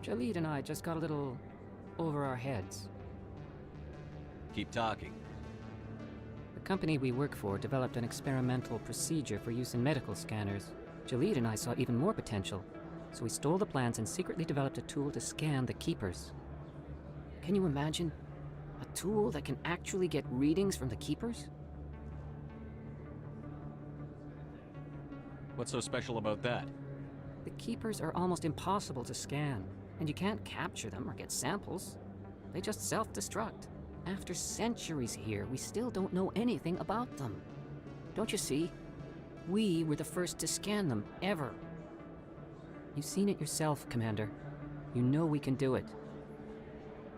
Jalid and I just got a little over our heads. Keep talking. The company we work for developed an experimental procedure for use in medical scanners. Jalid and I saw even more potential, so we stole the plans and secretly developed a tool to scan the Keepers. Can you imagine? A tool that can actually get readings from the Keepers? What's so special about that? The Keepers are almost impossible to scan, and you can't capture them or get samples. They just self-destruct. After centuries here, we still don't know anything about them. Don't you see? We were the first to scan them, ever. You've seen it yourself, Commander. You know we can do it.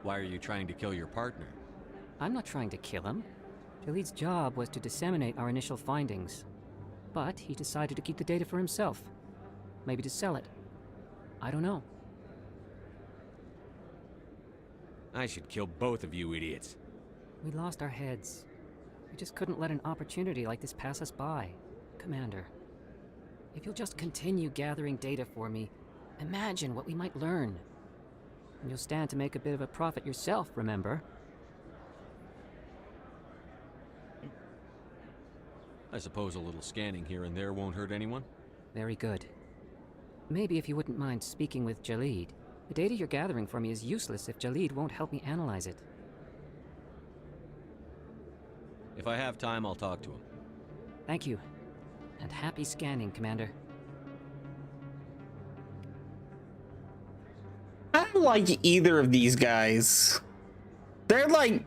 Why are you trying to kill your partner? I'm not trying to kill him. Jalid's job was to disseminate our initial findings. But he decided to keep the data for himself. Maybe to sell it. I don't know. I should kill both of you idiots. We lost our heads. We just couldn't let an opportunity like this pass us by. Commander, if you'll just continue gathering data for me, imagine what we might learn. And you'll stand to make a bit of a profit yourself, remember? I suppose a little scanning here and there won't hurt anyone? Very good. Maybe if you wouldn't mind speaking with Jalid. The data you're gathering for me is useless if Jalid won't help me analyze it. If I have time, I'll talk to him. Thank you. And happy scanning, Commander. I don't like either of these guys. They're like...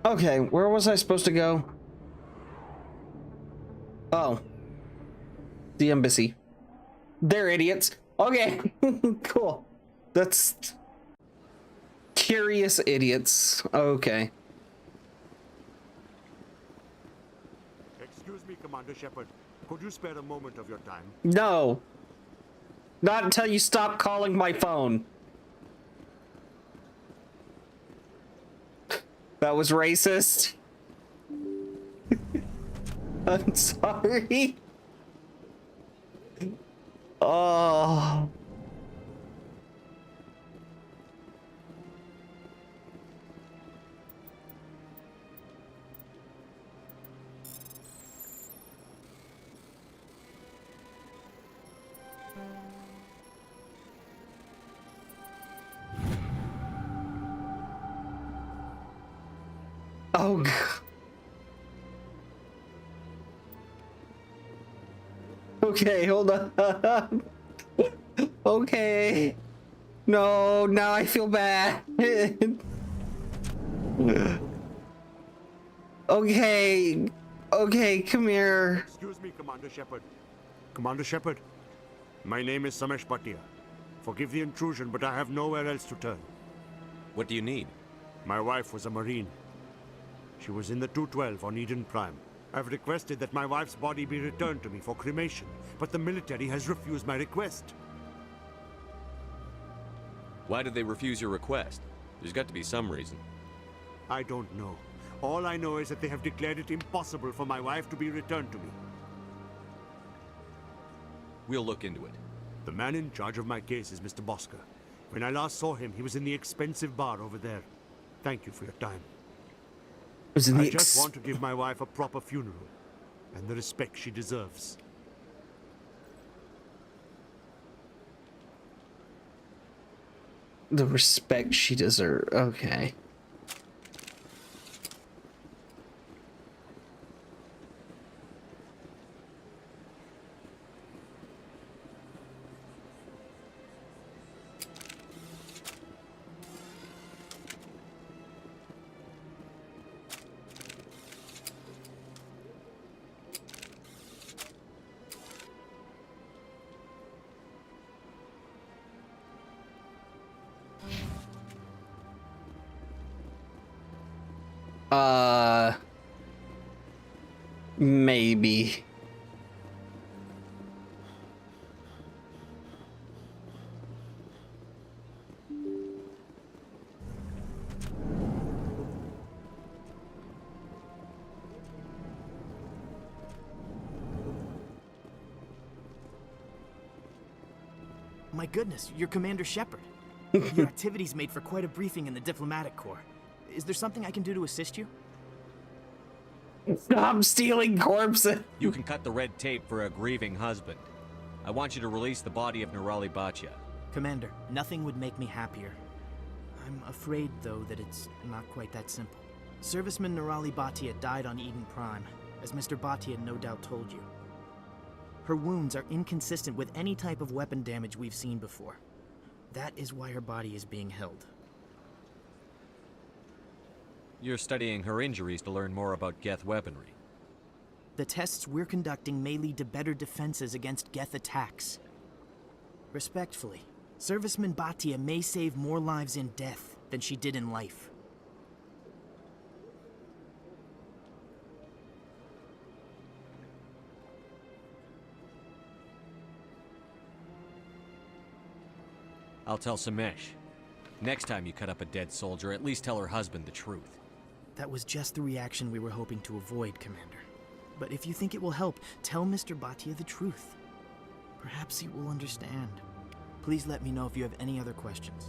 Okay, where was I supposed to go? Oh. The embassy. They're idiots. Okay, cool. That's... Curious idiots. Okay. Excuse me, Commander Shepard. Could you spare a moment of your time? No. Not until you stop calling my phone. That was racist. I'm sorry. Oh. Oh, God. Okay, hold on. Okay. No, now I feel bad. Okay. Okay, come here. Excuse me, Commander Shepard. Commander Shepard, my name is Samesh Bhatia. Forgive the intrusion, but I have nowhere else to turn. What do you need? My wife was a Marine. She was in the 212 on Eden Prime. I've requested that my wife's body be returned to me for cremation, but the military has refused my request. Why did they refuse your request? There's got to be some reason. I don't know. All I know is that they have declared it impossible for my wife to be returned to me. We'll look into it. The man in charge of my case is Mr. Bosker. When I last saw him, he was in the expensive bar over there. Thank you for your time. I just want to give my wife a proper funeral, and the respect she deserves. The respect she deserves. Okay. Maybe. My goodness, you're Commander Shepard. Your activities made for quite a briefing in the diplomatic corps. Is there something I can do to assist you? Stop stealing corpses. You can cut the red tape for a grieving husband. I want you to release the body of Nirali Bhatia. Commander, nothing would make me happier. I'm afraid, though, that it's not quite that simple. Serviceman Nirali Bhatia died on Eden Prime, as Mr. Bhatia no doubt told you. Her wounds are inconsistent with any type of weapon damage we've seen before. That is why her body is being held. You're studying her injuries to learn more about Geth weaponry. The tests we're conducting may lead to better defenses against Geth attacks. Respectfully, Serviceman Bhatia may save more lives in death than she did in life. I'll tell Samesh. Next time you cut up a dead soldier, at least tell her husband the truth. That was just the reaction we were hoping to avoid, Commander. But if you think it will help, tell Mr. Bhatia the truth. Perhaps he will understand. Please let me know if you have any other questions.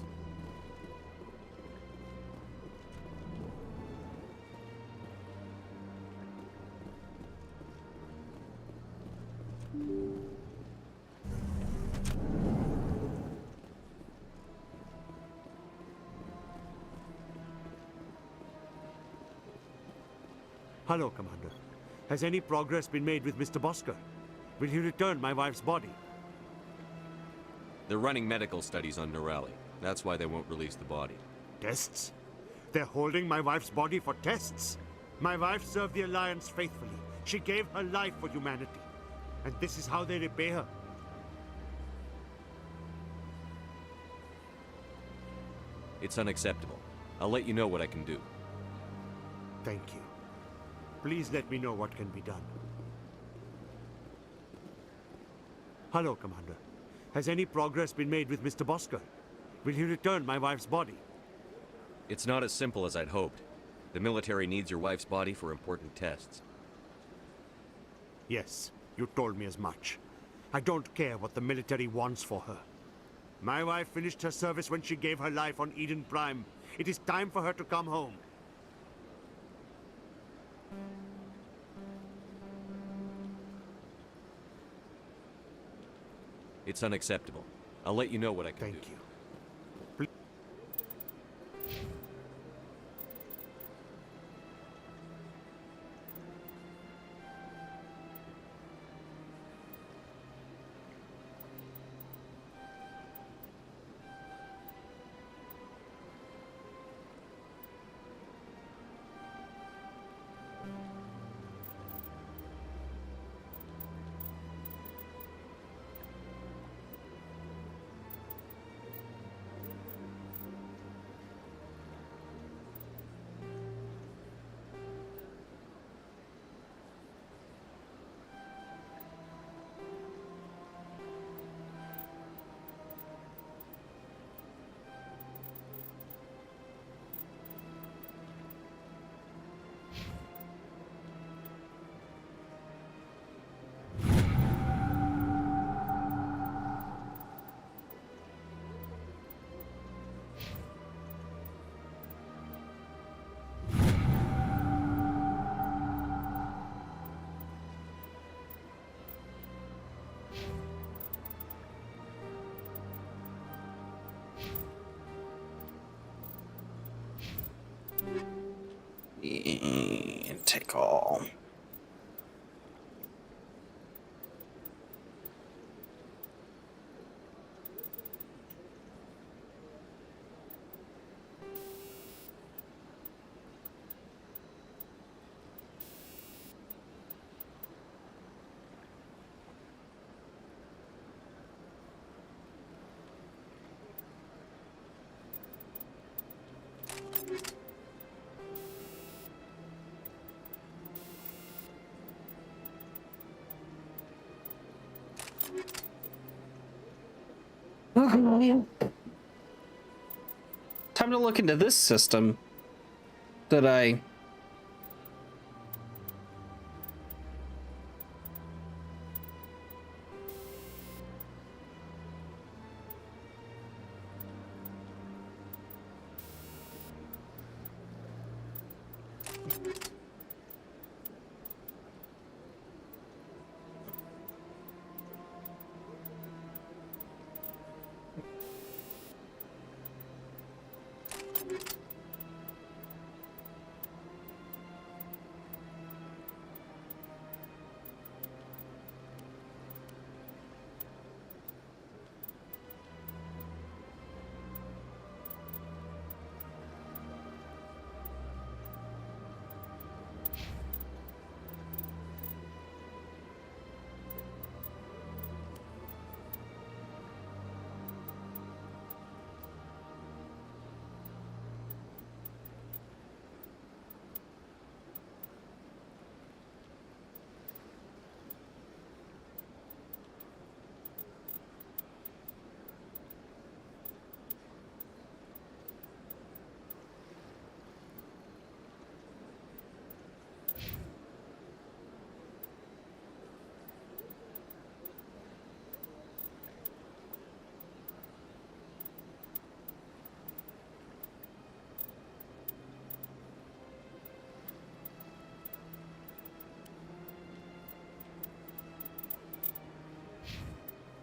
Hello, Commander. Has any progress been made with Mr. Bosker? Will he return my wife's body? They're running medical studies on Nirali. That's why they won't release the body. Tests? They're holding my wife's body for tests? My wife served the Alliance faithfully. She gave her life for humanity. And this is how they repay her. It's unacceptable. I'll let you know what I can do. Thank you. Please let me know what can be done. Hello, Commander. Has any progress been made with Mr. Bosker? Will he return my wife's body? It's not as simple as I'd hoped. The military needs your wife's body for important tests. Yes, you told me as much. I don't care what the military wants for her. My wife finished her service when she gave her life on Eden Prime. It is time for her to come home. It's unacceptable. I'll let you know what I can do. Thank you. Take all. Time to look into this system that I...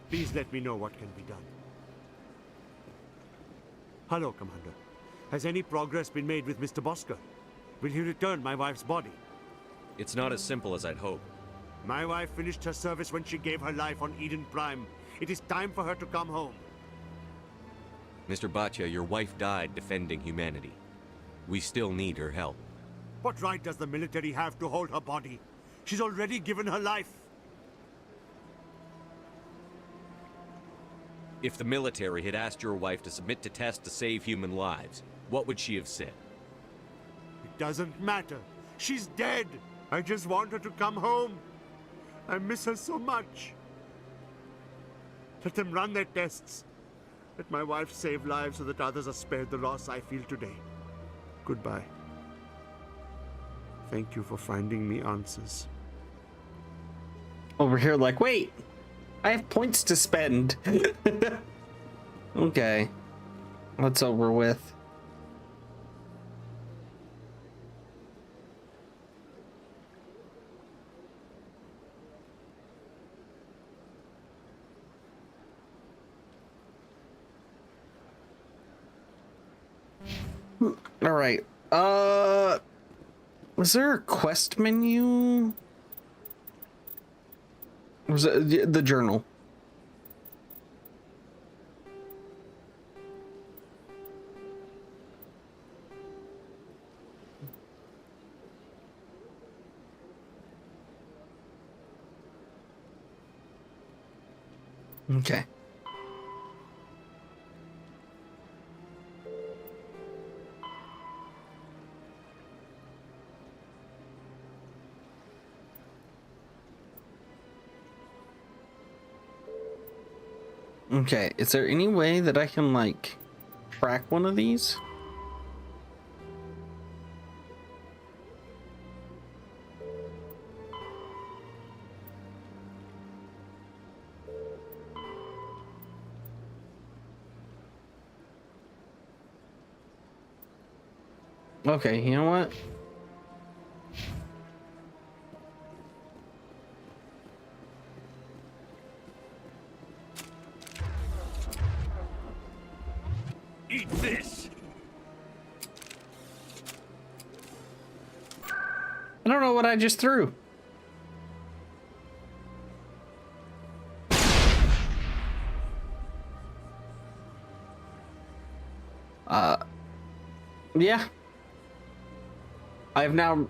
Please let me know what can be done. Hello, Commander. Has any progress been made with Mr. Bosker? Will he return my wife's body? It's not as simple as I'd hoped. My wife finished her service when she gave her life on Eden Prime. It is time for her to come home. Mr. Bhatia, your wife died defending humanity. We still need her help. What right does the military have to hold her body? She's already given her life. If the military had asked your wife to submit to tests to save human lives, what would she have said? It doesn't matter. She's dead. I just want her to come home. I miss her so much. Let them run their tests. Let my wife save lives so that others are spared the loss I feel today. Goodbye. Thank you for finding me answers. Over here like, wait, I have points to spend. Okay. That's over with. All right. Was there a quest menu? Or was it the journal? Okay. Okay, is there any way that I can, like, track one of these? Okay, you know what? Eat this! I don't know what I just threw. Yeah. I have now...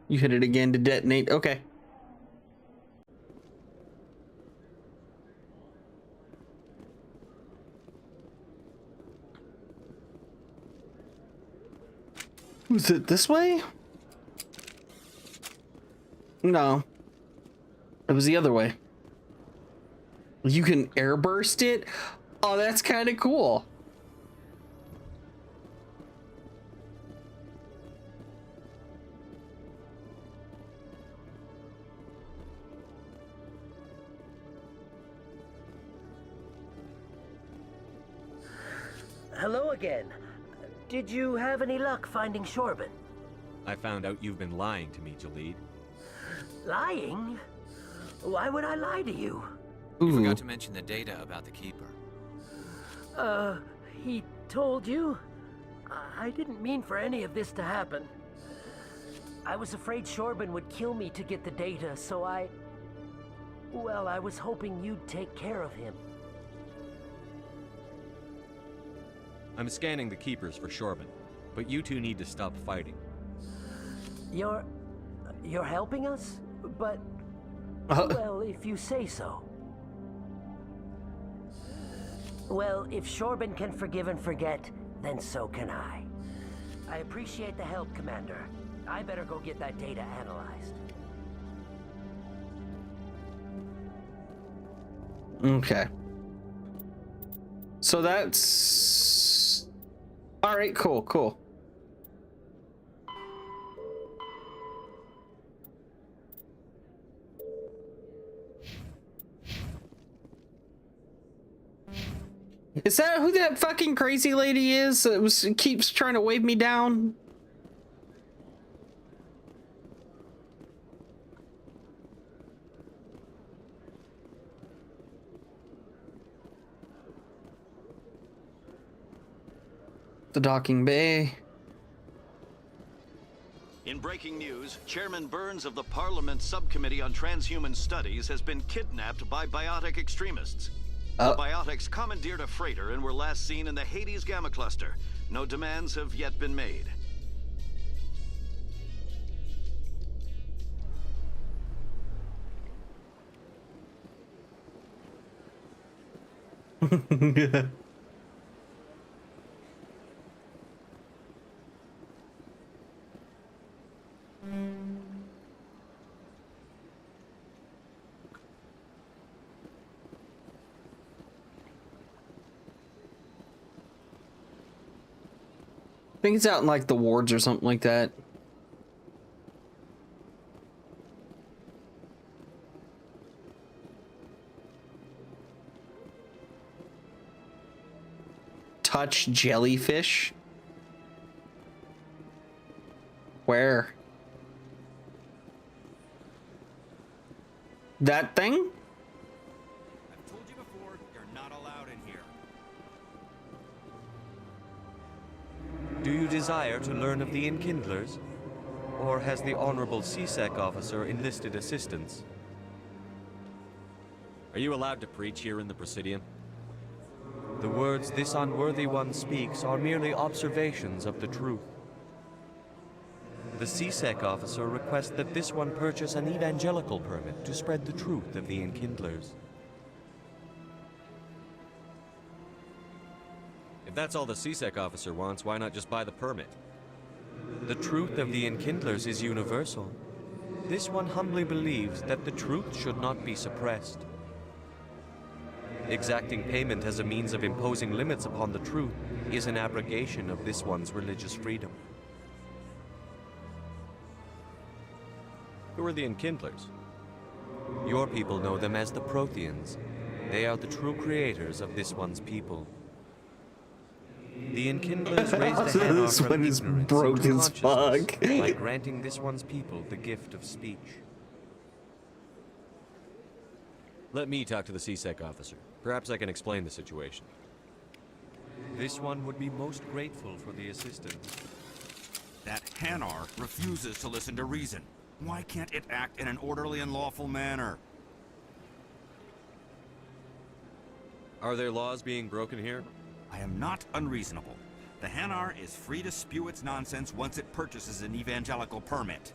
You hit it again to detonate. Okay. Was it this way? No. It was the other way. You can airburst it? Oh, that's kind of cool. Hello again. Did you have any luck finding Shorben? I found out you've been lying to me, Jalid. Lying? Why would I lie to you? You forgot to mention the data about the Keeper. He told you? I didn't mean for any of this to happen. I was afraid Shorben would kill me to get the data, so well, I was hoping you'd take care of him. I'm scanning the Keepers for Shorben, but you two need to stop fighting. You're helping us? But, well, if you say so. Well, if Shorben can forgive and forget, then so can I. I appreciate the help, Commander. I better go get that data analyzed. Okay. So that's... Alright, cool. Is that who that fucking crazy lady is that keeps trying to wave me down? The docking bay. In breaking news, Chairman Burns of the Parliament Subcommittee on Transhuman Studies has been kidnapped by biotic extremists. The biotics commandeered a freighter and were last seen in the Hades Gamma Cluster. No demands have yet been made. I think it's out in like the wards or something like that. Touch jellyfish? Where? That thing? I've told you before, you're not allowed in here. Do you desire to learn of the Enkindlers? Or has the Honorable CSEC officer enlisted assistance? Are you allowed to preach here in the Presidium? The words this unworthy one speaks are merely observations of the truth. The CSEC officer requests that this one purchase an evangelical permit to spread the truth of the Enkindlers. If that's all the CSEC officer wants, why not just buy the permit? The truth of the Enkindlers is universal. This one humbly believes that the truth should not be suppressed. Exacting payment as a means of imposing limits upon the truth is an abrogation of this one's religious freedom. Who are the Enkindlers? Your people know them as the Protheans. They are the true creators of this one's people. The Enkindlers raised the Hanar This from one is ignorance broke into as fuck. consciousness by granting this one's people the gift of speech. Let me talk to the CSEC officer. Perhaps I can explain the situation. This one would be most grateful for the assistance. That Hanar refuses to listen to reason. Why can't it act in an orderly and lawful manner? Are there laws being broken here? I am not unreasonable. The Hanar is free to spew its nonsense once it purchases an evangelical permit.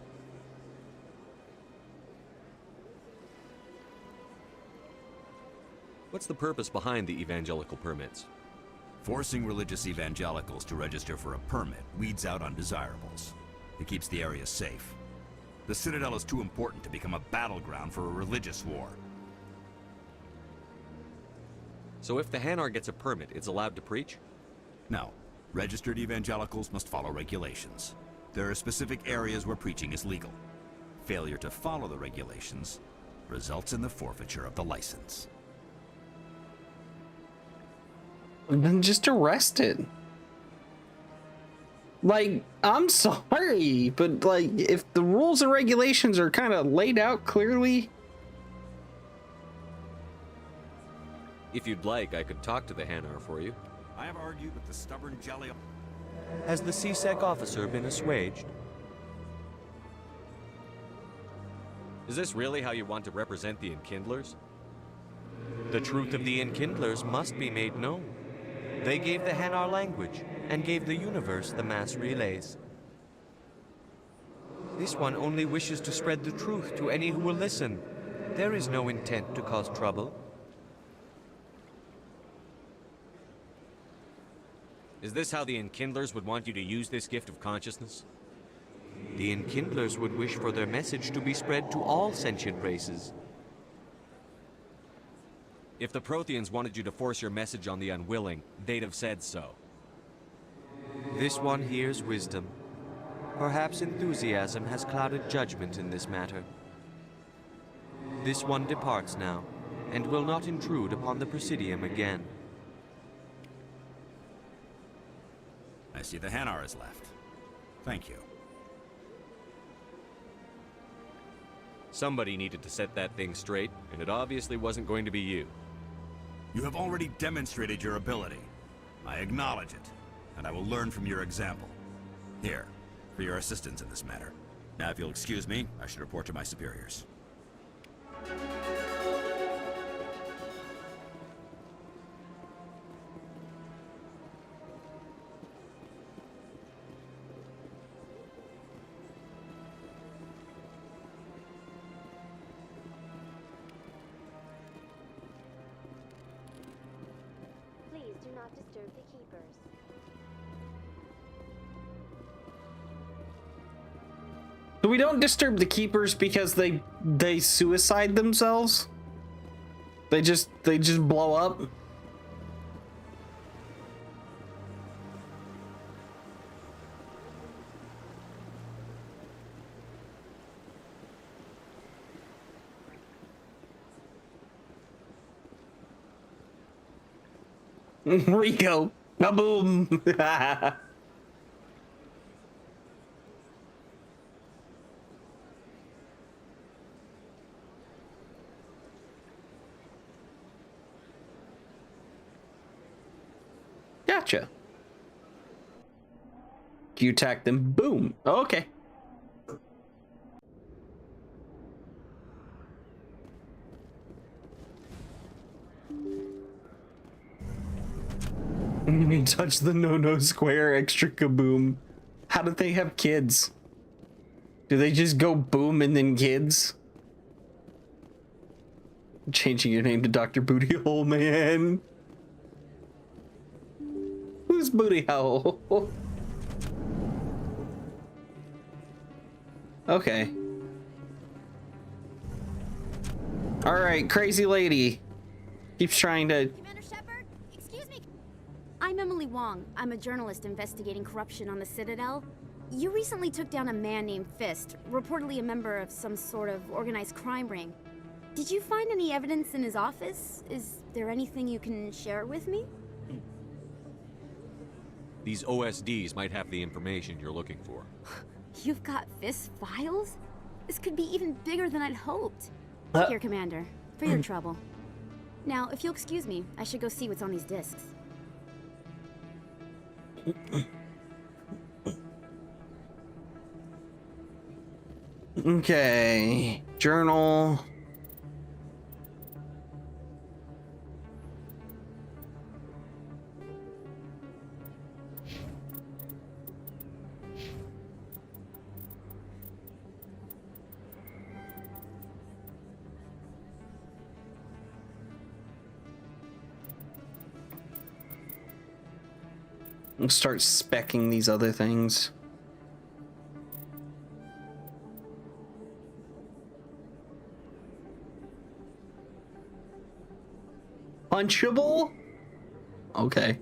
What's the purpose behind the evangelical permits? Forcing religious evangelicals to register for a permit weeds out undesirables. It keeps the area safe. The Citadel is too important to become a battleground for a religious war. So if the Hanar gets a permit, it's allowed to preach? No. Registered evangelicals must follow regulations. There are specific areas where preaching is legal. Failure to follow the regulations results in the forfeiture of the license. Then just arrest it. Like, I'm sorry, but like, if the rules and regulations are kind of laid out clearly. If you'd like, I could talk to the Hanar for you. I have argued with the stubborn jelly. Has the CSEC officer been assuaged? Is this really how you want to represent the Enkindlers? The truth of the Enkindlers must be made known. They gave the Hanar language, and gave the universe the mass relays. This one only wishes to spread the truth to any who will listen. There is no intent to cause trouble. Is this how the Enkindlers would want you to use this gift of consciousness? The Enkindlers would wish for their message to be spread to all sentient races. If the Protheans wanted you to force your message on the unwilling, they'd have said so. This one hears wisdom. Perhaps enthusiasm has clouded judgment in this matter. This one departs now, and will not intrude upon the Presidium again. I see the Hanar is left. Thank you. Somebody needed to set that thing straight, and it obviously wasn't going to be you. You have already demonstrated your ability. I acknowledge it, and I will learn from your example. Here, for your assistance in this matter. Now, if you'll excuse me, I should report to my superiors. Please do not disturb the keepers. So we don't disturb the keepers because they suicide themselves? They just blow up? Rico, boom. Gotcha. You attack them, boom. Okay. You touch the no square, extra kaboom. How do they have kids? Do they just go boom and then kids? Changing your name to Dr. Booty Hole Man. Who's Booty Hole? Okay. Alright, crazy lady. Keeps trying to... I'm Emily Wong. I'm a journalist investigating corruption on the Citadel. You recently took down a man named Fist, reportedly a member of some sort of organized crime ring. Did you find any evidence in his office? Is there anything you can share with me? These OSDs might have the information you're looking for. You've got Fist files? This could be even bigger than I'd hoped. Here, Commander, for your trouble. Now, if you'll excuse me, I should go see what's on these discs. Okay, journal. I'll start speccing these other things. punchable? Okay.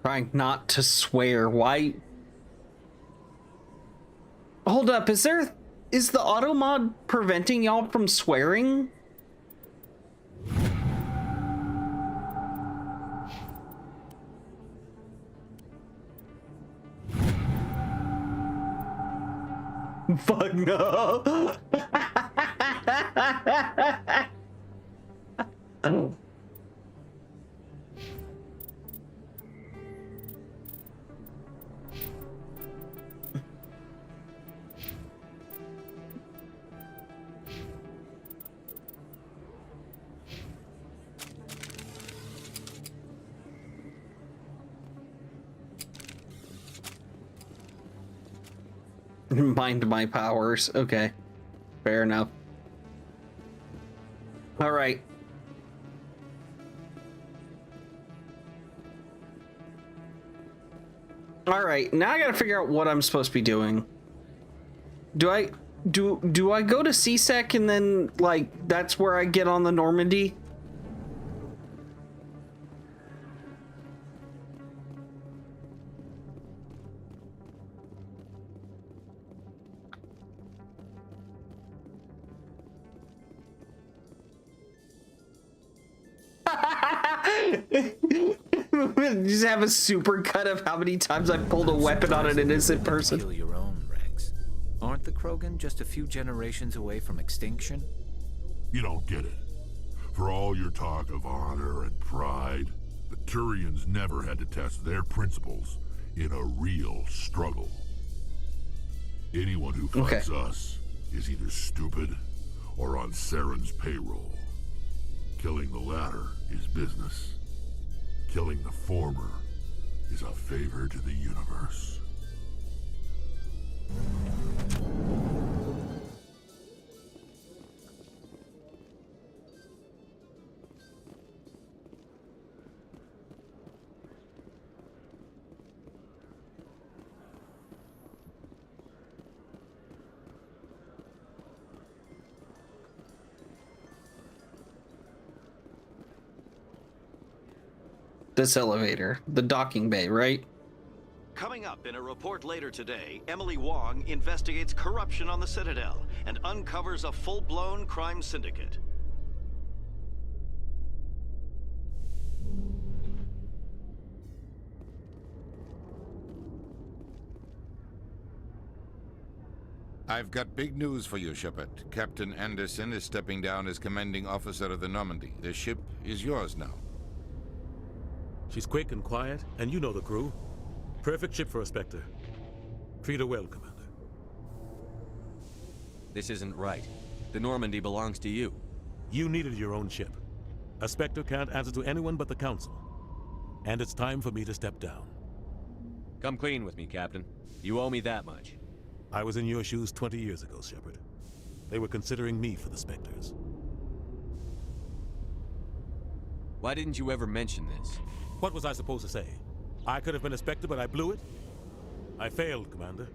Trying not to swear. Why? Hold up, is the auto mod preventing y'all from swearing? Fuck no. Mind my powers. Okay. Fair enough. All right. All right. Now I got to figure out what I'm supposed to be doing. Do I go to CSEC and then like that's where I get on the Normandy? Just have a super cut of how many times I've pulled a weapon on an innocent person. Kill your own, Rex. Aren't the Krogan just a few generations away from extinction? You don't get it. For all your talk of honor and pride, the Turians never had to test their principles in a real struggle. Anyone who fights us is either stupid or on Saren's payroll. Killing the latter is business. Killing the former is a favor to the universe. This elevator, the docking bay, right? Coming up in a report later today, Emily Wong investigates corruption on the Citadel and uncovers a full-blown crime syndicate. I've got big news for you, Shepard. Captain Anderson is stepping down as commanding officer of the Normandy. The ship is yours now. She's quick and quiet, and you know the crew. Perfect ship for a Spectre. Treat her well, Commander. This isn't right. The Normandy belongs to you. You needed your own ship. A Spectre can't answer to anyone but the Council. And it's time for me to step down. Come clean with me, Captain. You owe me that much. I was in your shoes 20 years ago, Shepard. They were considering me for the Spectres. Why didn't you ever mention this? What was I supposed to say? I could have been a Spectre, but I blew it? I failed, Commander.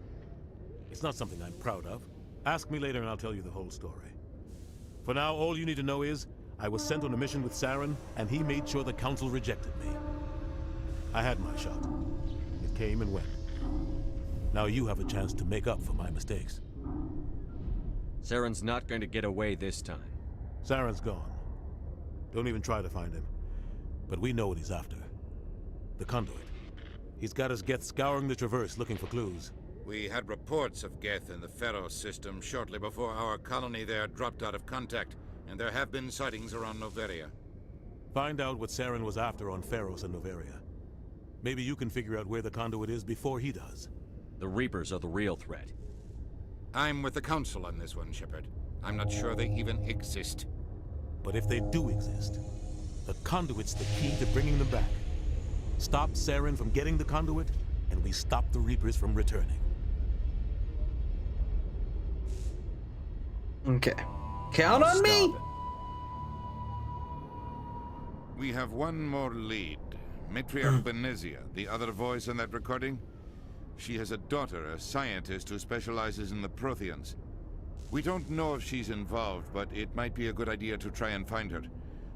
It's not something I'm proud of. Ask me later and I'll tell you the whole story. For now, all you need to know is, I was sent on a mission with Saren, and he made sure the Council rejected me. I had my shot. It came and went. Now you have a chance to make up for my mistakes. Saren's not going to get away this time. Saren's gone. Don't even try to find him. But we know what he's after. The conduit. He's got his Geth scouring the Traverse looking for clues. We had reports of Geth in the Pharaoh system shortly before our colony there dropped out of contact, and there have been sightings around Noveria. Find out what Saren was after on Pharos and Noveria. Maybe you can figure out where the conduit is before he does. The Reapers are the real threat. I'm with the Council on this one, Shepard. I'm not sure they even exist. But if they do exist, the conduit's the key to bringing them back. Stop Saren from getting the conduit, and we stop the Reapers from returning. Okay. Count on me! We have one more lead. Matriarch Benezia, the other voice in that recording. She has a daughter, a scientist who specializes in the Protheans. We don't know if she's involved, but it might be a good idea to try and find her.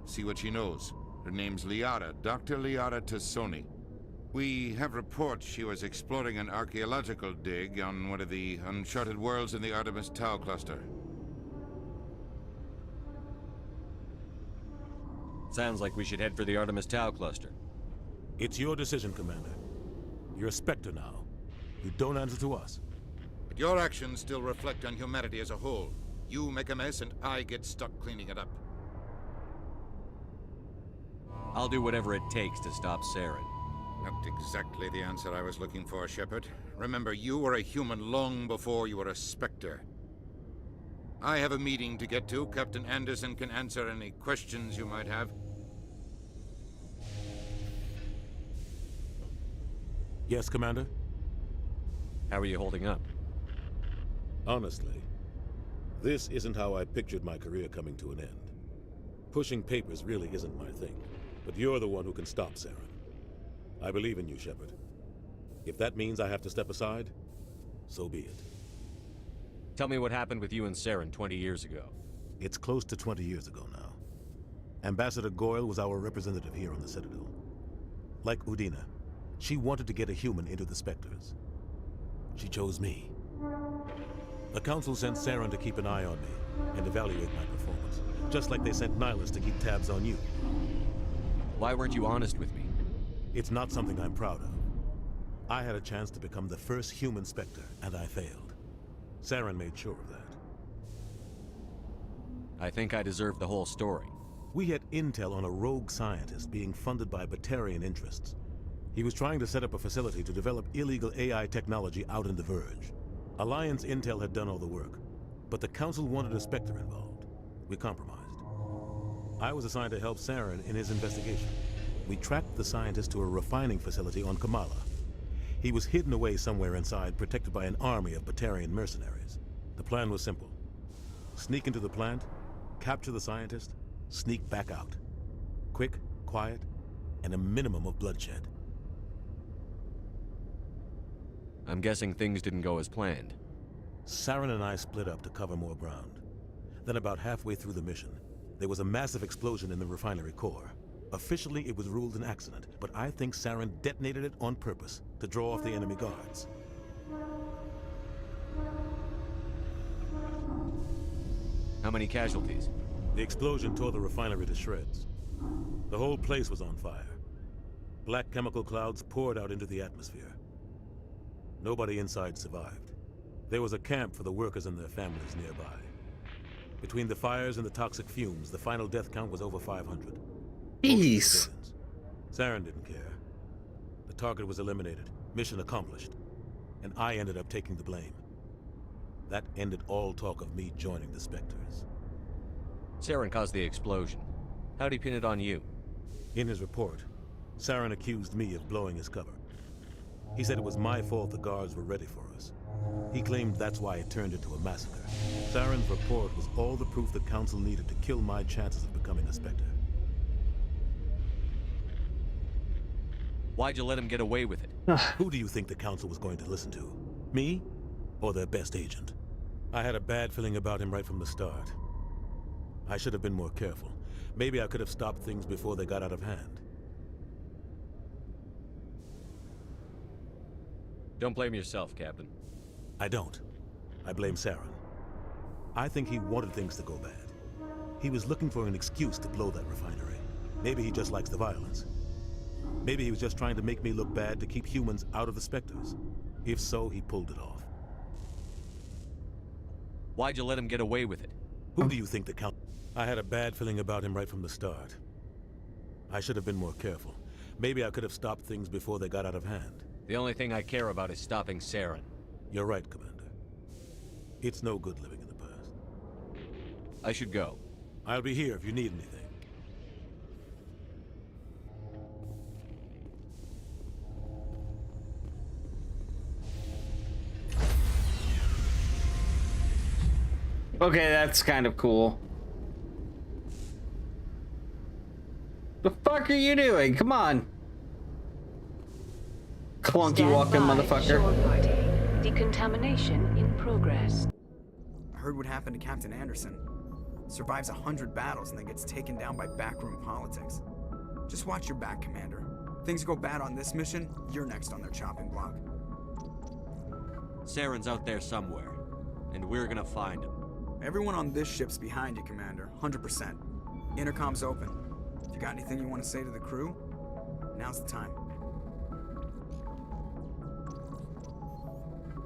See what she knows. Her name's Liara, Dr. Liara Tassoni. We have reports she was exploring an archaeological dig on one of the uncharted worlds in the Artemis Tau cluster. Sounds like we should head for the Artemis Tau cluster. It's your decision, Commander. You're a Spectre now. You don't answer to us. But your actions still reflect on humanity as a whole. You make a mess and I get stuck cleaning it up. I'll do whatever it takes to stop Saren. Not exactly the answer I was looking for, Shepard. Remember, you were a human long before you were a Spectre. I have a meeting to get to. Captain Anderson can answer any questions you might have. Yes, Commander? How are you holding up? Honestly, this isn't how I pictured my career coming to an end. Pushing papers really isn't my thing, but you're the one who can stop Saren. I believe in you, Shepard. If that means I have to step aside, so be it. Tell me what happened with you and Saren 20 years ago. It's close to 20 years ago now. Ambassador Goyle was our representative here on the Citadel. Like Udina, she wanted to get a human into the Spectres. She chose me. The Council sent Saren to keep an eye on me and evaluate my performance, just like they sent Nihilus to keep tabs on you. Why weren't you honest with me? It's not something I'm proud of. I had a chance to become the first human Spectre, and I failed. Saren made sure of that. I think I deserve the whole story. We had intel on a rogue scientist being funded by Batarian interests. He was trying to set up a facility to develop illegal AI technology out in the Verge. Alliance intel had done all the work, but the Council wanted a Spectre involved. We compromised. I was assigned to help Saren in his investigation. We tracked the scientist to a refining facility on Kamala. He was hidden away somewhere inside, protected by an army of Batarian mercenaries. The plan was simple. Sneak into the plant, capture the scientist, sneak back out. Quick, quiet, and a minimum of bloodshed. I'm guessing things didn't go as planned. Saren and I split up to cover more ground. Then about halfway through the mission, there was a massive explosion in the refinery core. Officially, it was ruled an accident, but I think Saren detonated it on purpose to draw off the enemy guards. How many casualties? The explosion tore the refinery to shreds. The whole place was on fire. Black chemical clouds poured out into the atmosphere. Nobody inside survived. There was a camp for the workers and their families nearby. Between the fires and the toxic fumes, the final death count was over 500. Jeez. Saren didn't care. The target was eliminated, mission accomplished, and I ended up taking the blame. That ended all talk of me joining the Spectres. Saren caused the explosion. How'd he pin it on you? In his report, Saren accused me of blowing his cover. He said it was my fault the guards were ready for us. He claimed that's why it turned into a massacre. Saren's report was all the proof the Council needed to kill my chances of becoming a Spectre. Why'd you let him get away with it? Who do you think the Council was going to listen to? Me? Or their best agent? I had a bad feeling about him right from the start. I should have been more careful. Maybe I could have stopped things before they got out of hand. Don't blame yourself, Captain. I don't. I blame Saren. I think he wanted things to go bad. He was looking for an excuse to blow that refinery. Maybe he just likes the violence. Maybe he was just trying to make me look bad to keep humans out of the Spectres. If so, he pulled it off. Why'd you let him get away with it? Who do you think the Count... I had a bad feeling about him right from the start. I should have been more careful. Maybe I could have stopped things before they got out of hand. The only thing I care about is stopping Saren. You're right, Commander. It's no good living in the past. I should go. I'll be here if you need anything. Okay, that's kind of cool. The fuck are you doing? Come on. Clunky walking motherfucker. Shore party. Decontamination in progress. I heard what happened to Captain Anderson. Survives 100 battles and then gets taken down by backroom politics. Just watch your back, Commander. Things go bad on this mission, you're next on their chopping block. Saren's out there somewhere, and we're gonna find him. Everyone on this ship's behind you, Commander. 100%. Intercom's open. If you got anything you want to say to the crew, now's the time.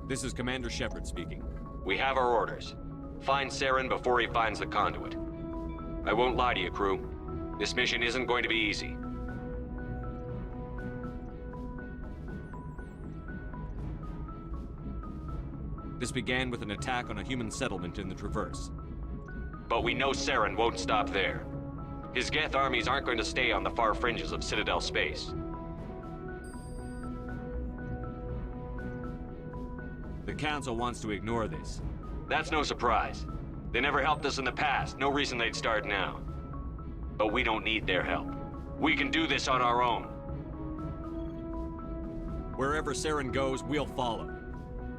This is Commander Shepard speaking. We have our orders. Find Saren before he finds the conduit. I won't lie to you, crew. This mission isn't going to be easy. This began with an attack on a human settlement in the Traverse. But we know Saren won't stop there. His Geth armies aren't going to stay on the far fringes of Citadel space. The Council wants to ignore this. That's no surprise. They never helped us in the past, no reason they'd start now. But we don't need their help. We can do this on our own. Wherever Saren goes, we'll follow.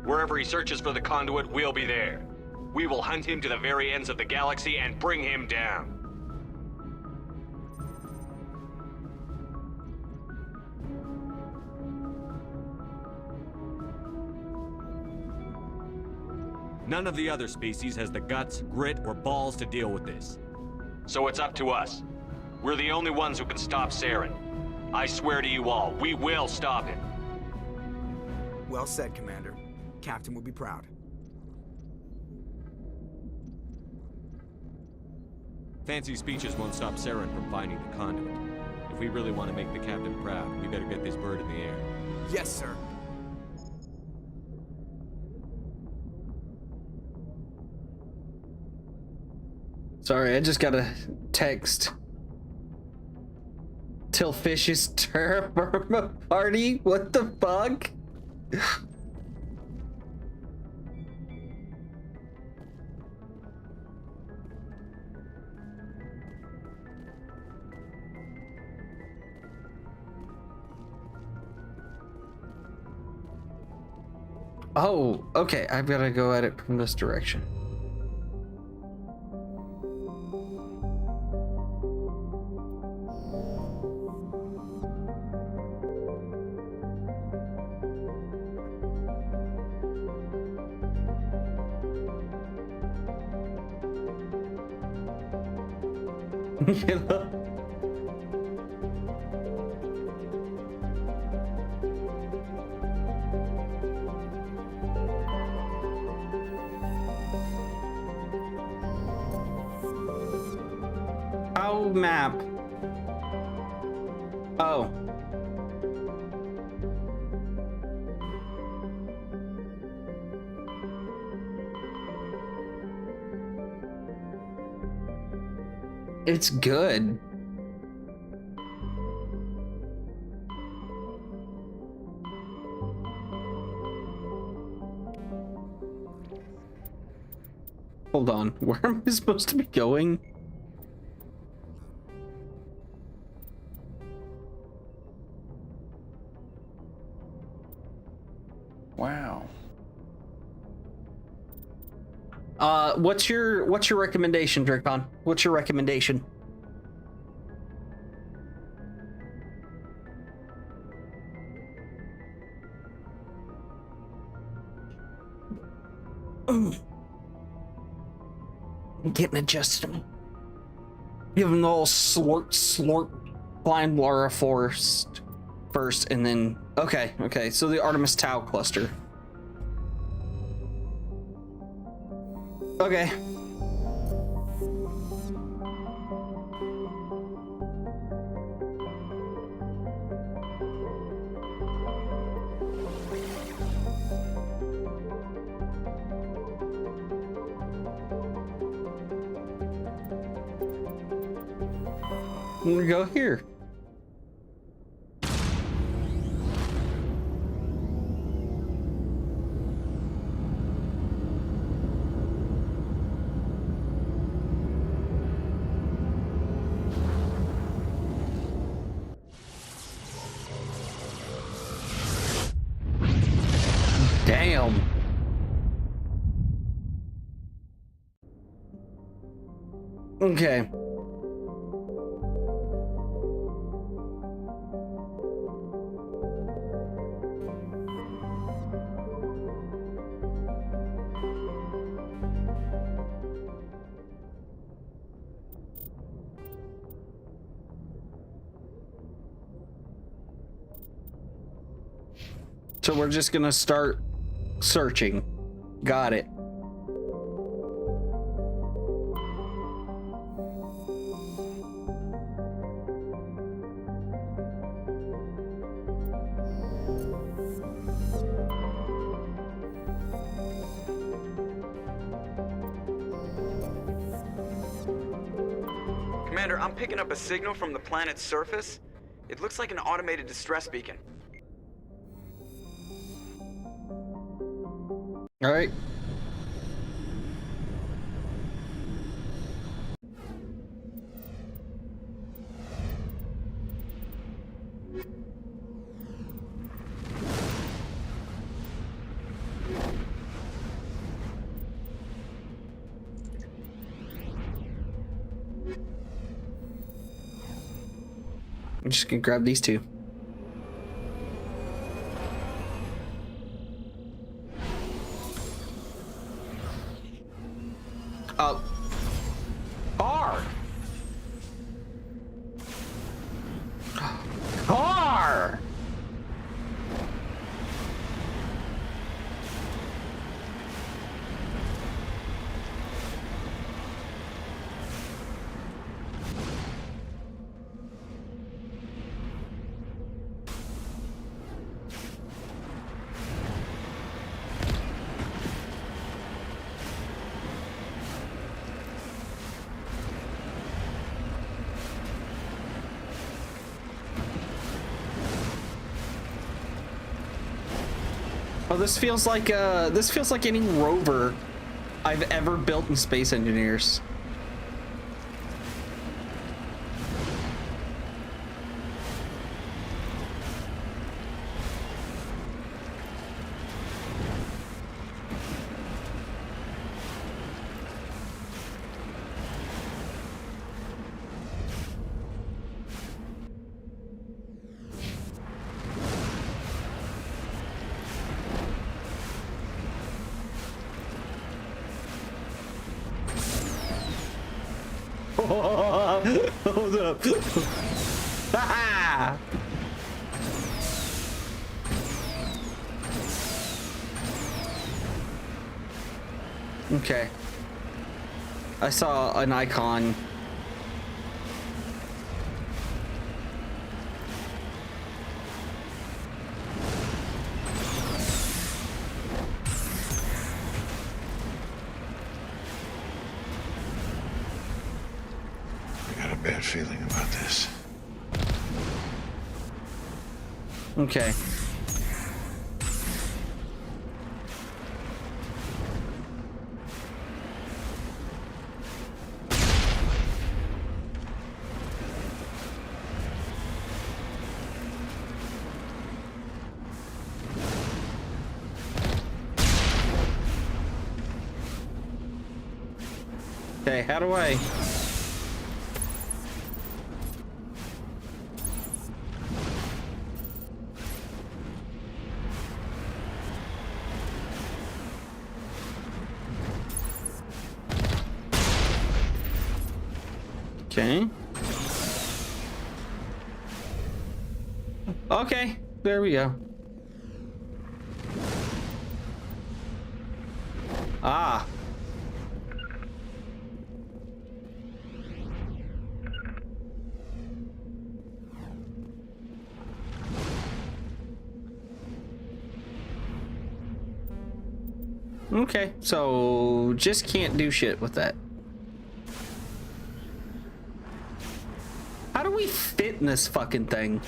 Wherever he searches for the conduit, we'll be there. We will hunt him to the very ends of the galaxy and bring him down. None of the other species has the guts, grit, or balls to deal with this. So it's up to us. We're the only ones who can stop Saren. I swear to you all, we will stop him. Well said, Commander. Captain will be proud. Fancy speeches won't stop Saren from finding the conduit. If we really want to make the captain proud, we better get this bird in the air. Yes, sir. Sorry, I just got a text. Till fishes terra firma party? What the fuck? Oh, okay, I've got to go at it from this direction. Oh, map. Oh. It's good. Hold on, where am I supposed to be going? Wow. What's your recommendation, Dracon? What's your recommendation? I'm getting adjusted. Give them the whole slurp, climb Lara Forest first, and then okay. So the Artemis Tau cluster. Okay. I'm gonna go here. Okay. So we're just gonna start searching. Got it. Commander, I'm picking up a signal from the planet's surface. It looks like an automated distress beacon. All right. I'm just gonna grab these two. Car! Car! Oh, this feels like any rover I've ever built in Space Engineers. Hold up. Okay. I saw an icon. Bad feeling about this. Okay. Okay, how do I... Okay. Okay, there we go. Ah. Okay, so just can't do shit with that. How do we fit in this fucking thing?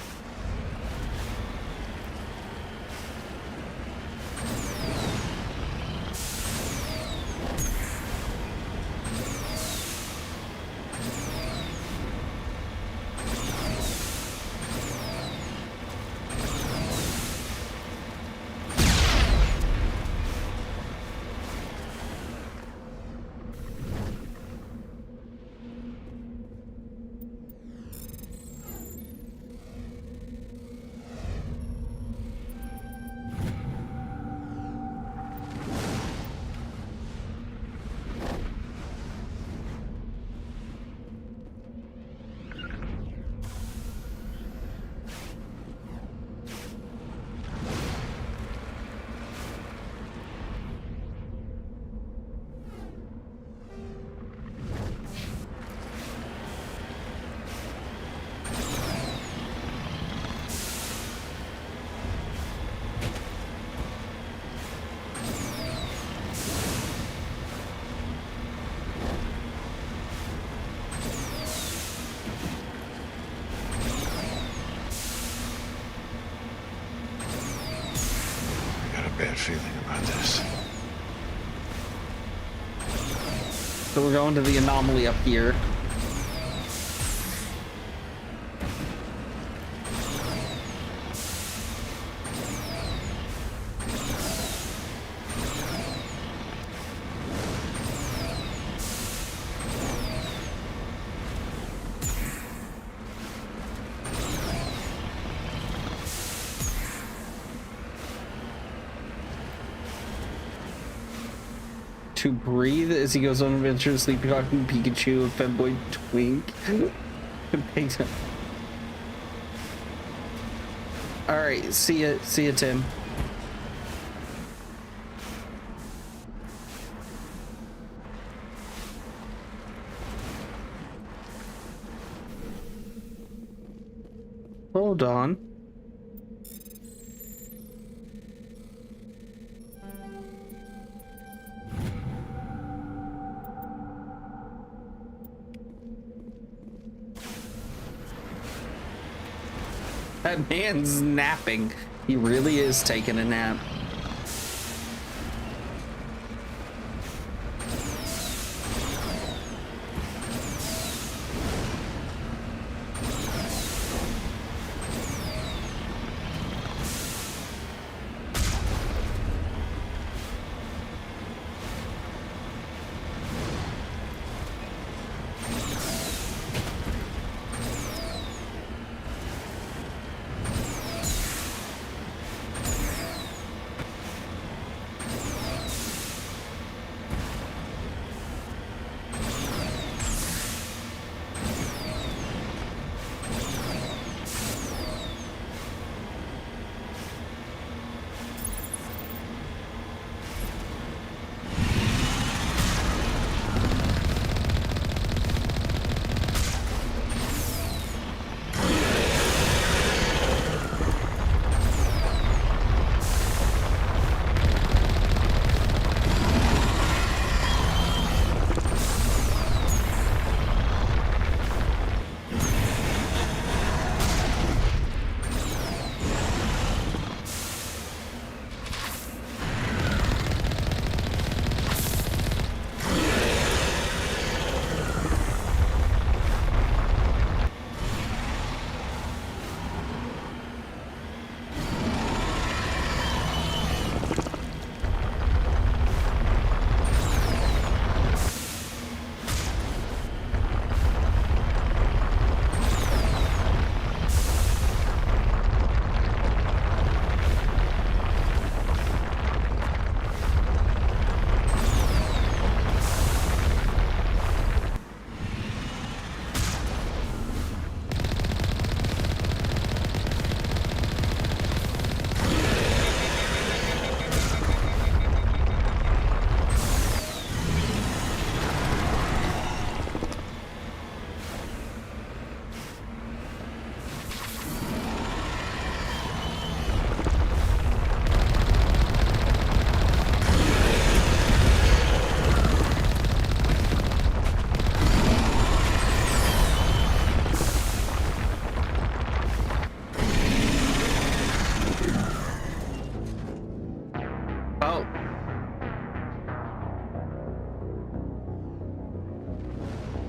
So we're going to the anomaly up here. To breathe as he goes on adventures, sleeping talking Pikachu, a femboy twink. Alright, see ya, Tim. Hold on. That man's napping. He really is taking a nap.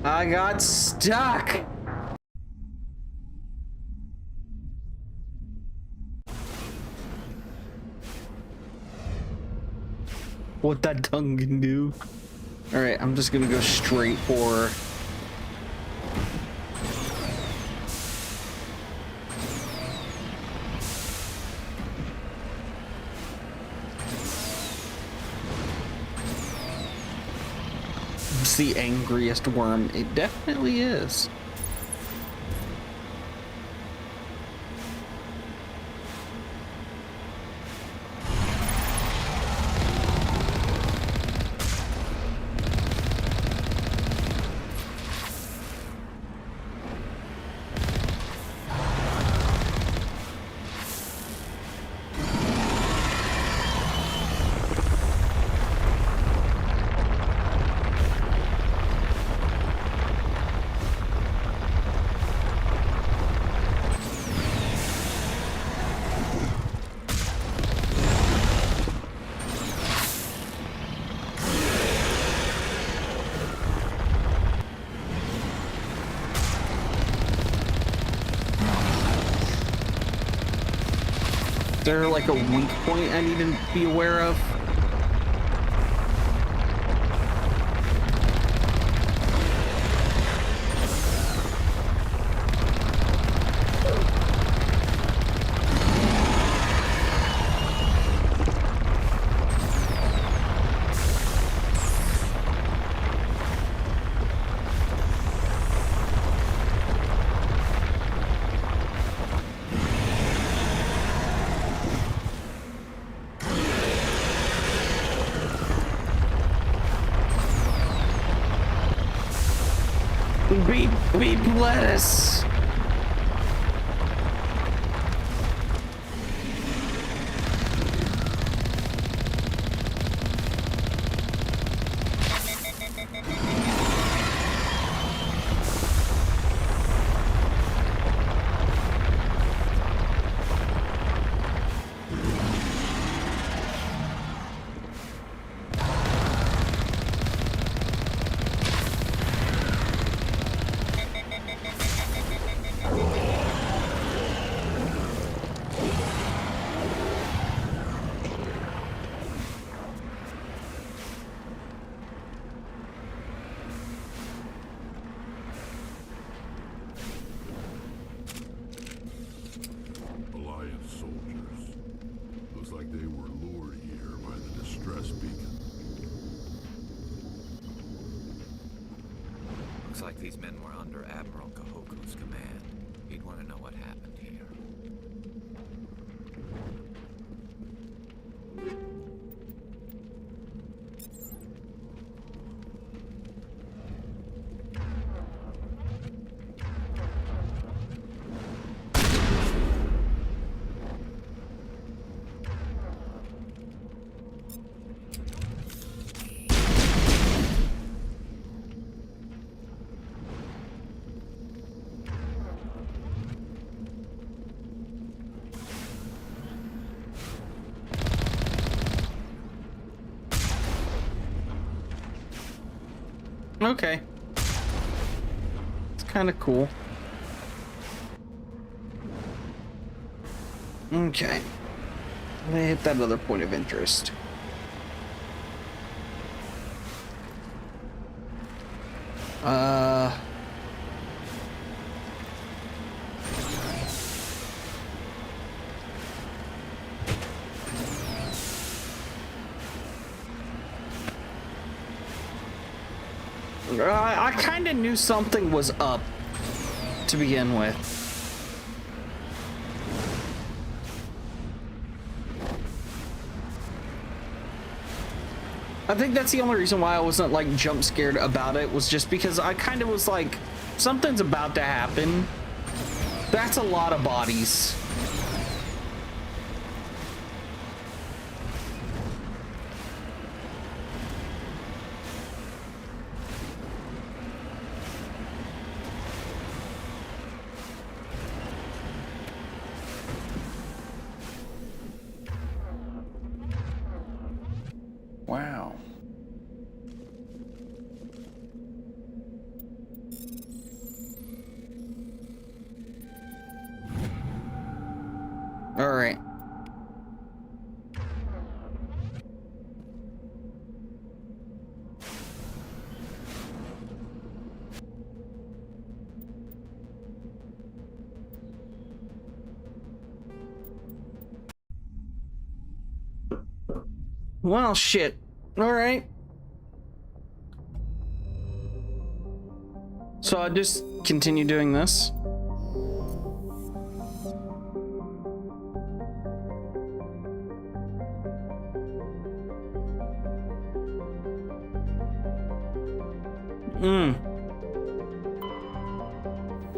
I got stuck. What that tongue can do. All right, I'm just gonna go straight for. The angriest worm. It definitely is. there like a weak point I need to be aware of? Be blessed. Looks like these men were under Admiral Kahoku's command. He'd want to know what happened here. Okay. It's kind of cool. Okay. I'm gonna hit that other point of interest. I kind of knew something was up to begin with. I think that's the only reason why I wasn't like jump scared about it, was just because I kind of was like, something's about to happen. That's a lot of bodies. Wow. All right. Well, shit. All right. So I just continue doing this.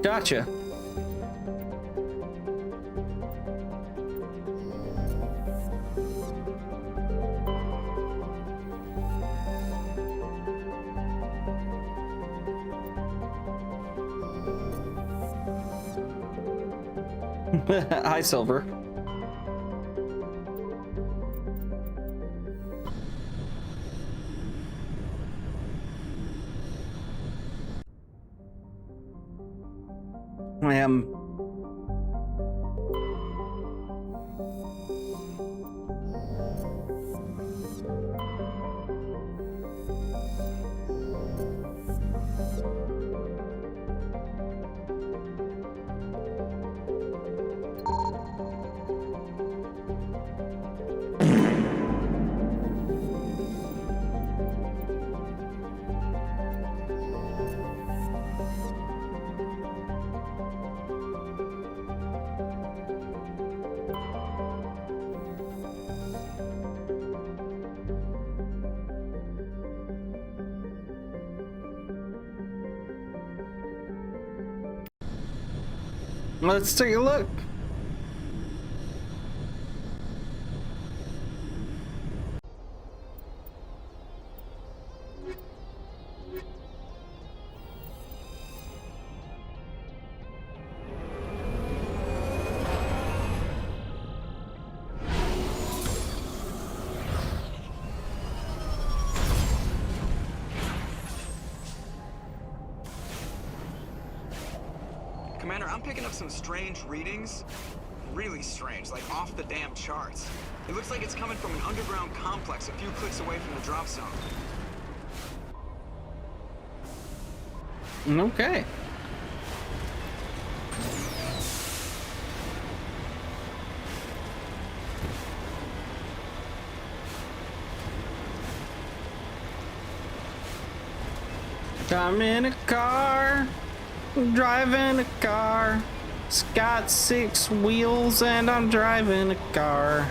Gotcha. Hi, Silver. I am. Let's take a look. Commander, I'm picking up some strange readings. Really strange, like off the damn charts. It looks like it's coming from an underground complex a few clicks away from the drop zone. Okay. I'm in a car, driving a car. It's got 6 wheels and I'm driving a car.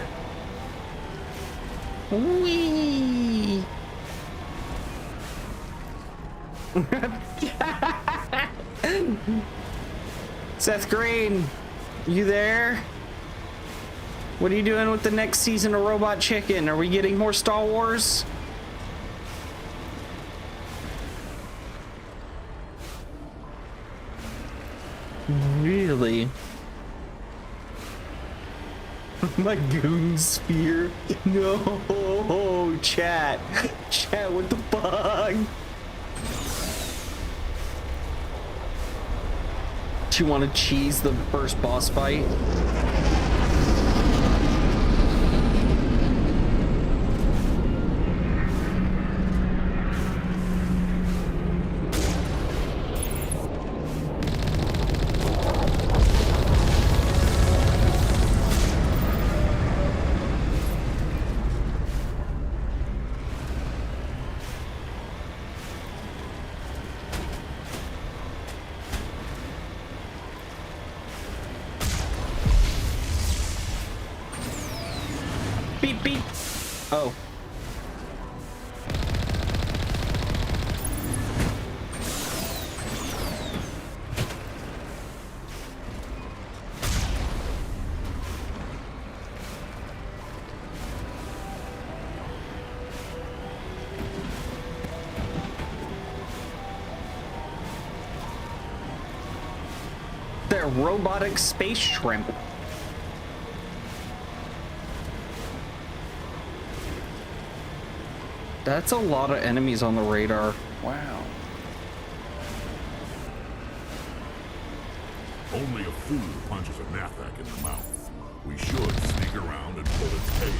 Whee! Seth Green, you there? What are you doing with the next season of Robot Chicken? Are we getting more Star Wars? Really? My goon spear? No, chat. Chat, what the fuck? Do you want to cheese the first boss fight? Beep, beep. Oh. They're robotic space shrimp. That's a lot of enemies on the radar. Wow. Only a fool punches a Nathak in the mouth. We should sneak around and pull its tail.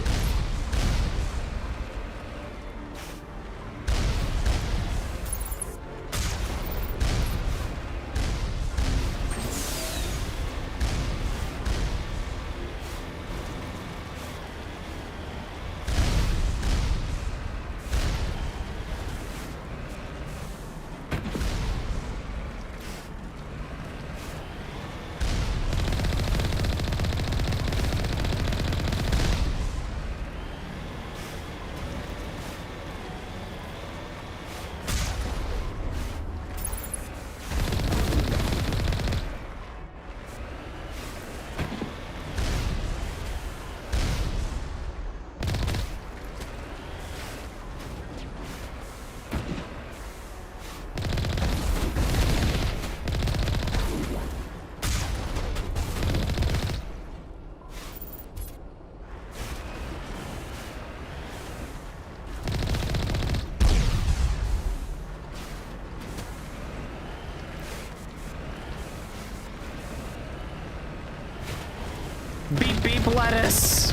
Beep, beep, lettuce.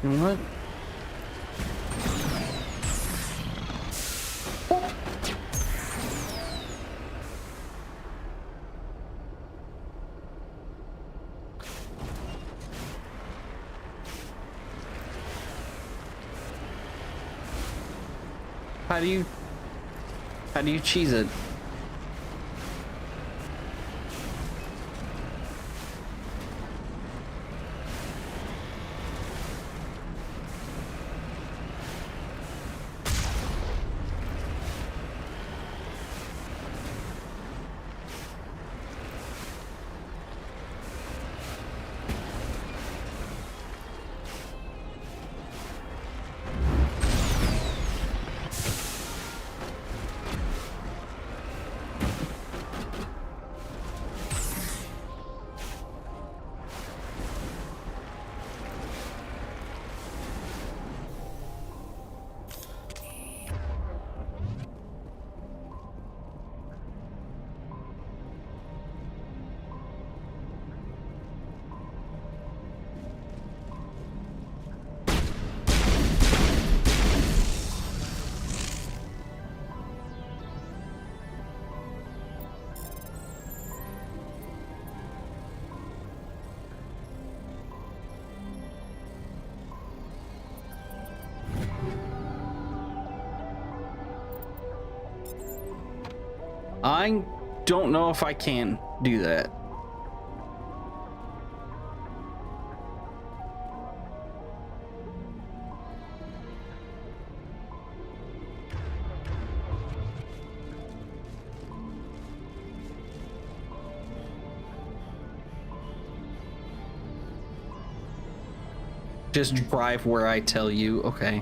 You know what? How do you cheese it? I don't know if I can do that. Just drive where I tell you, okay.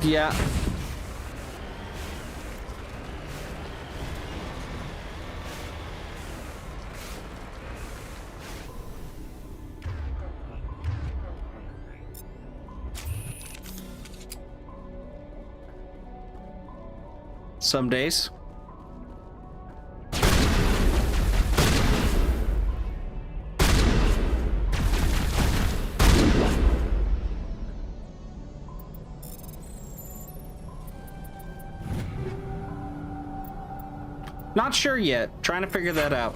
Yeah. Some days. Not sure yet. Trying to figure that out.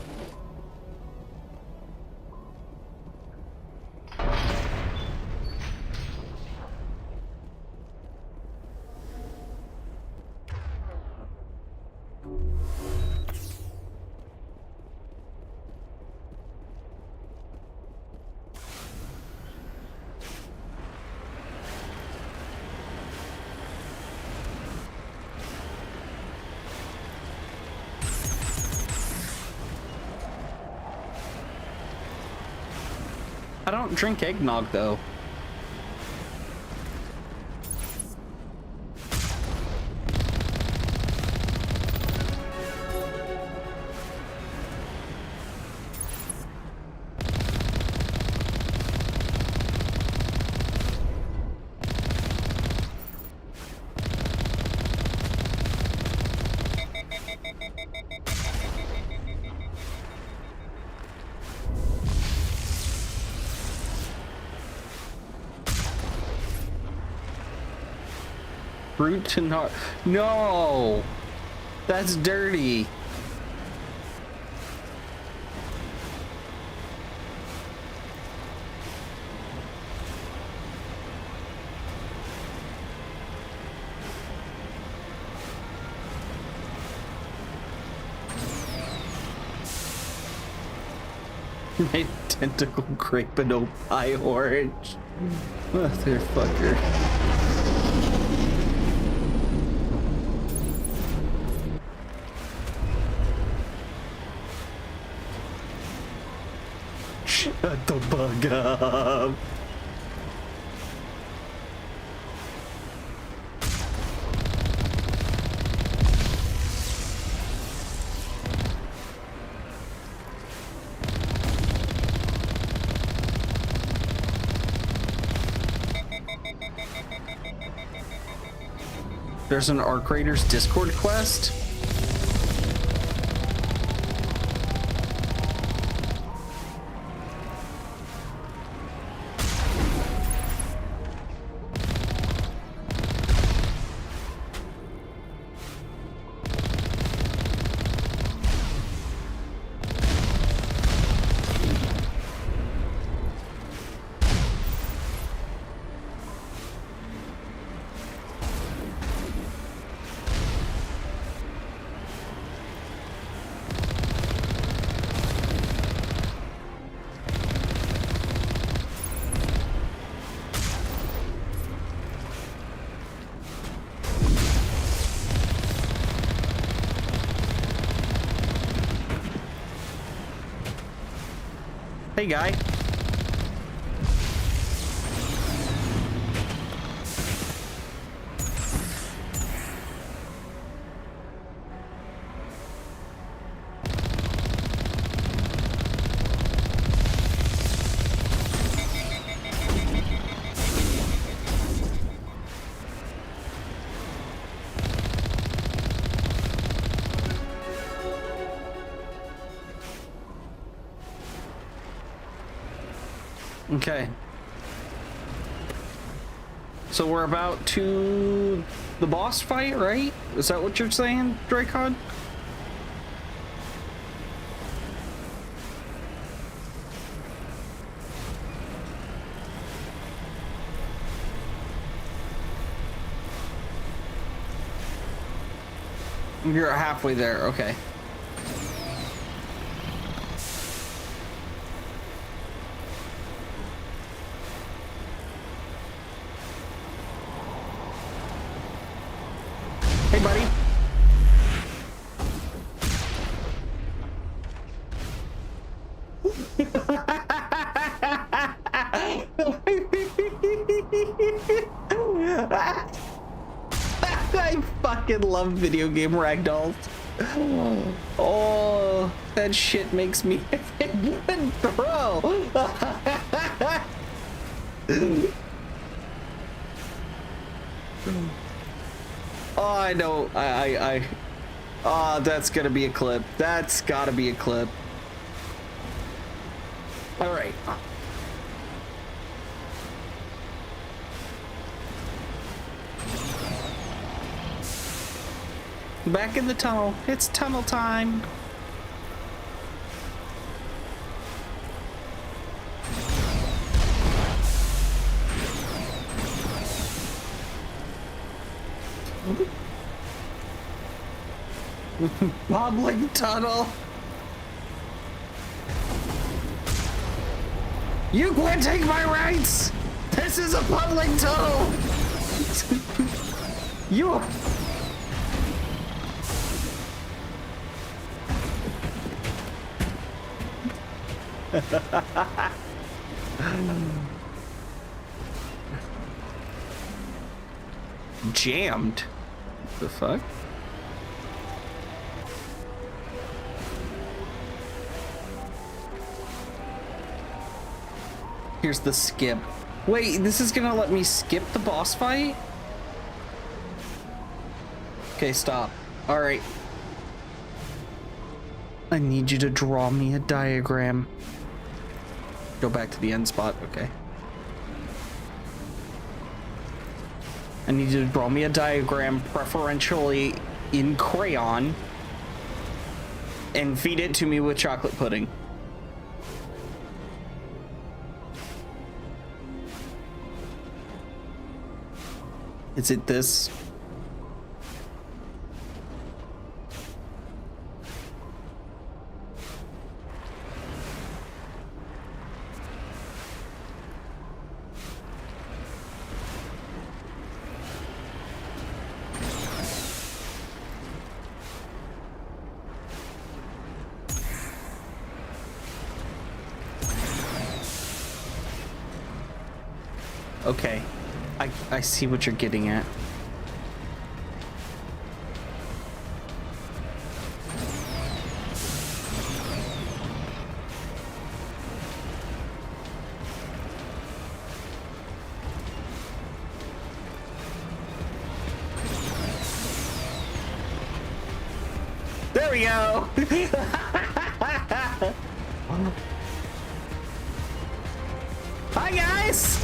I don't drink eggnog though. Fruit to not. No, that's dirty. My tentacle grape and no pie orange. Motherfucker. Shut the bug up. There's an Arc Raiders Discord quest. Hey, guy. Okay. So we're about to the boss fight, right? Is that what you're saying, Dracon? You're halfway there, okay. Hey, buddy. I fucking love video game ragdolls. Oh, that shit makes me good throw. Oh, I know. Oh, that's gonna be a clip. That's gotta be a clip. All right. Back in the tunnel. It's tunnel time. Public tunnel. You can't take my rights. This is a public tunnel. You. Jammed. What the fuck? Here's the skip. Wait, this is gonna let me skip the boss fight? Okay, stop. All right. I need you to draw me a diagram. Go back to the end spot, okay. I need you to draw me a diagram, preferentially in crayon, and feed it to me with chocolate pudding. Is it this? Okay, I see what you're getting at. There we go. Hi guys.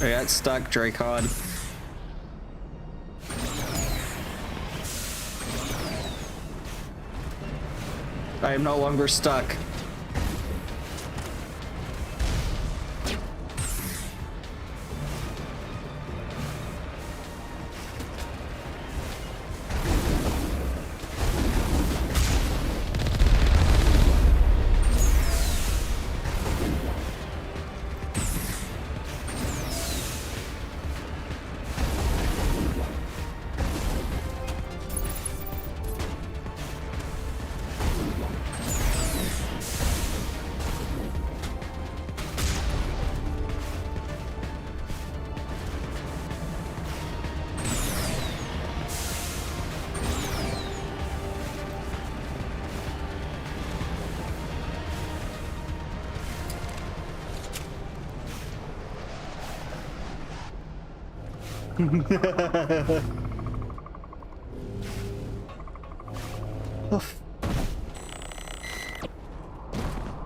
I got stuck, Dracon. I am no longer stuck.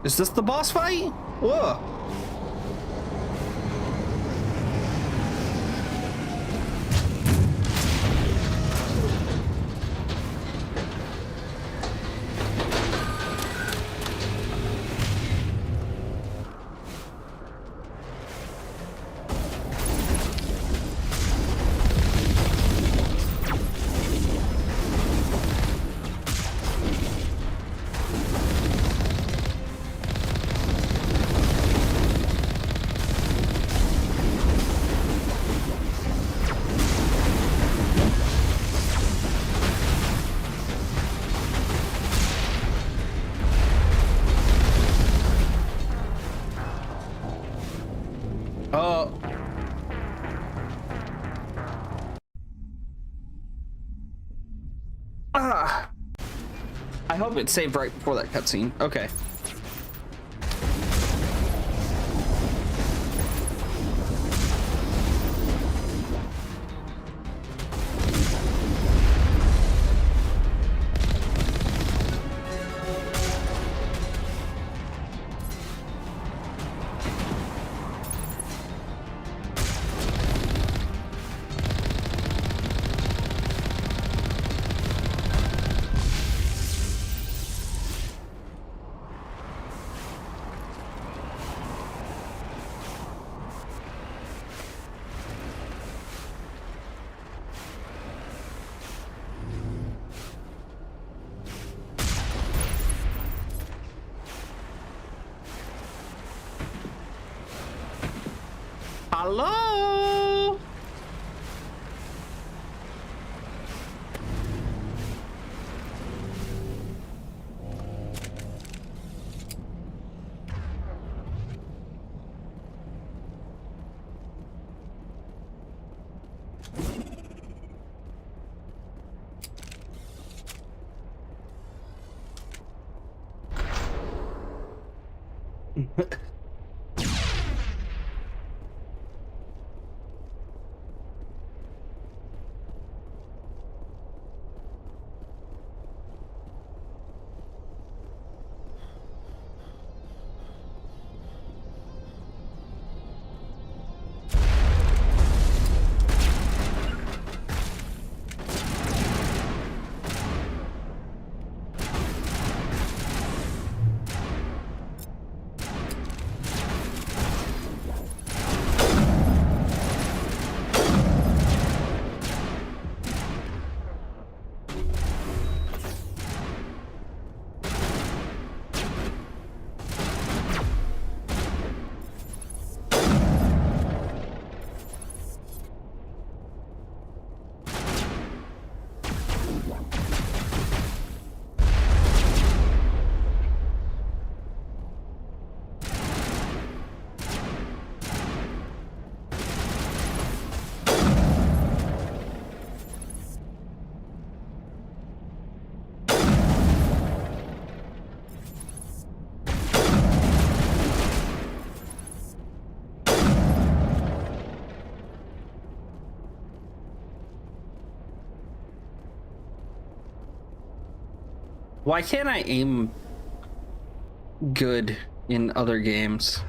Is this the boss fight? Whoa. I hope it saved right before that cutscene. Okay. Hello? Why can't I aim good in other games?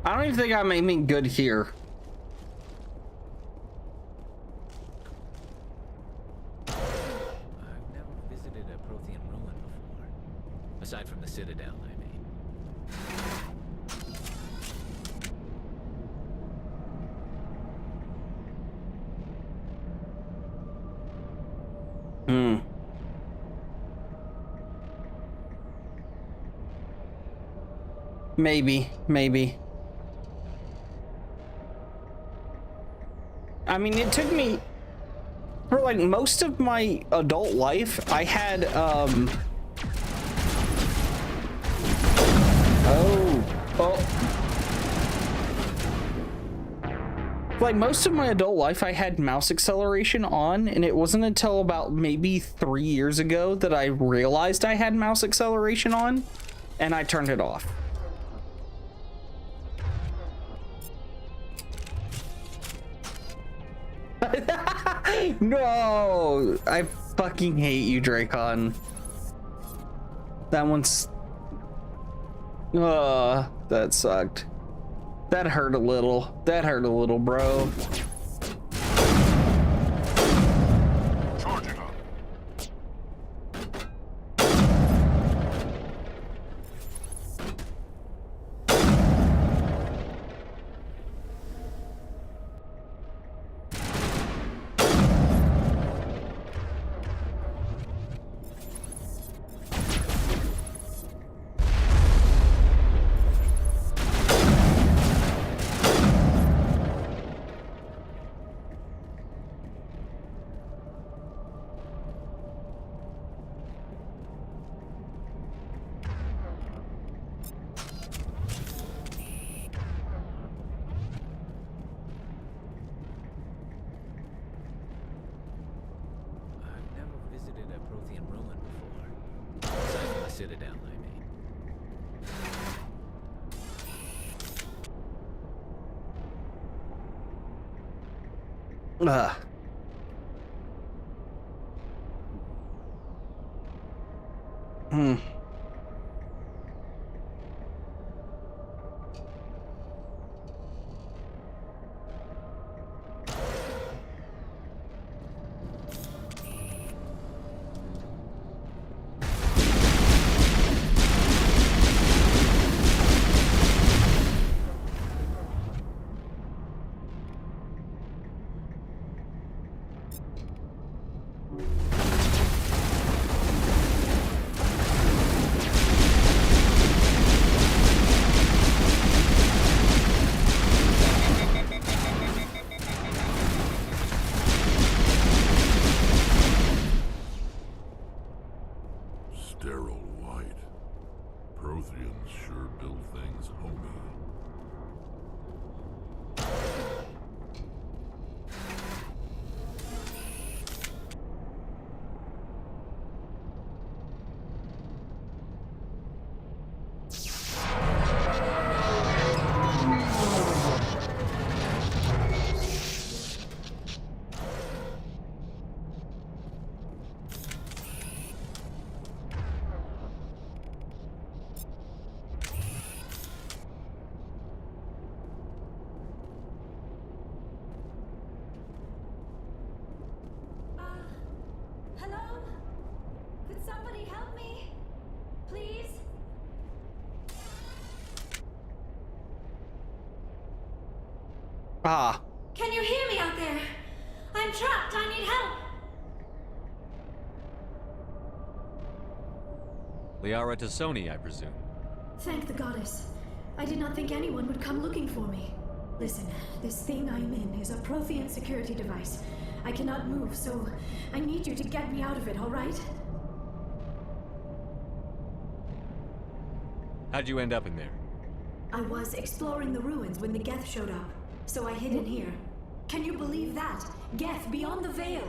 I don't even think I'm aiming good here. I've never visited a Prothean ruin before. Aside from the Citadel, I mean. Maybe. I mean, it took me for like most of my adult life. I had like most of my adult life I had mouse acceleration on, and it wasn't until about maybe 3 years ago that I realized I had mouse acceleration on, and I turned it off. No, I fucking hate you, Dracon. That one's... that sucked. That hurt a little. That hurt a little, bro. Charging up. Citadel, I mean. Sterile white. Protheans sure build things homey. Hello? Could somebody help me? Please? Ah. Can you hear me out there? I'm trapped. I need help. Liara Tassoni, I presume. Thank the goddess. I did not think anyone would come looking for me. Listen, this thing I'm in is a Prothean security device. I cannot move, so I need you to get me out of it, all right? How'd you end up in there? I was exploring the ruins when the Geth showed up, so I hid in here. Can you believe that? Geth beyond the veil!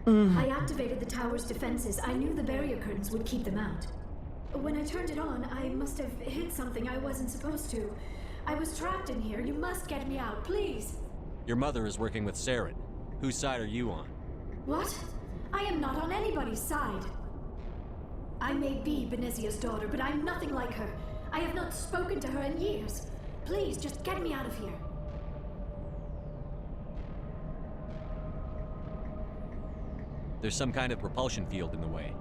I activated the tower's defenses. I knew the barrier curtains would keep them out. When I turned it on, I must have hit something I wasn't supposed to. I was trapped in here. You must get me out, please! Your mother is working with Saren. Whose side are you on? What? I am not on anybody's side. I may be Benezia's daughter, but I'm nothing like her. I have not spoken to her in years. Please, just get me out of here. There's some kind of propulsion field in the way.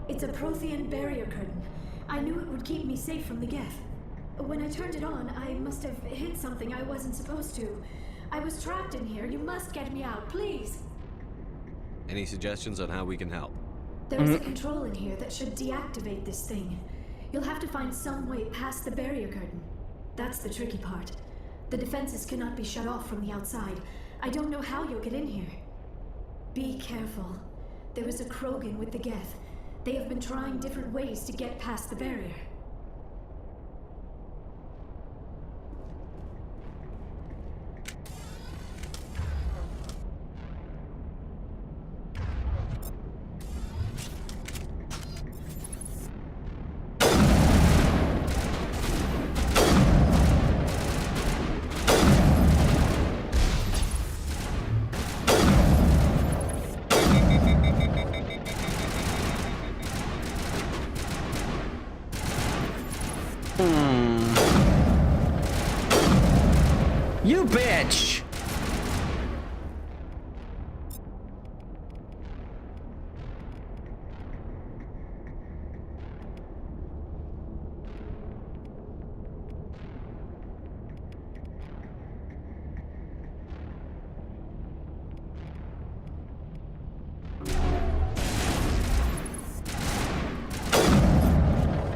It's a Prothean barrier curtain. I knew it would keep me safe from the Geth. When I turned it on, I must have hit something I wasn't supposed to. I was trapped in here. You must get me out, please. Any suggestions on how we can help? There's a control in here that should deactivate this thing. You'll have to find some way past the barrier curtain. That's the tricky part. The defenses cannot be shut off from the outside. I don't know how you'll get in here. Be careful. There is a Krogan with the Geth. They have been trying different ways to get past the barrier. You bitch!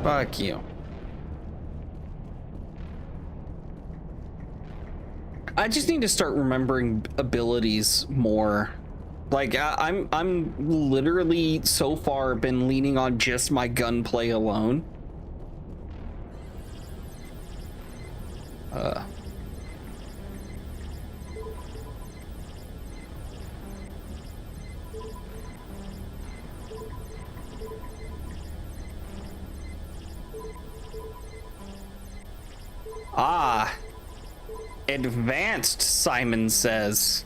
Fuck you. I just need to start remembering abilities more. Like I'm literally so far been leaning on just my gunplay alone. Ah, advanced, Simon says.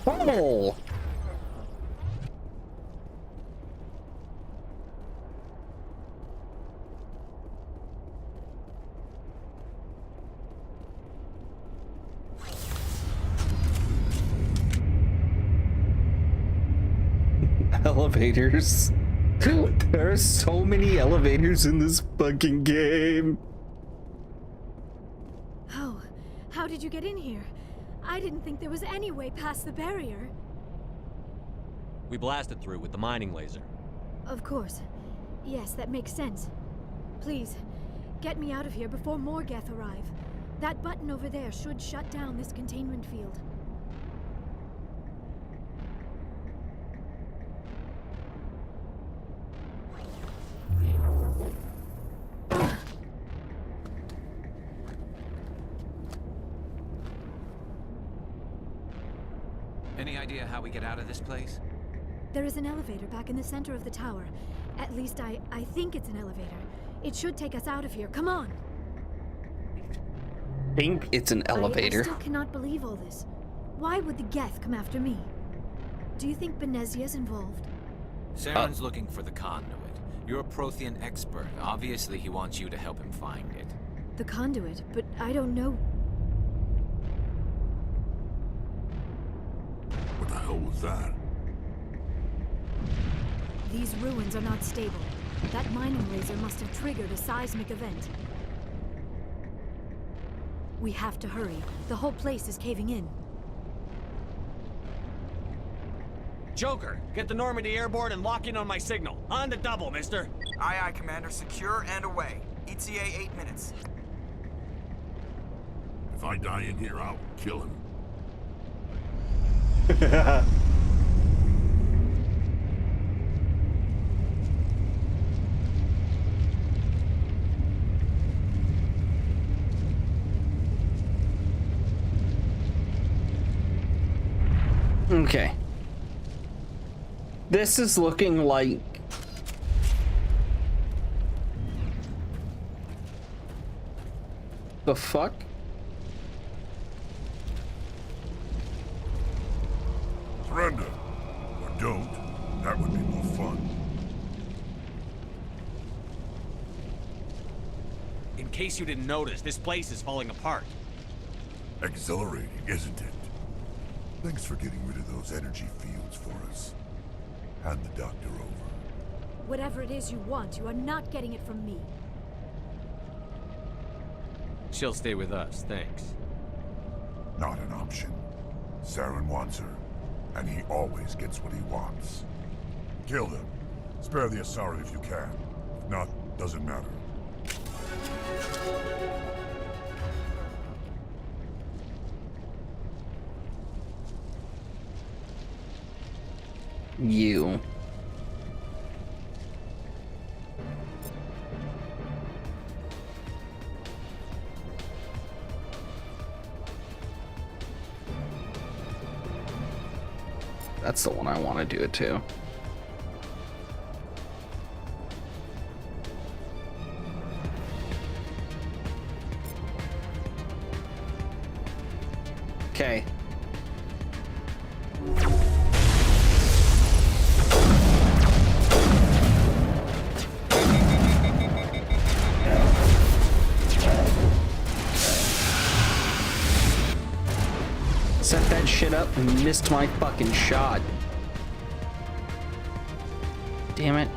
Oh. Elevators. There are so many elevators in this fucking game. Oh, how did you get in here? I didn't think there was any way past the barrier. We blasted through with the mining laser. Of course. Yes, that makes sense. Please, get me out of here before more Geth arrive. That button over there should shut down this containment field. Any idea how we get out of this place? There is an elevator back in the center of the tower. At least I think it's an elevator. It should take us out of here. Come on! Think it's an elevator. I still cannot believe all this. Why would the Geth come after me? Do you think Benezia's involved? Saren's looking for the conduit. You're a Prothean expert. Obviously, he wants you to help him find it. The conduit, but I don't know. What the hell was that? These ruins are not stable. That mining laser must have triggered a seismic event. We have to hurry. The whole place is caving in. Joker, get the Normandy airborne and lock in on my signal. On the double, mister. Aye, aye, Commander. Secure and away. ETA 8 minutes. If I die in here, I'll kill him. Okay. This is looking like the fuck? Surrender. Or don't. That would be more fun. In case you didn't notice, this place is falling apart. Exhilarating, isn't it? Thanks for getting rid of those energy fields for us. Hand the doctor over. Whatever it is you want, you are not getting it from me. She'll stay with us, thanks. Not an option. Saren wants her, and he always gets what he wants. Kill him. Spare the Asari if you can. If not, doesn't matter. You. That's the one I want to do it to. Okay. Set that shit up and missed my fucking shot. Damn it.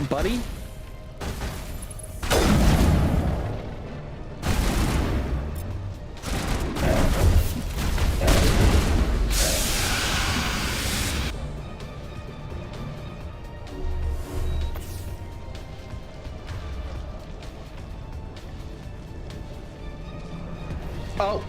Buddy? Oh.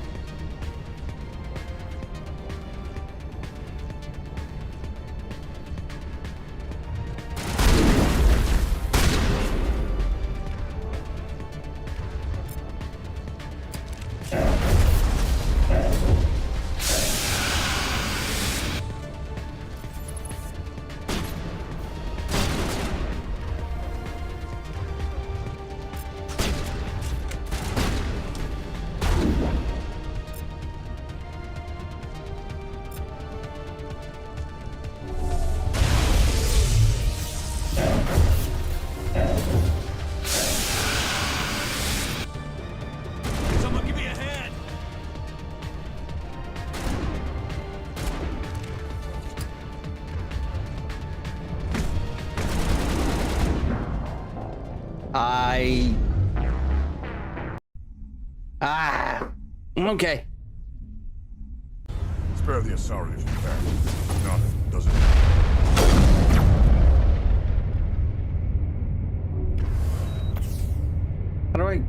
Someone give me a hand! Okay. Spare the Asari if you can. Not if it doesn't. How do I...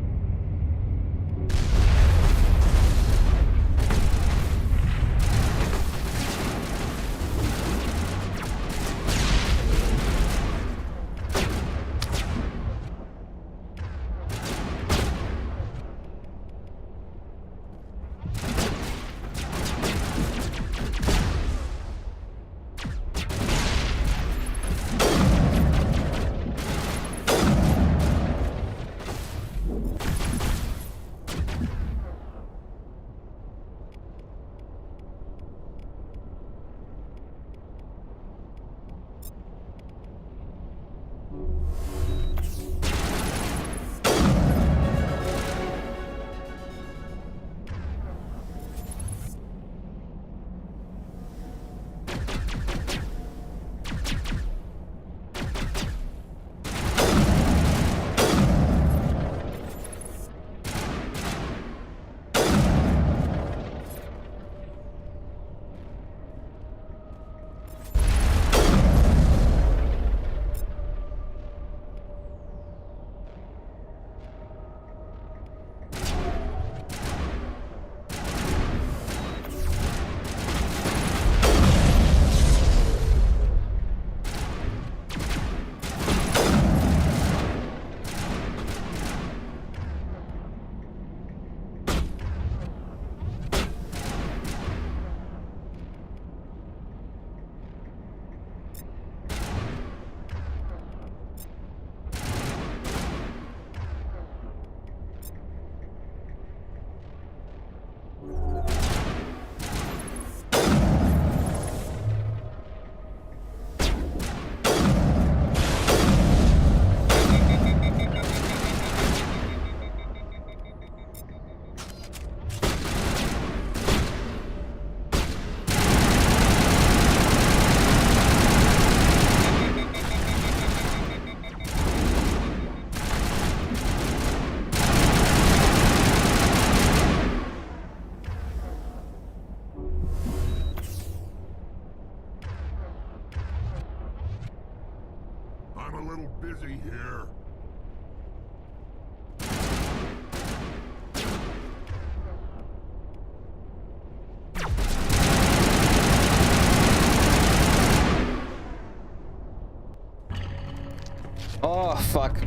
a little busy here. Oh, fuck.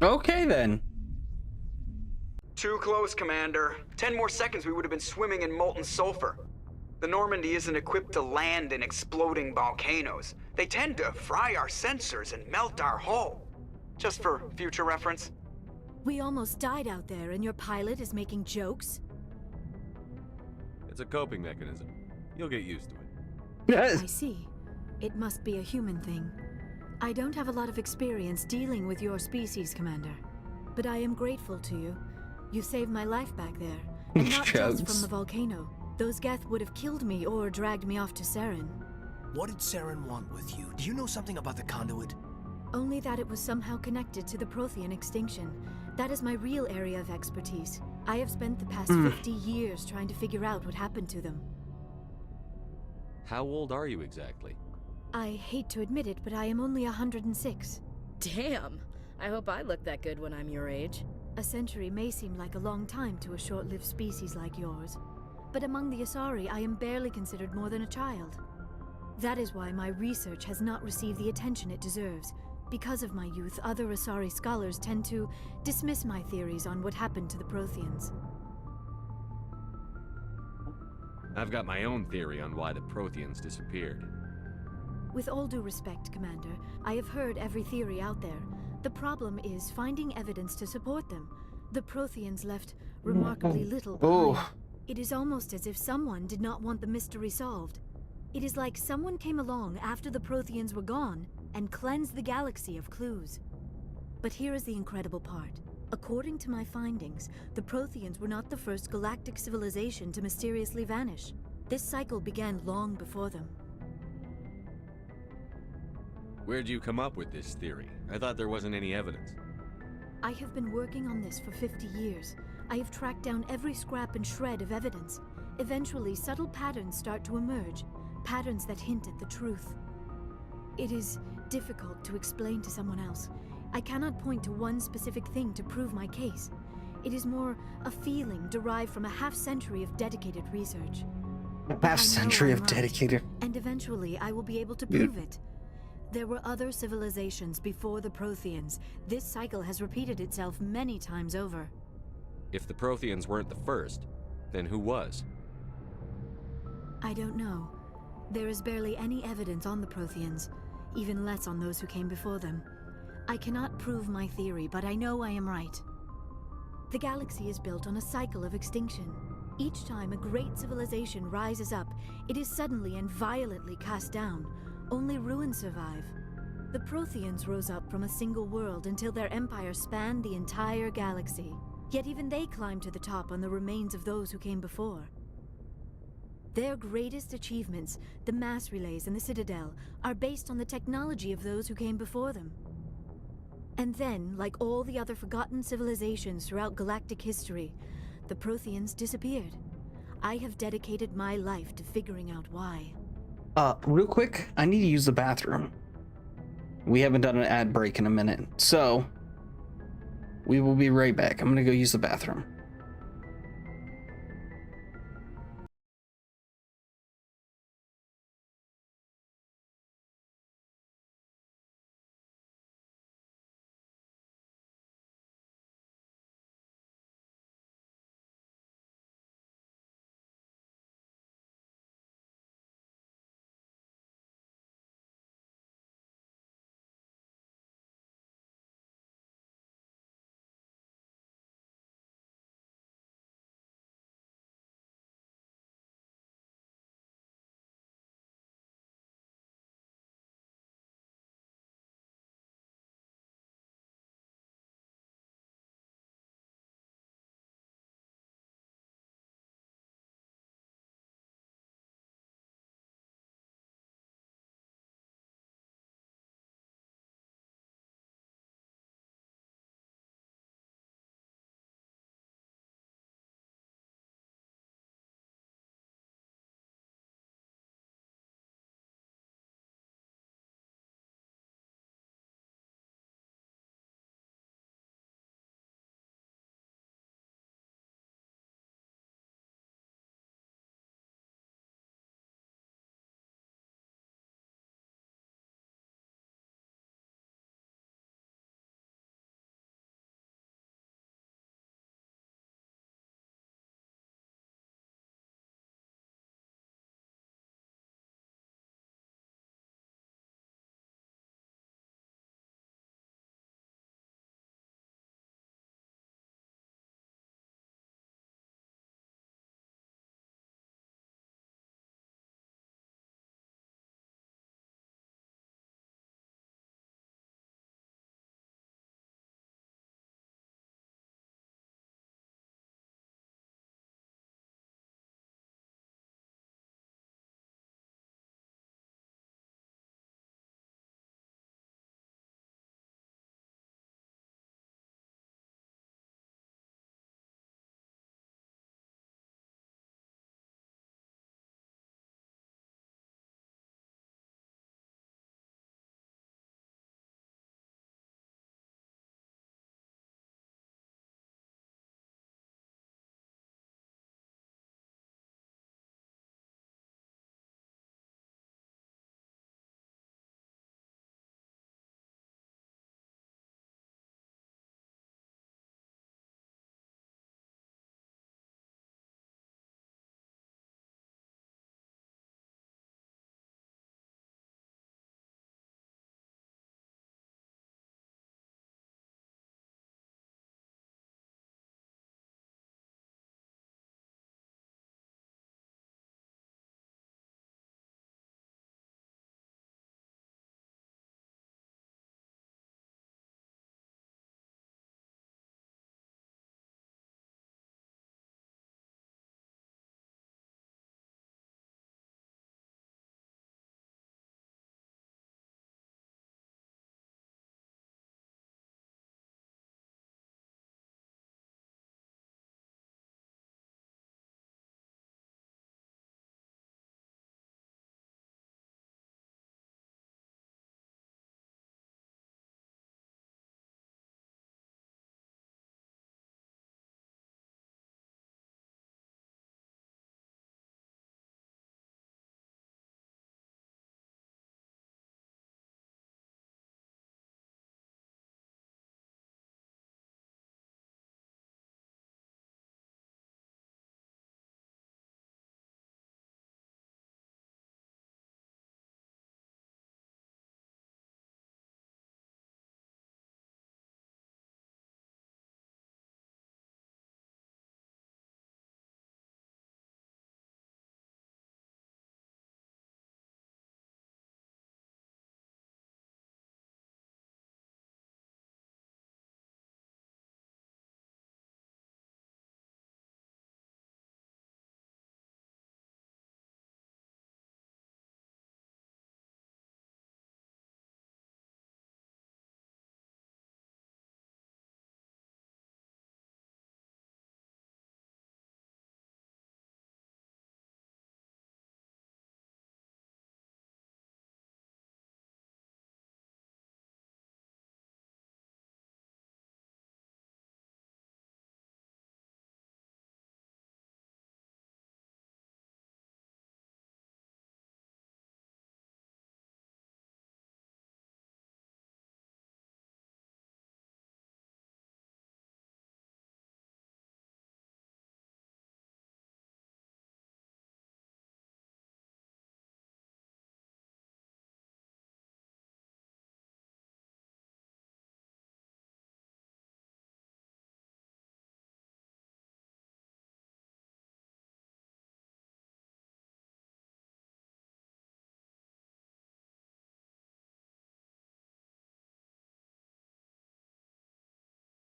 Okay, then. Too close, Commander. 10 more seconds we would have been swimming in molten sulfur. The Normandy isn't equipped to land in exploding volcanoes. They tend to fry our sensors and melt our hull. Just for future reference. We almost died out there, and your pilot is making jokes? It's a coping mechanism. You'll get used to it. I see. It must be a human thing. I don't have a lot of experience dealing with your species, Commander. But I am grateful to you. You saved my life back there. And not just from the volcano. Those Geth would have killed me or dragged me off to Saren. What did Saren want with you? Do you know something about the conduit? Only that it was somehow connected to the Prothean extinction. That is my real area of expertise. I have spent the past 50 years trying to figure out what happened to them. How old are you exactly? I hate to admit it, but I am only 106. Damn! I hope I look that good when I'm your age. A century may seem like a long time to a short-lived species like yours. But among the Asari, I am barely considered more than a child. That is why my research has not received the attention it deserves. Because of my youth, other Asari scholars tend to dismiss my theories on what happened to the Protheans. I've got my own theory on why the Protheans disappeared. With all due respect, Commander, I have heard every theory out there. The problem is finding evidence to support them. The Protheans left remarkably little behind. It is almost as if someone did not want the mystery solved. It is like someone came along after the Protheans were gone and cleansed the galaxy of clues. But here is the incredible part. According to my findings, the Protheans were not the first galactic civilization to mysteriously vanish. This cycle began long before them. Where'd you come up with this theory? I thought there wasn't any evidence. I have been working on this for 50 years. I have tracked down every scrap and shred of evidence. Eventually, subtle patterns start to emerge, patterns that hint at the truth. It is difficult to explain to someone else. I cannot point to one specific thing to prove my case. It is more a feeling derived from a half-century of dedicated research. A half-century of dedicated... And eventually, I will be able to prove it. There were other civilizations before the Protheans. This cycle has repeated itself many times over. If the Protheans weren't the first, then who was? I don't know. There is barely any evidence on the Protheans, even less on those who came before them. I cannot prove my theory, but I know I am right. The galaxy is built on a cycle of extinction. Each time a great civilization rises up, it is suddenly and violently cast down. Only ruins survive. The Protheans rose up from a single world until their empire spanned the entire galaxy. Yet even they climbed to the top on the remains of those who came before. Their greatest achievements, the mass relays and the Citadel, are based on the technology of those who came before them. And then, like all the other forgotten civilizations throughout galactic history, the Protheans disappeared. I have dedicated my life to figuring out why. Real quick, I need to use the bathroom. We haven't done an ad break in a minute, so we will be right back. I'm gonna go use the bathroom.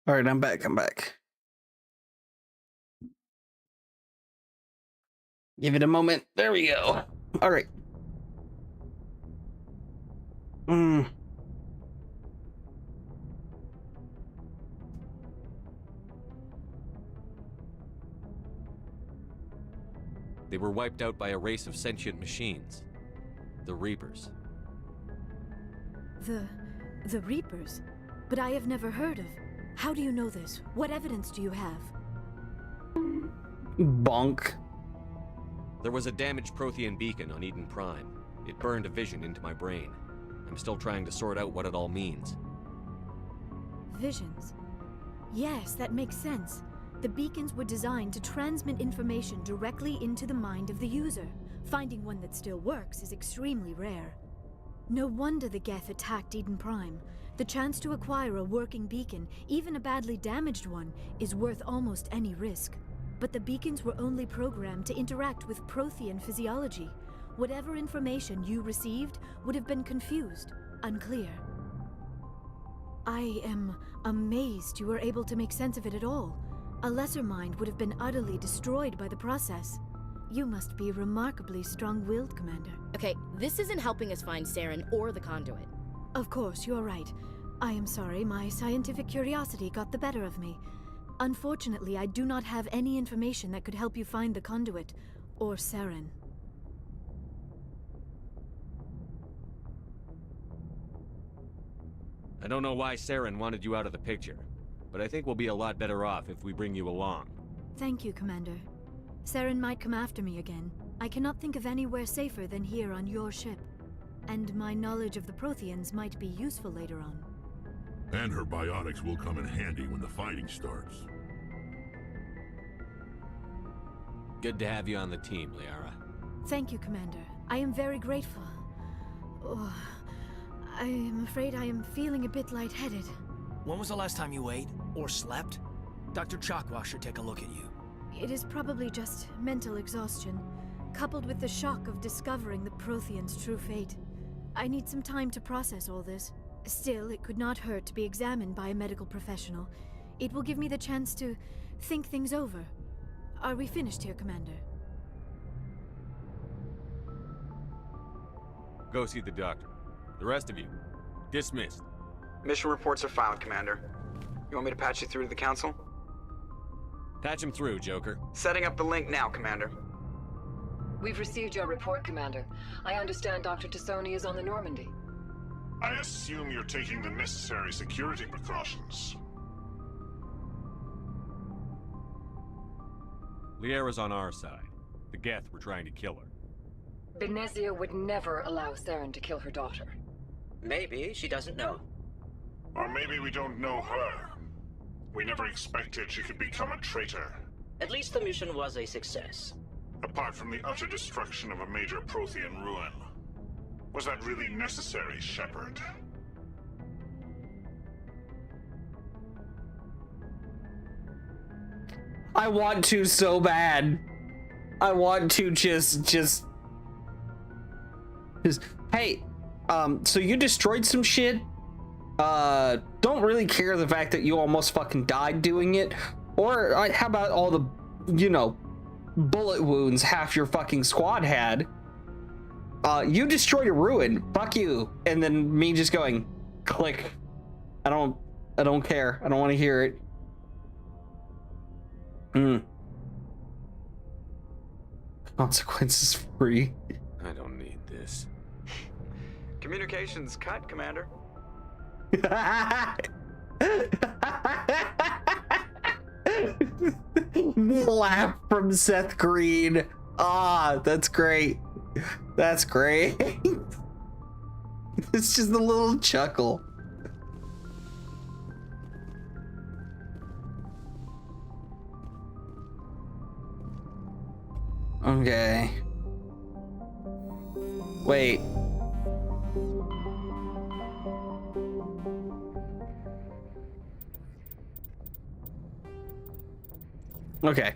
All right, I'm back. Give it a moment. There we go. All right. They were wiped out by a race of sentient machines. The Reapers. The Reapers? But I have never heard of. How do you know this? What evidence do you have? Bonk. There was a damaged Prothean beacon on Eden Prime. It burned a vision into my brain. I'm still trying to sort out what it all means. Visions? Yes, that makes sense. The beacons were designed to transmit information directly into the mind of the user. Finding one that still works is extremely rare. No wonder the Geth attacked Eden Prime. The chance to acquire a working beacon, even a badly damaged one, is worth almost any risk. But the beacons were only programmed to interact with Prothean physiology. Whatever information you received would have been confused, unclear. I am amazed you were able to make sense of it at all. A lesser mind would have been utterly destroyed by the process. You must be remarkably strong-willed, Commander. Okay, this isn't helping us find Saren or the conduit. Of course, you're right. I am sorry, my scientific curiosity got the better of me. Unfortunately, I do not have any information that could help you find the conduit, or Saren. I don't know why Saren wanted you out of the picture, but I think we'll be a lot better off if we bring you along. Thank you, Commander. Saren might come after me again. I cannot think of anywhere safer than here on your ship. And my knowledge of the Protheans might be useful later on. And her biotics will come in handy when the fighting starts. Good to have you on the team, Liara. Thank you, Commander. I am very grateful. Oh, I am afraid I am feeling a bit lightheaded. When was the last time you ate or slept? Dr. Chakwa should take a look at you. It is probably just mental exhaustion, coupled with the shock of discovering the Protheans' true fate. I need some time to process all this. Still, it could not hurt to be examined by a medical professional. It will give me the chance to think things over. Are we finished here, Commander? Go see the doctor. The rest of you, dismissed. Mission reports are filed, Commander. You want me to patch you through to the Council? Patch him through, Joker. Setting up the link now, Commander. We've received your report, Commander. I understand Dr. Tassoni is on the Normandy. I assume you're taking the necessary security precautions. Liara's on our side. The Geth were trying to kill her. Benezia would never allow Saren to kill her daughter. Maybe she doesn't know. Or maybe we don't know her. We never expected she could become a traitor. At least the mission was a success. Apart from the utter destruction of a major Prothean ruin. Was that really necessary, Shepard? I want to so bad. I want to just hey, so you destroyed some shit. Don't really care the fact that you almost fucking died doing it. Or how about all the, you know, bullet wounds half your fucking squad had? You destroyed a ruin. Fuck you. And then me just going, click. I don't care. I don't want to hear it. Consequences free. I don't need this. Communications cut, Commander. Laugh from Seth Green. Ah, that's great. That's great. It's just a little chuckle. Okay. Wait. Okay.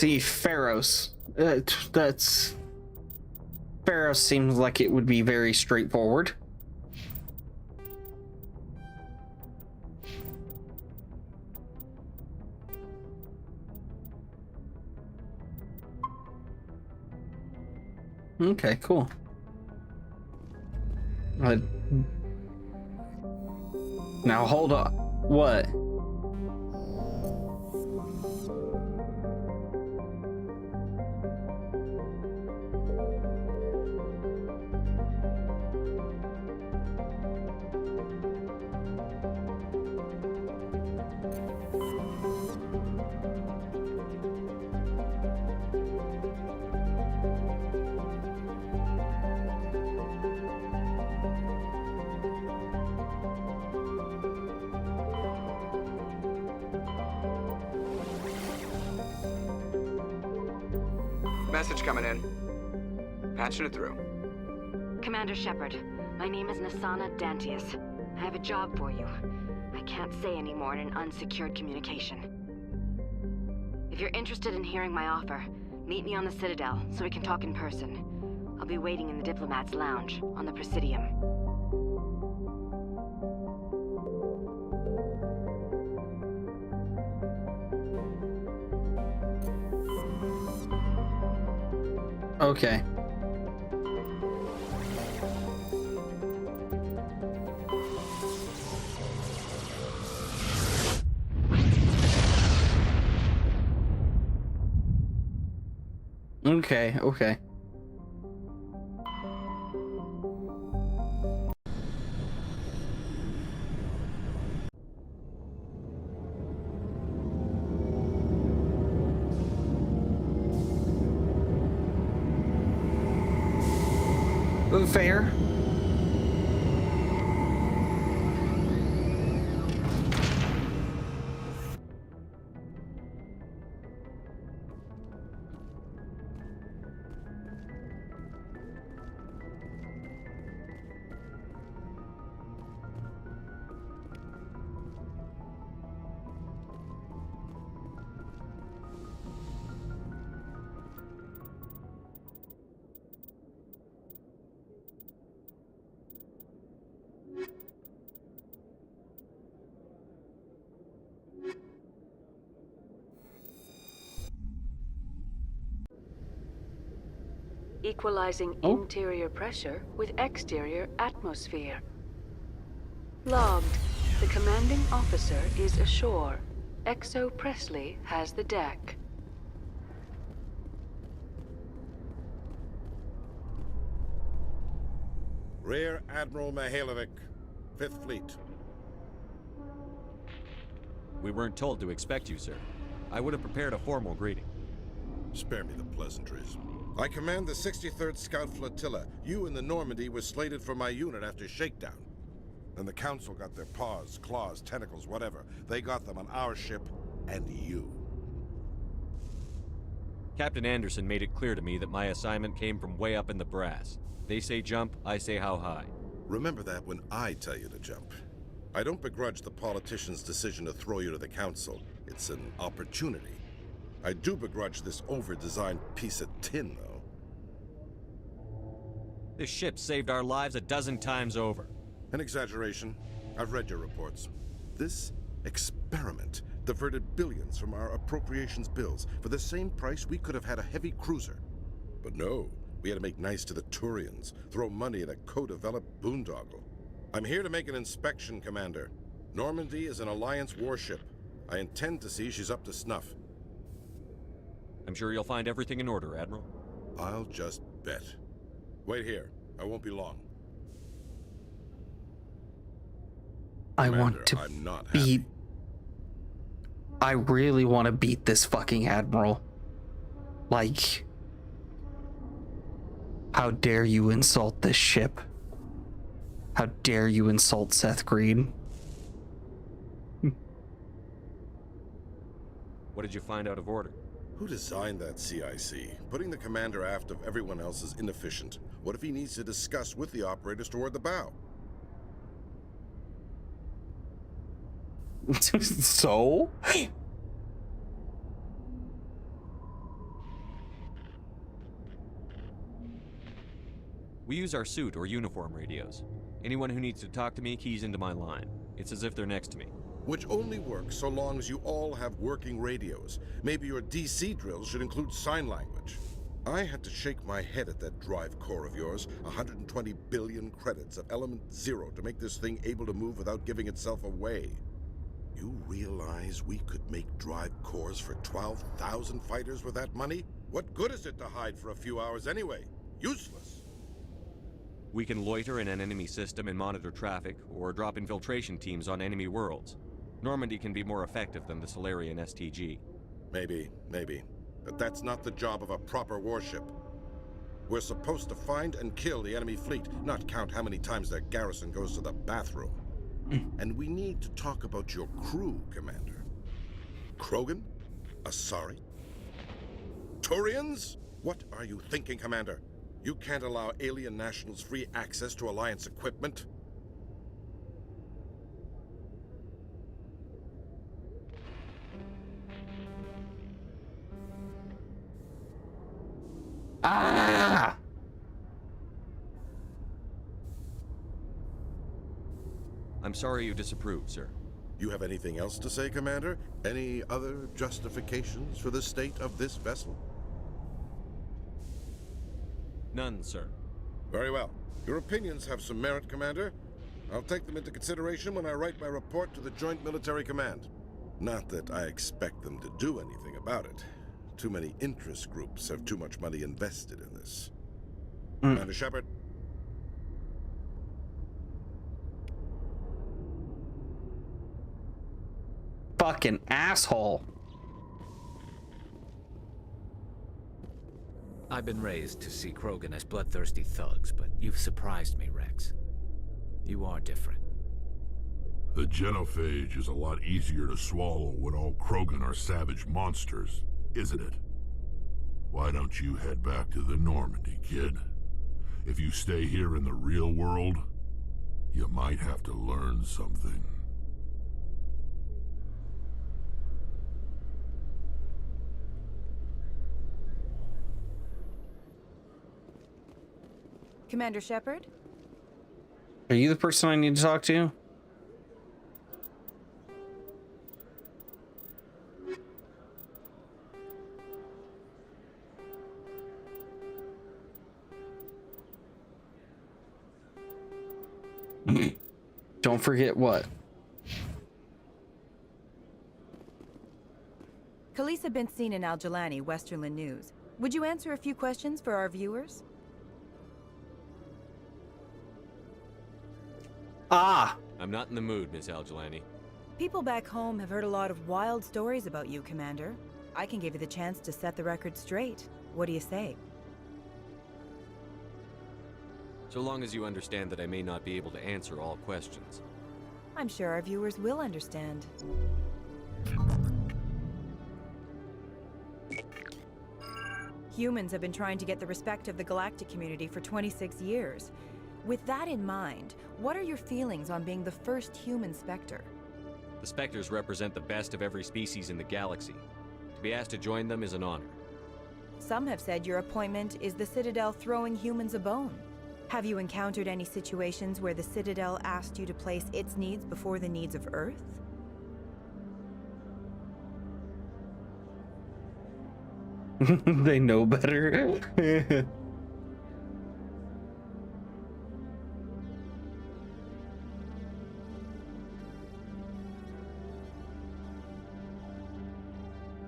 See, Pharos. That's... Pharos seems like it would be very straightforward. Okay, cool. Now hold on. What? Message coming in. Patching it through. Commander Shepard, my name is Nasana Dantius. I have a job for you. I can't say any more in an unsecured communication. If you're interested in hearing my offer, meet me on the Citadel so we can talk in person. I'll be waiting in the Diplomat's Lounge on the Presidium. Okay. Okay, okay. Fair. Equalizing interior pressure with exterior atmosphere. Logged. The commanding officer is ashore. Exo Presley has the deck. Rear Admiral Mihailovic, 5th Fleet. We weren't told to expect you, sir. I would have prepared a formal greeting. Spare me the pleasantries. I command the 63rd Scout Flotilla. You and the Normandy were slated for my unit after shakedown. Then the Council got their paws, claws, tentacles, whatever. They got them on our ship and you. Captain Anderson made it clear to me that my assignment came from way up in the brass. They say jump, I say how high. Remember that when I tell you to jump. I don't begrudge the politician's decision to throw you to the Council. It's an opportunity. I do begrudge this over-designed piece of tin, though. This ship saved our lives a dozen times over. An exaggeration. I've read your reports. This experiment diverted billions from our appropriations bills. For the same price, we could have had a heavy cruiser. But no, we had to make nice to the Turians, throw money at a co-developed boondoggle. I'm here to make an inspection, Commander. Normandy is an Alliance warship. I intend to see she's up to snuff. I'm sure you'll find everything in order, Admiral. I'll just bet. Wait here. I won't be long. I want to beat... I really want to beat this fucking Admiral. Like... How dare you insult this ship? How dare you insult Seth Green? What did you find out of order? Who designed that CIC? Putting the commander aft of everyone else is inefficient. What if he needs to discuss with the operators toward the bow? So? We use our suit or uniform radios. Anyone who needs to talk to me keys into my line. It's as if they're next to me. Which only works so long as you all have working radios. Maybe your DC drills should include sign language. I had to shake my head at that drive core of yours. 120 billion credits of element 0 to make this thing able to move without giving itself away. You realize we could make drive cores for 12,000 fighters with that money? What good is it to hide for a few hours anyway? Useless. We can loiter in an enemy system and monitor traffic, or drop infiltration teams on enemy worlds. Normandy can be more effective than the Solarian STG. Maybe. But that's not the job of a proper warship. We're supposed to find and kill the enemy fleet, not count how many times their garrison goes to the bathroom. And we need to talk about your crew, Commander. Krogan? Asari? Turians? What are you thinking, Commander? You can't allow alien nationals free access to Alliance equipment. Ah! I'm sorry you disapprove, sir. You have anything else to say, Commander? Any other justifications for the state of this vessel? None, sir. Very well. Your opinions have some merit, Commander. I'll take them into consideration when I write my report to the Joint Military Command. Not that I expect them to do anything about it. Too many interest groups have too much money invested in this. Commander Shepard? Fucking asshole. I've been raised to see Krogan as bloodthirsty thugs, but you've surprised me, Rex. You are different. The genophage is a lot easier to swallow when all Krogan are savage monsters, isn't it? Why don't you head back to the Normandy, kid? If you stay here in the real world, you might have to learn something. Commander Shepard? Are you the person I need to talk to? Don't forget what? Khaleesa been seen in Al-Jalani, Westerland News. Would you answer a few questions for our viewers? Ah! I'm not in the mood, Miss Al-Jalani. People back home have heard a lot of wild stories about you, Commander. I can give you the chance to set the record straight. What do you say? So long as you understand that I may not be able to answer all questions. I'm sure our viewers will understand. Humans have been trying to get the respect of the galactic community for 26 years. With that in mind, what are your feelings on being the first human Spectre? The Spectres represent the best of every species in the galaxy. To be asked to join them is an honor. Some have said your appointment is the Citadel throwing humans a bone. Have you encountered any situations where the Citadel asked you to place its needs before the needs of Earth? They know better.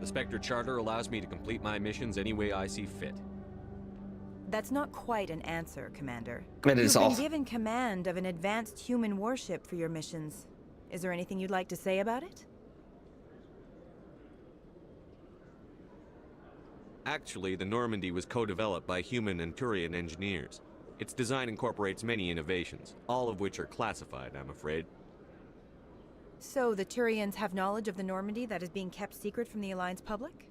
The Spectre Charter allows me to complete my missions any way I see fit. That's not quite an answer, Commander. It is all. You've been given command of an advanced human warship for your missions. Is there anything you'd like to say about it? Actually, the Normandy was co-developed by human and Turian engineers. Its design incorporates many innovations, all of which are classified, I'm afraid. So the Turians have knowledge of the Normandy that is being kept secret from the Alliance public?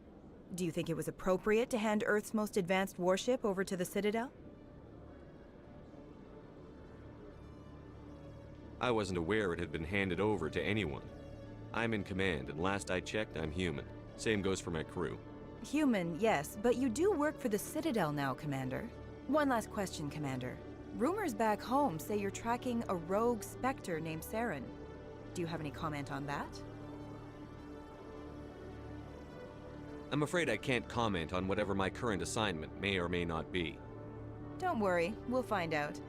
Do you think it was appropriate to hand Earth's most advanced warship over to the Citadel? I wasn't aware it had been handed over to anyone. I'm in command, and last I checked, I'm human. Same goes for my crew. Human, yes, but you do work for the Citadel now, Commander. One last question, Commander. Rumors back home say you're tracking a rogue specter named Saren. Do you have any comment on that? I'm afraid I can't comment on whatever my current assignment may or may not be. Don't worry, we'll find out.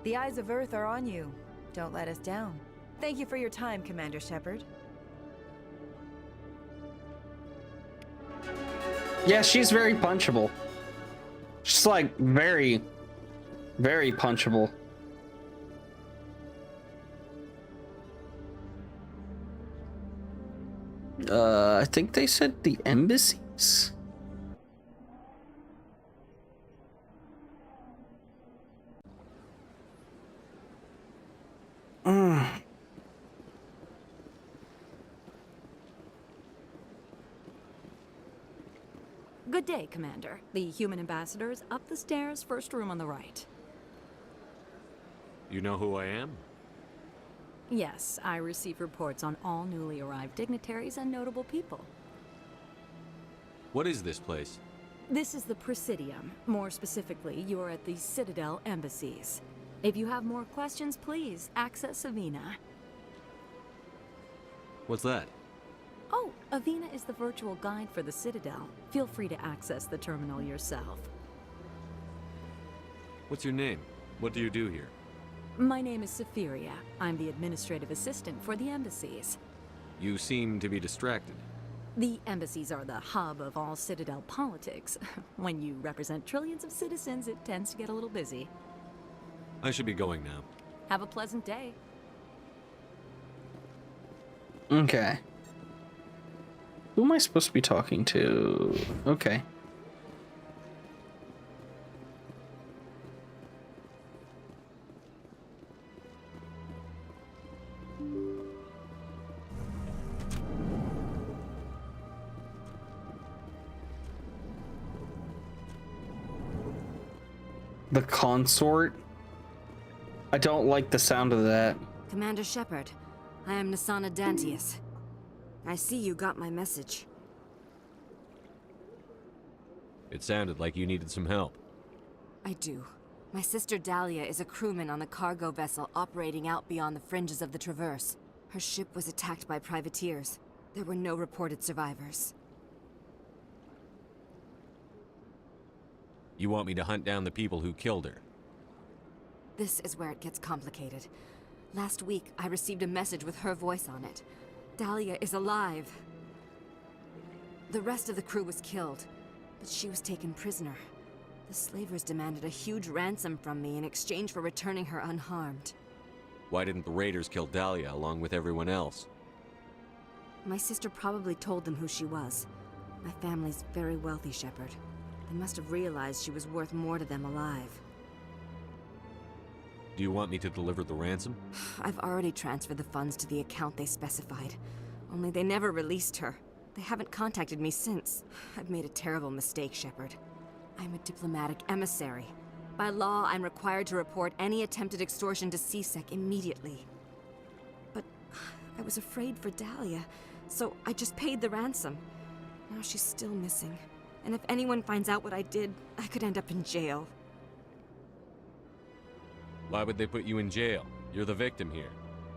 The eyes of Earth are on you. Don't let us down. Thank you for your time, Commander Shepard. Yeah, she's very punchable. She's like very, very punchable. I think they said the embassies. Good day, Commander. The human ambassador is up the stairs, first room on the right. You know who I am? Yes, I receive reports on all newly arrived dignitaries and notable people. What is this place? This is the Presidium. More specifically, you are at the Citadel embassies. If you have more questions, please access Avina. What's that? Oh, Avina is the virtual guide for the Citadel. Feel free to access the terminal yourself. What's your name? What do you do here? My name is Safiria. I'm the administrative assistant for the embassies. You seem to be distracted. The embassies are the hub of all Citadel politics. When you represent trillions of citizens, it tends to get a little busy. I should be going now. Have a pleasant day. Okay. Who am I supposed to be talking to? Okay. The consort? I don't like the sound of that. Commander Shepard, I am Nasana Dantius. I see you got my message. It sounded like you needed some help. I do. My sister Dahlia is a crewman on a cargo vessel operating out beyond the fringes of the Traverse. Her ship was attacked by privateers. There were no reported survivors. You want me to hunt down the people who killed her? This is where it gets complicated. Last week, I received a message with her voice on it. Dahlia is alive. The rest of the crew was killed, but she was taken prisoner. The slavers demanded a huge ransom from me in exchange for returning her unharmed. Why didn't the raiders kill Dahlia along with everyone else? My sister probably told them who she was. My family's very wealthy, Shepard. They must have realized she was worth more to them alive. Do you want me to deliver the ransom? I've already transferred the funds to the account they specified. Only they never released her. They haven't contacted me since. I've made a terrible mistake, Shepard. I'm a diplomatic emissary. By law, I'm required to report any attempted extortion to CSEC immediately. But I was afraid for Dahlia, so I just paid the ransom. Now she's still missing. And if anyone finds out what I did, I could end up in jail. Why would they put you in jail? You're the victim here.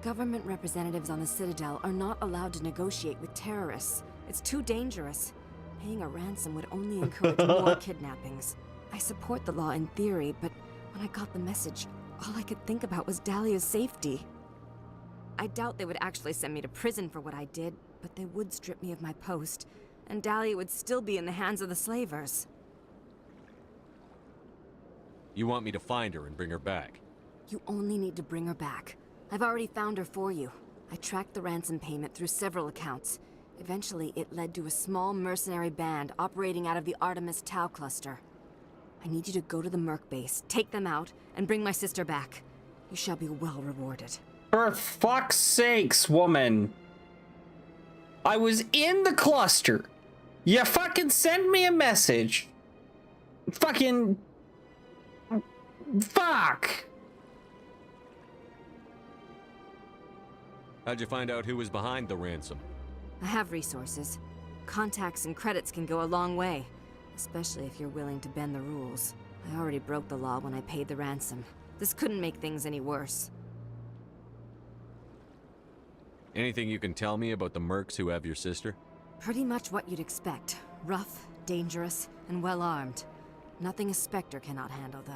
Government representatives on the Citadel are not allowed to negotiate with terrorists. It's too dangerous. Paying a ransom would only encourage more kidnappings. I support the law in theory, but when I got the message, all I could think about was Dahlia's safety. I doubt they would actually send me to prison for what I did, but they would strip me of my post, and Dahlia would still be in the hands of the slavers. You want me to find her and bring her back? You only need to bring her back. I've already found her for you. I tracked the ransom payment through several accounts. Eventually, it led to a small mercenary band operating out of the Artemis Tau cluster. I need you to go to the Merc base, take them out, and bring my sister back. You shall be well rewarded. For fuck's sakes, woman. I was in the cluster. You fucking send me a message. Fucking... Fuck. How'd you find out who was behind the ransom? I have resources. Contacts and credits can go a long way, especially if you're willing to bend the rules. I already broke the law when I paid the ransom. This couldn't make things any worse. Anything you can tell me about the mercs who have your sister? Pretty much what you'd expect. Rough, dangerous, and well-armed. Nothing a Spectre cannot handle, though.